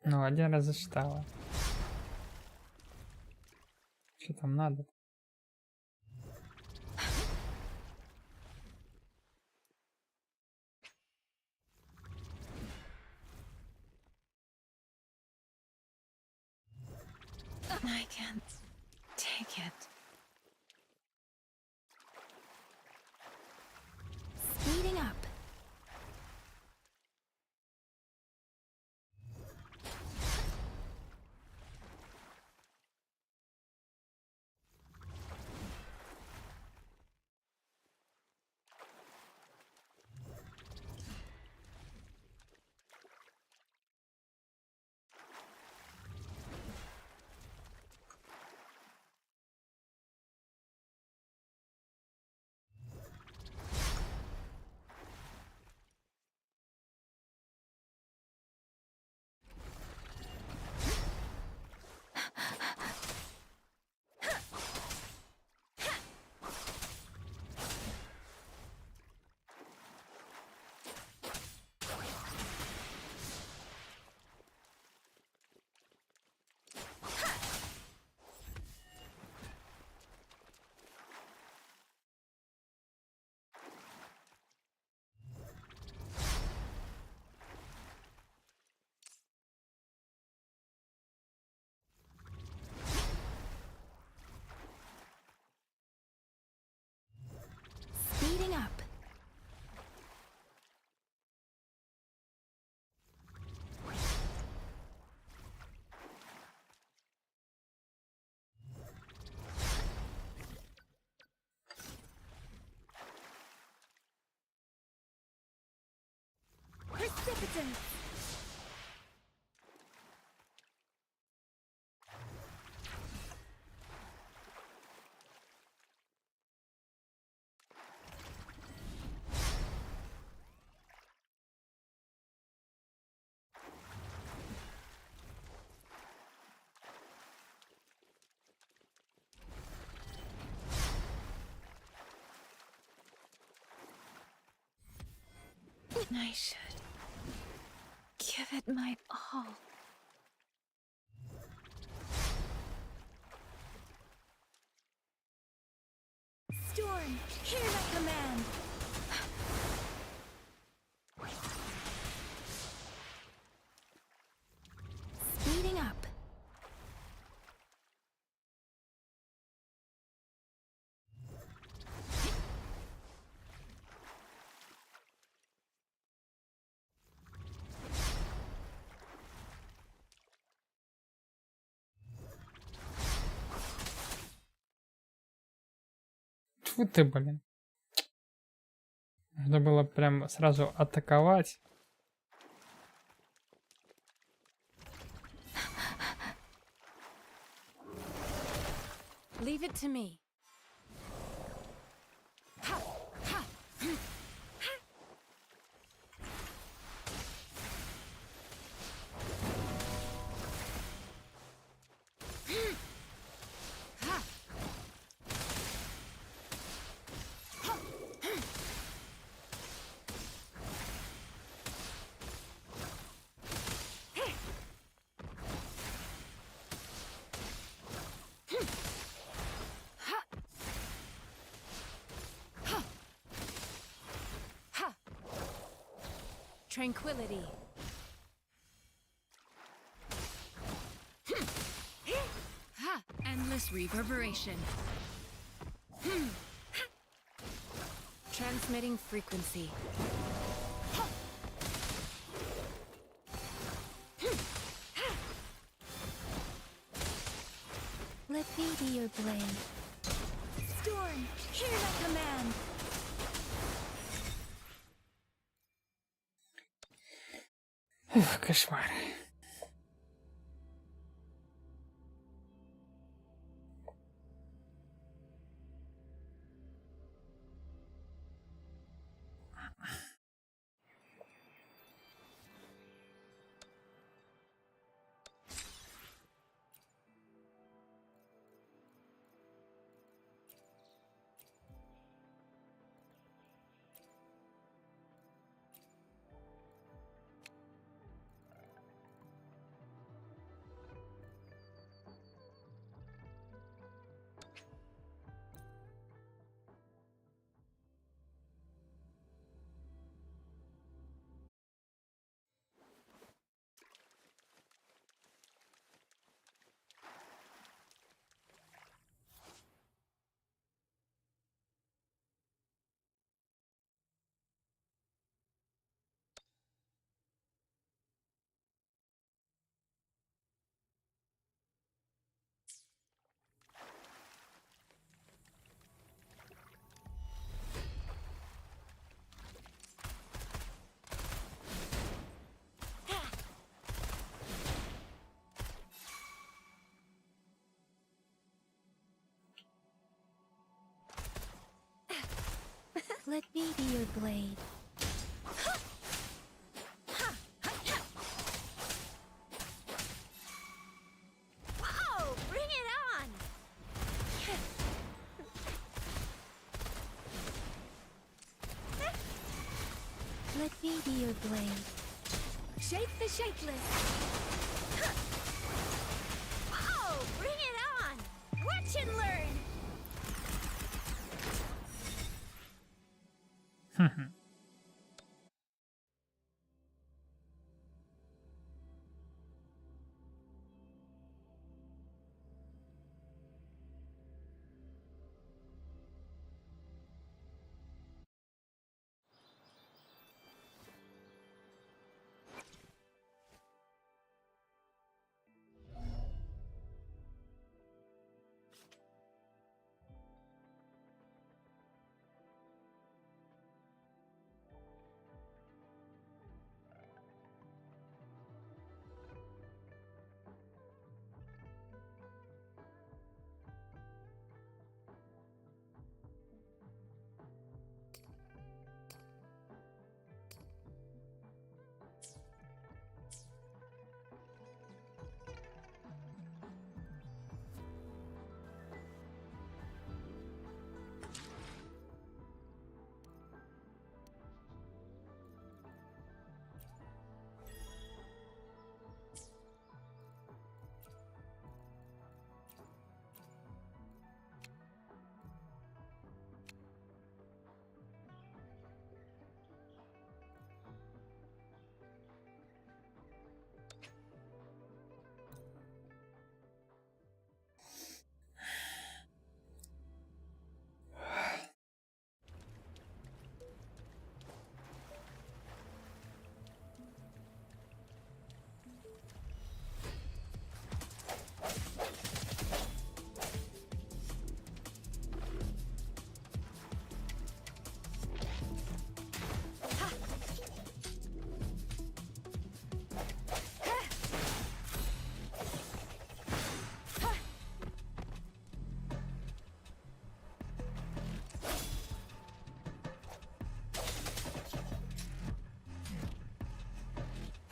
Ну, один раз зачитала. Что там надо? I can't take it. Speeding up. Speeding up. Precipitant. I should give it my all. Storm, hear my command. Speeding up. Тьфу ты, блин. Нужно было прям сразу атаковать. Leave it to me. Tranquility. Endless reverberation. Transmitting frequency. Let me be your blade. Storm, hear my command. Кошмар. Let me be your blade. Whoa! Bring it on! Let me be your blade. Shake the shapeless! Whoa! Bring it on! Watch and learn!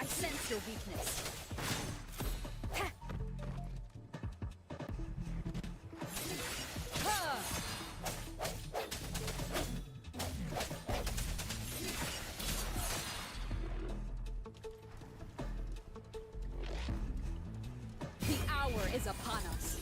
Sense your weakness. The hour is upon us.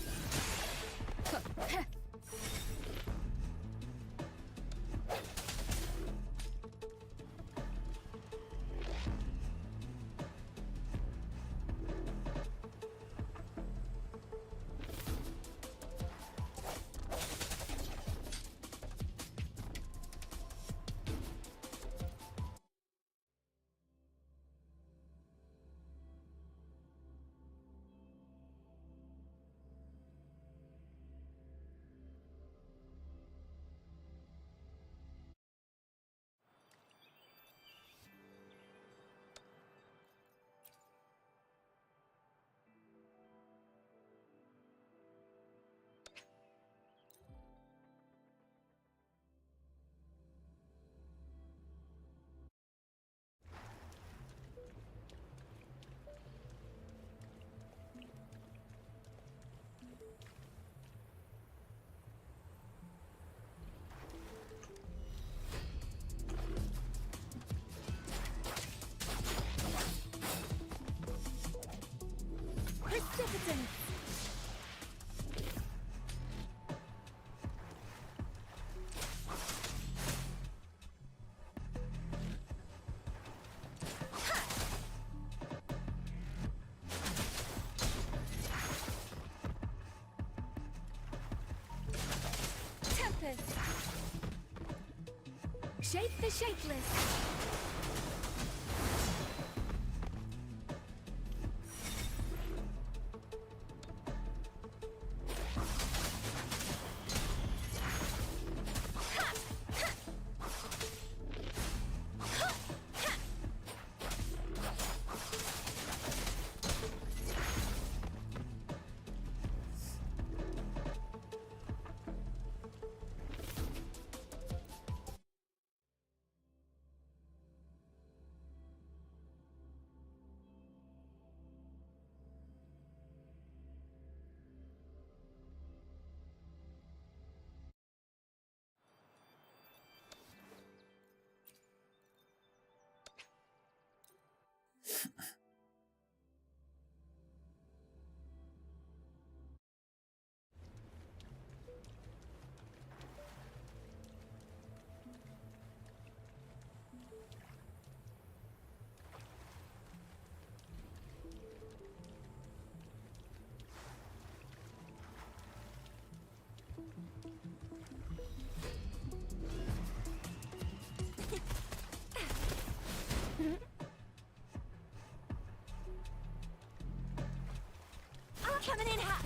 purpose. Shape the shapeless. Coming in hot.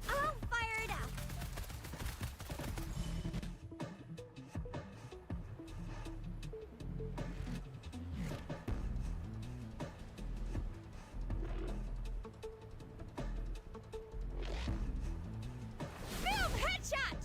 I'll fire it up. Boom! Headshot!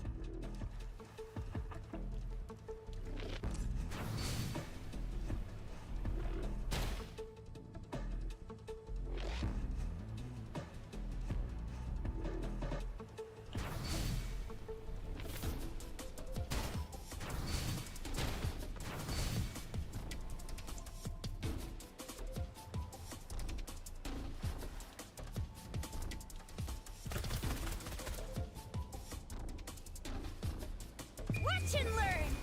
Watch and learn!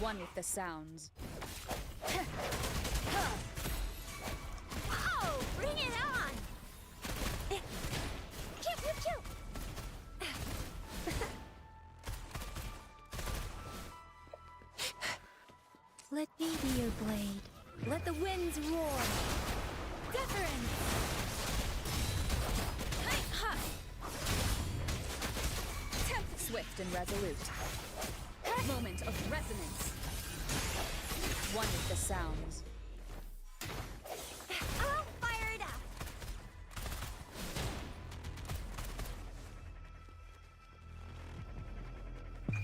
One with the sounds. Oh, bring it on! Pew, pew, pew! Let me be your blade. Let the winds roar. Deference! Swift and resolute. Moment of resonance. One with the sounds. I'll fire it up!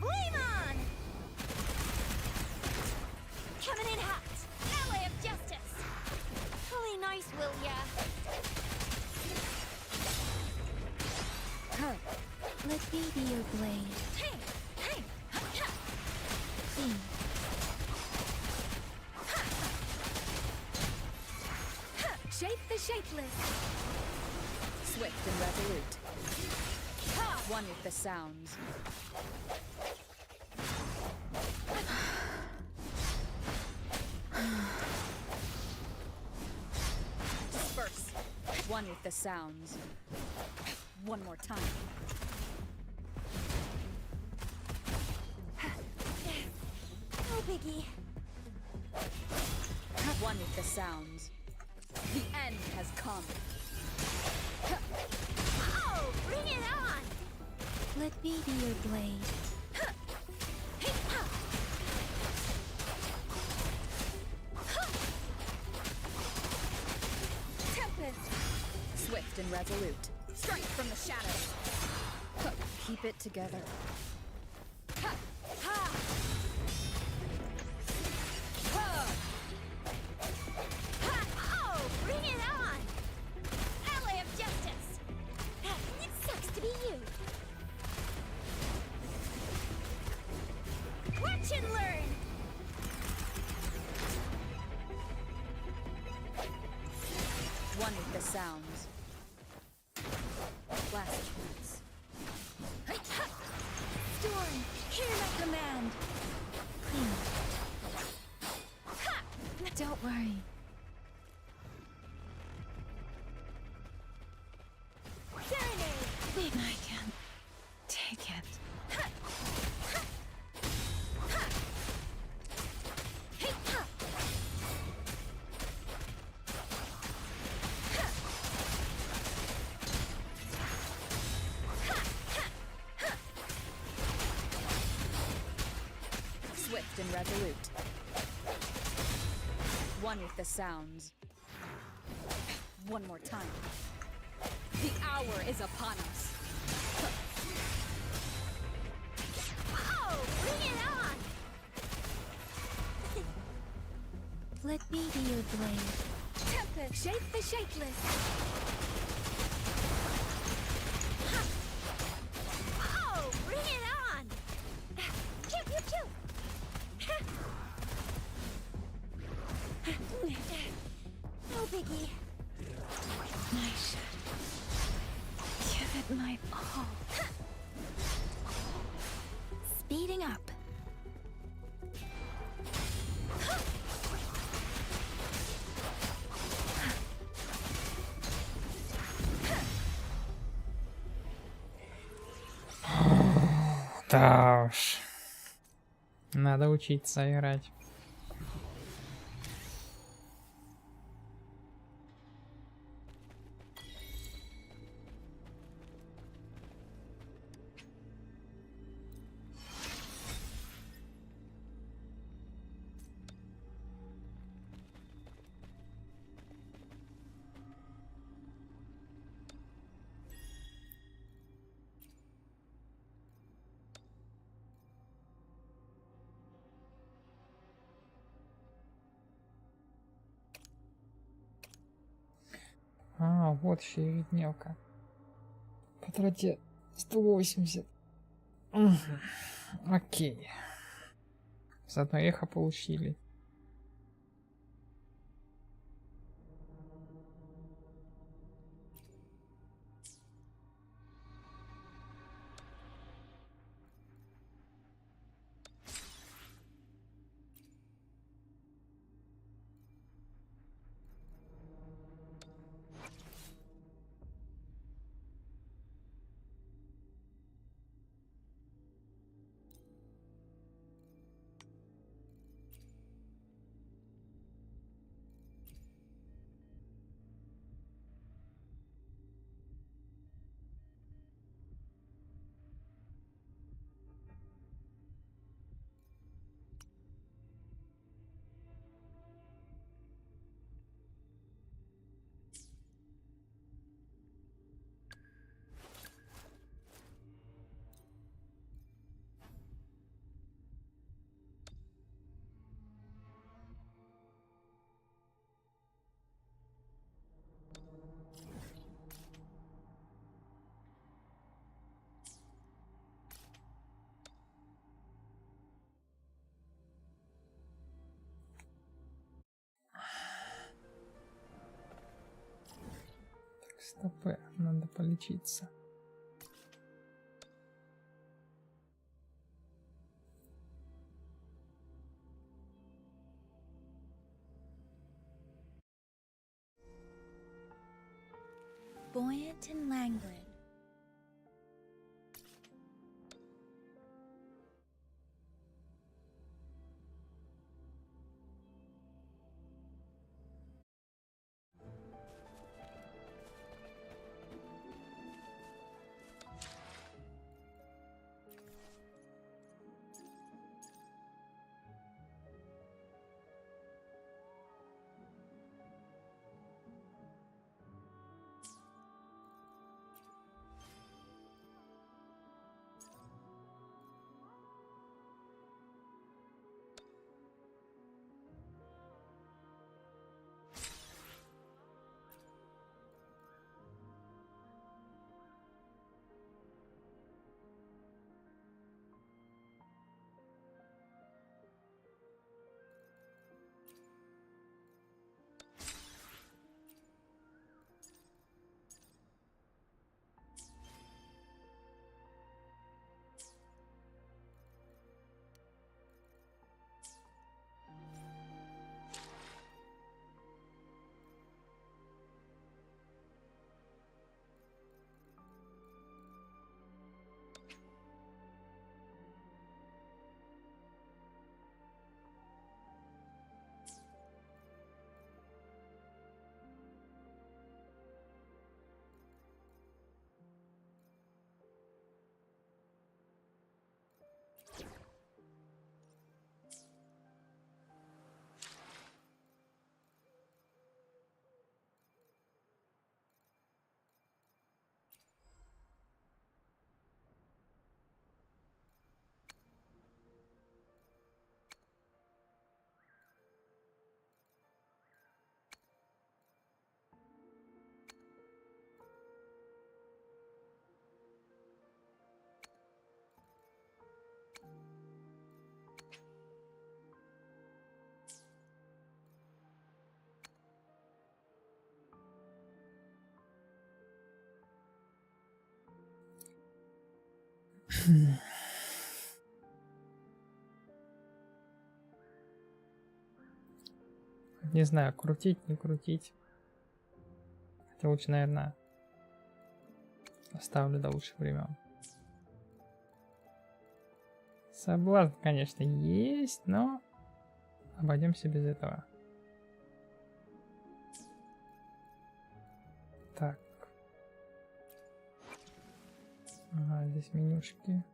Flame on! Coming in hot! Ally of justice! Play nice, will ya? Let me be your blade. Hey! Hey! Clean. Shape the shapeless! Swift and resolute. One with the sounds. Disperse. One with the sounds. One more time. No biggie. One with the sounds. The end has come. Oh, bring it on! Let me be your blade. Tempest! Swift and resolute. Strike from the shadows. Keep it together. Oh, bring it on! Ally of justice! It sucks to be you. Watch and learn! One with the sounds. Last chance. Storm, hear my command. Clean. Don't worry. Serenade! I can't take it. Swift and resolute. One with the sounds. One more time. The hour is upon us. Oh, bring it on! Let me be your blade. Tempest, shape the shapeless! Oh, bring it on! Pew, pew, pew! No biggie. I should give it my all. Speeding up. Да уж. Надо учиться играть. А, вот еще и виднелка. Потратил 180. Угу. Окей. Заодно эхо получили. КП, надо полечиться. Buoyant and languid. Не знаю, крутить, не крутить. Хотя лучше, наверное, оставлю до лучших времен. Соблазн, конечно, есть, но обойдемся без этого. Так. Ага, здесь менюшки.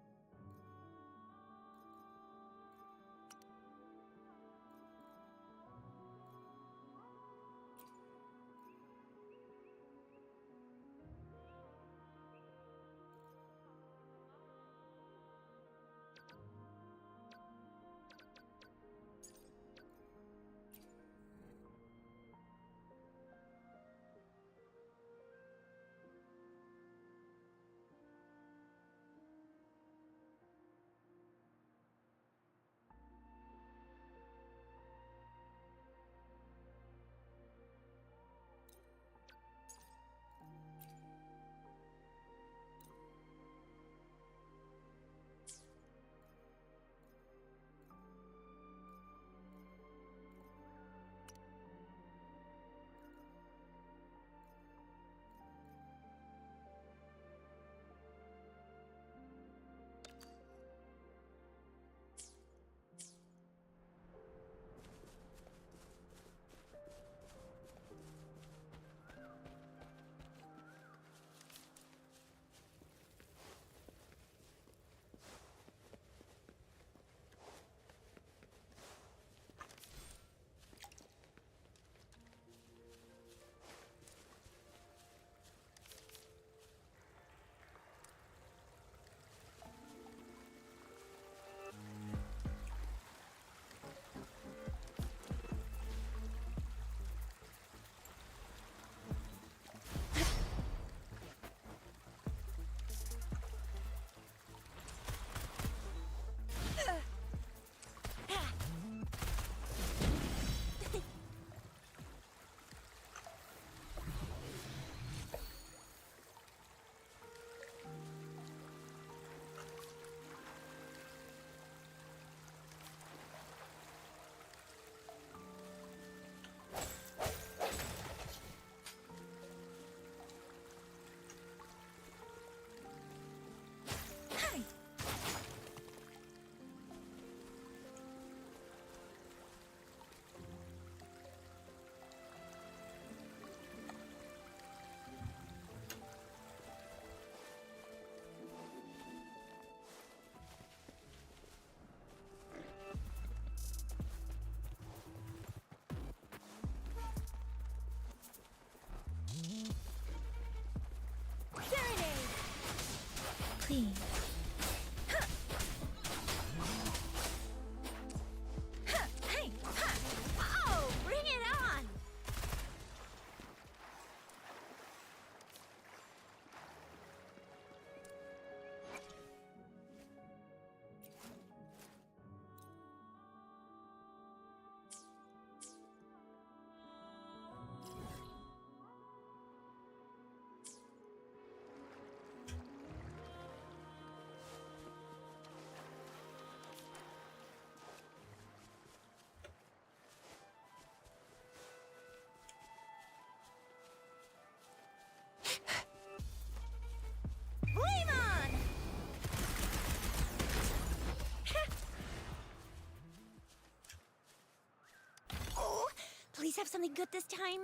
please. Hey! Oh, bring it on! Flame on! Oh, please have something good this time.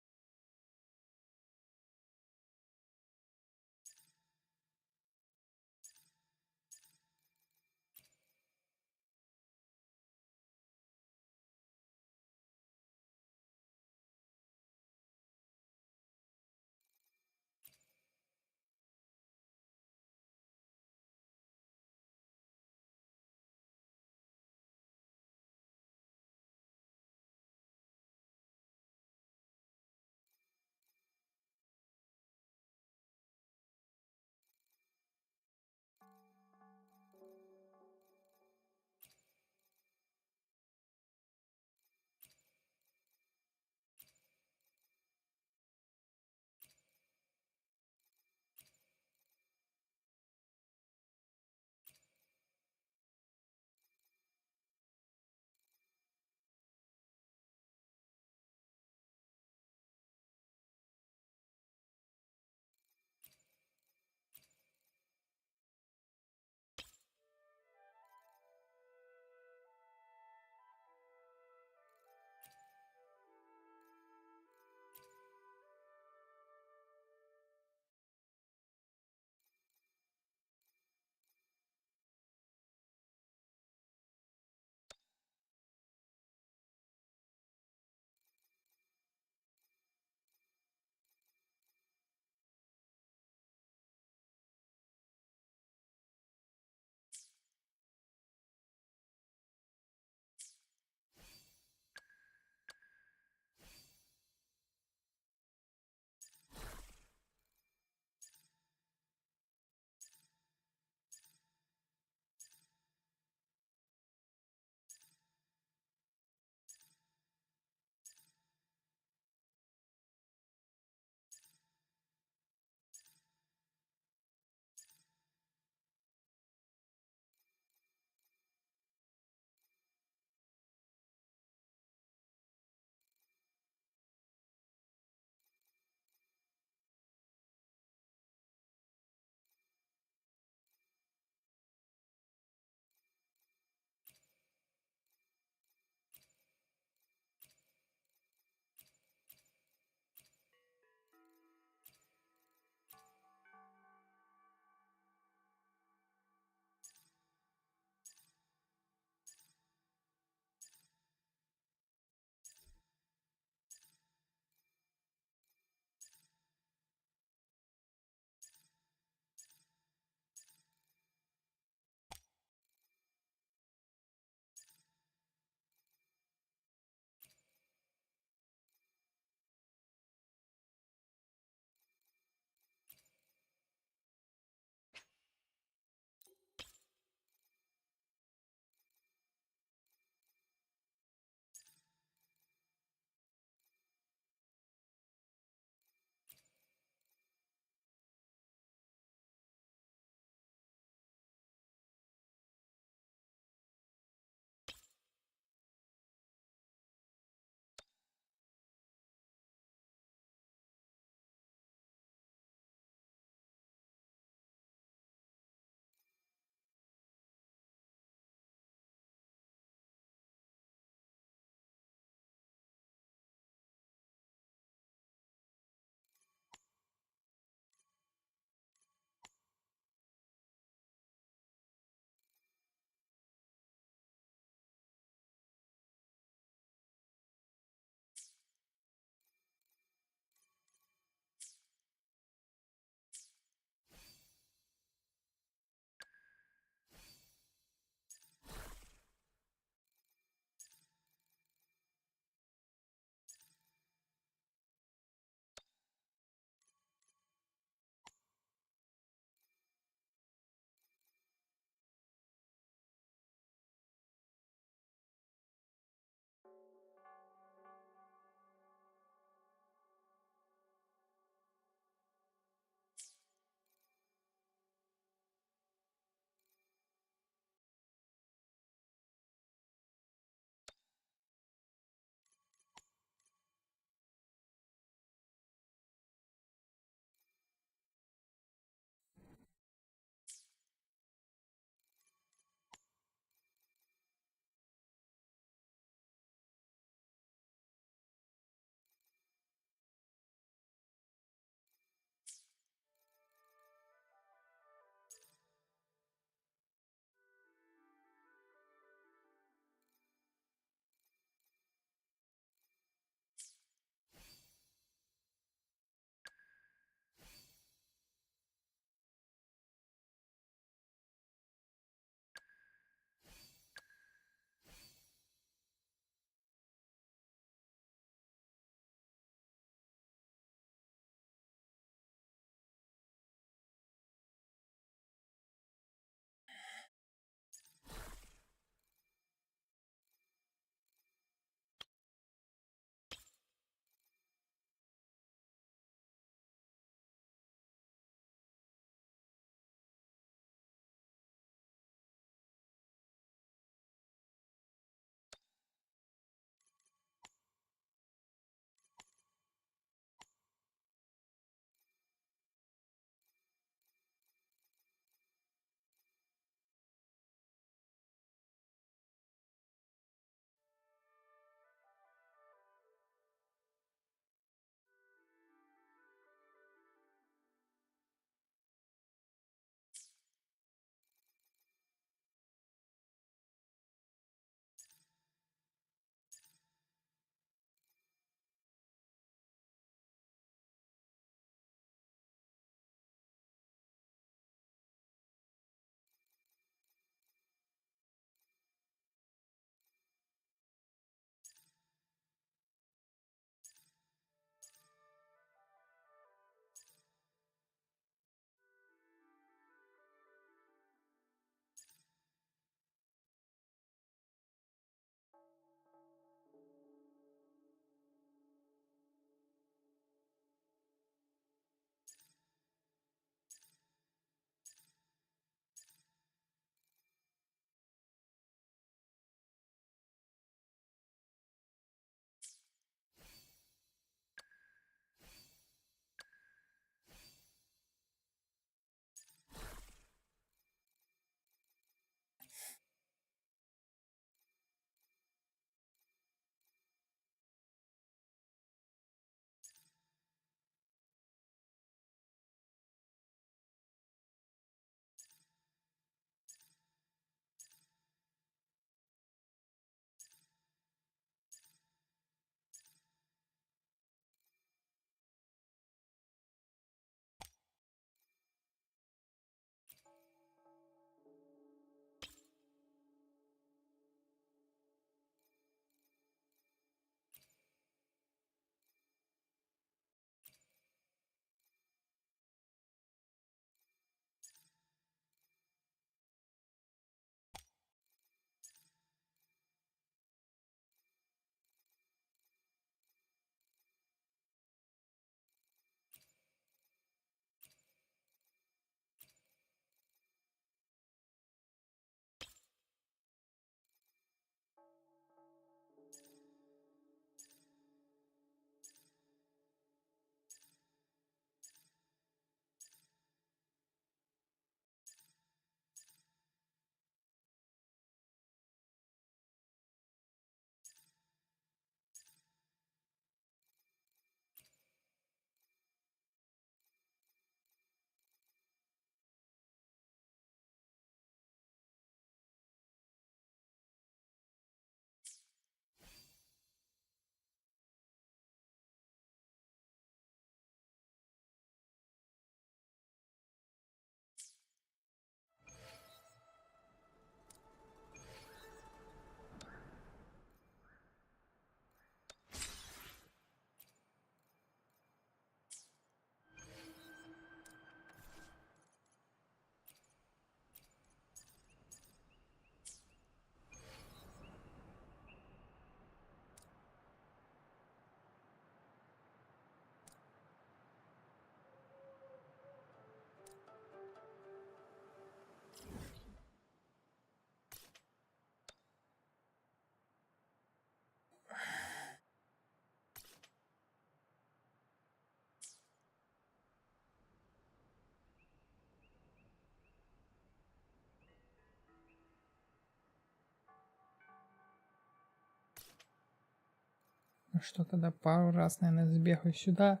Ну что, тогда пару раз, наверное, сбегаю сюда.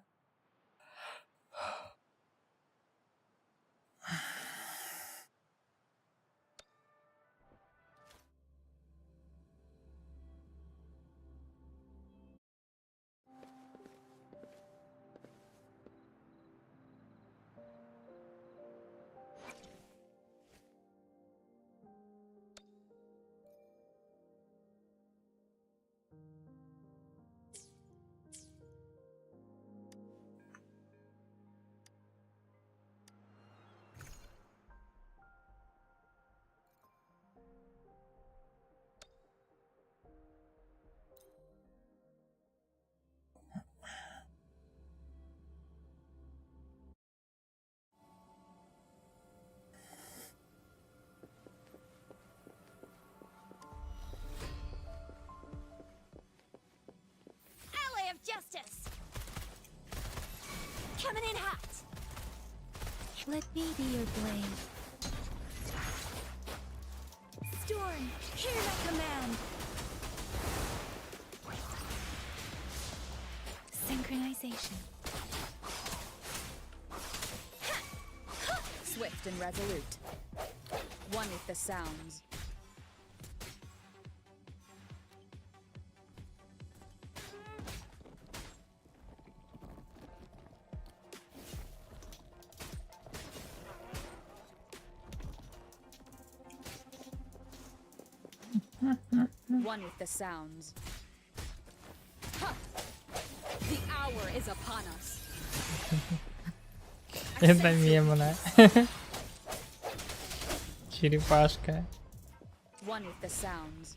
Alley of Justice! Coming in hot! Let me be your blade. Storm, hear my command! Synchronization. Swift and resolute. One with the sounds. One with the sounds. Huh. The hour is upon us. Это мемно. Черепашка. One with the sounds.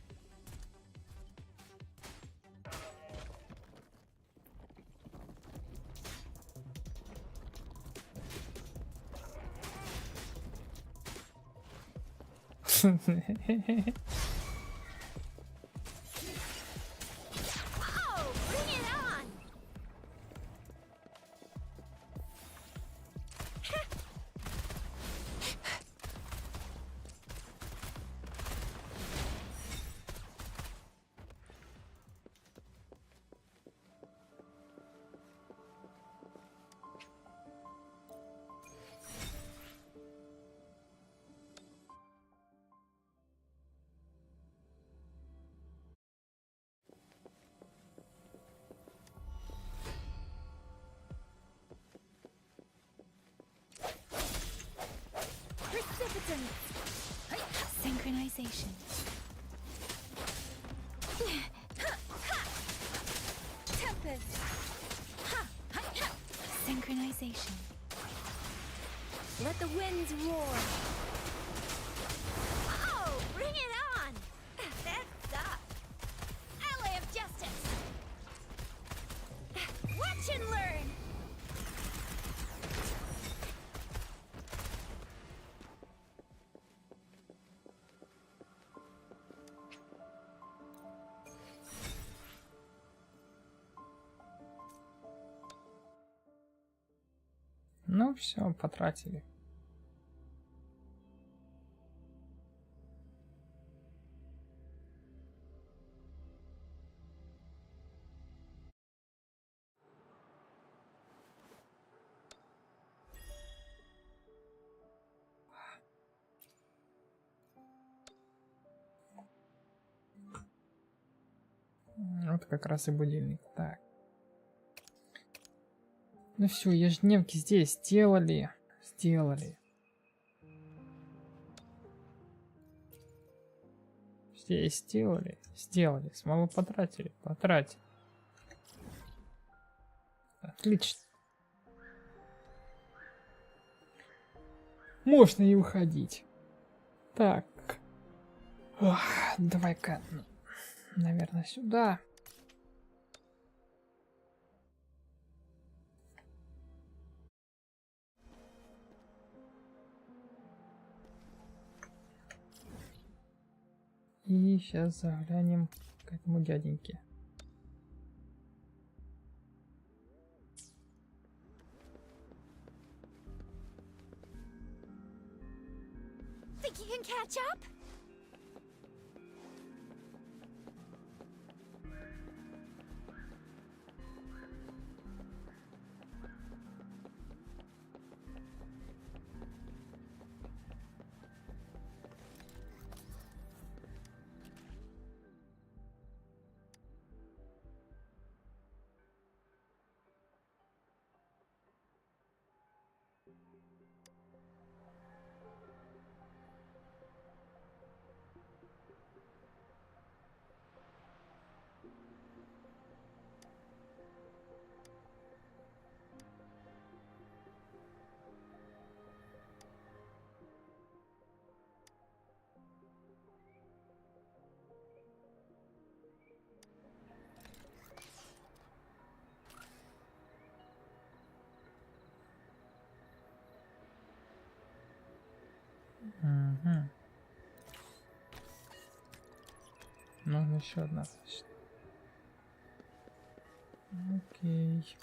Oh, bring it on! Precipitance! Synchronization. Tempest! Synchronization. Let the winds roar! Oh, bring it on! That's up! Alley of Justice! Watch and learn! Ну все, потратили. Вот как раз и будильник. Так. Ну все, ежедневки здесь сделали. Здесь сделали. Смолу потратили. Отлично. Можно и уходить. Так. Давай-ка, наверное, сюда. И сейчас заглянем к этому дяденьке. Think you can catch up? Угу. Нужно еще одна. Окей.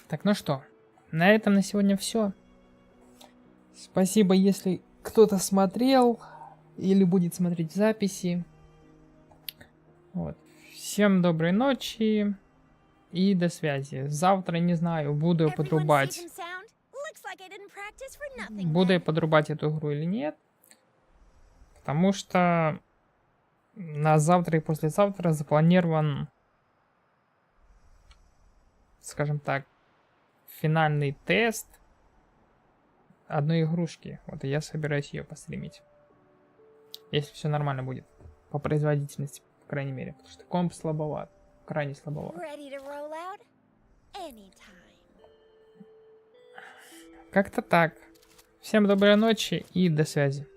Так, ну что, на этом на сегодня все. Спасибо, если кто-то смотрел или будет смотреть записи. Вот. Всем доброй ночи и до связи. Завтра, не знаю, буду я подрубать. Буду я подрубать эту игру или нет. Потому что на завтра и послезавтра запланирован, скажем так, финальный тест одной игрушки. Вот и я собираюсь ее постримить. Если все нормально будет. По производительности, по крайней мере. Потому что комп слабоват. Крайне слабоват. Как-то так. Всем доброй ночи и до связи.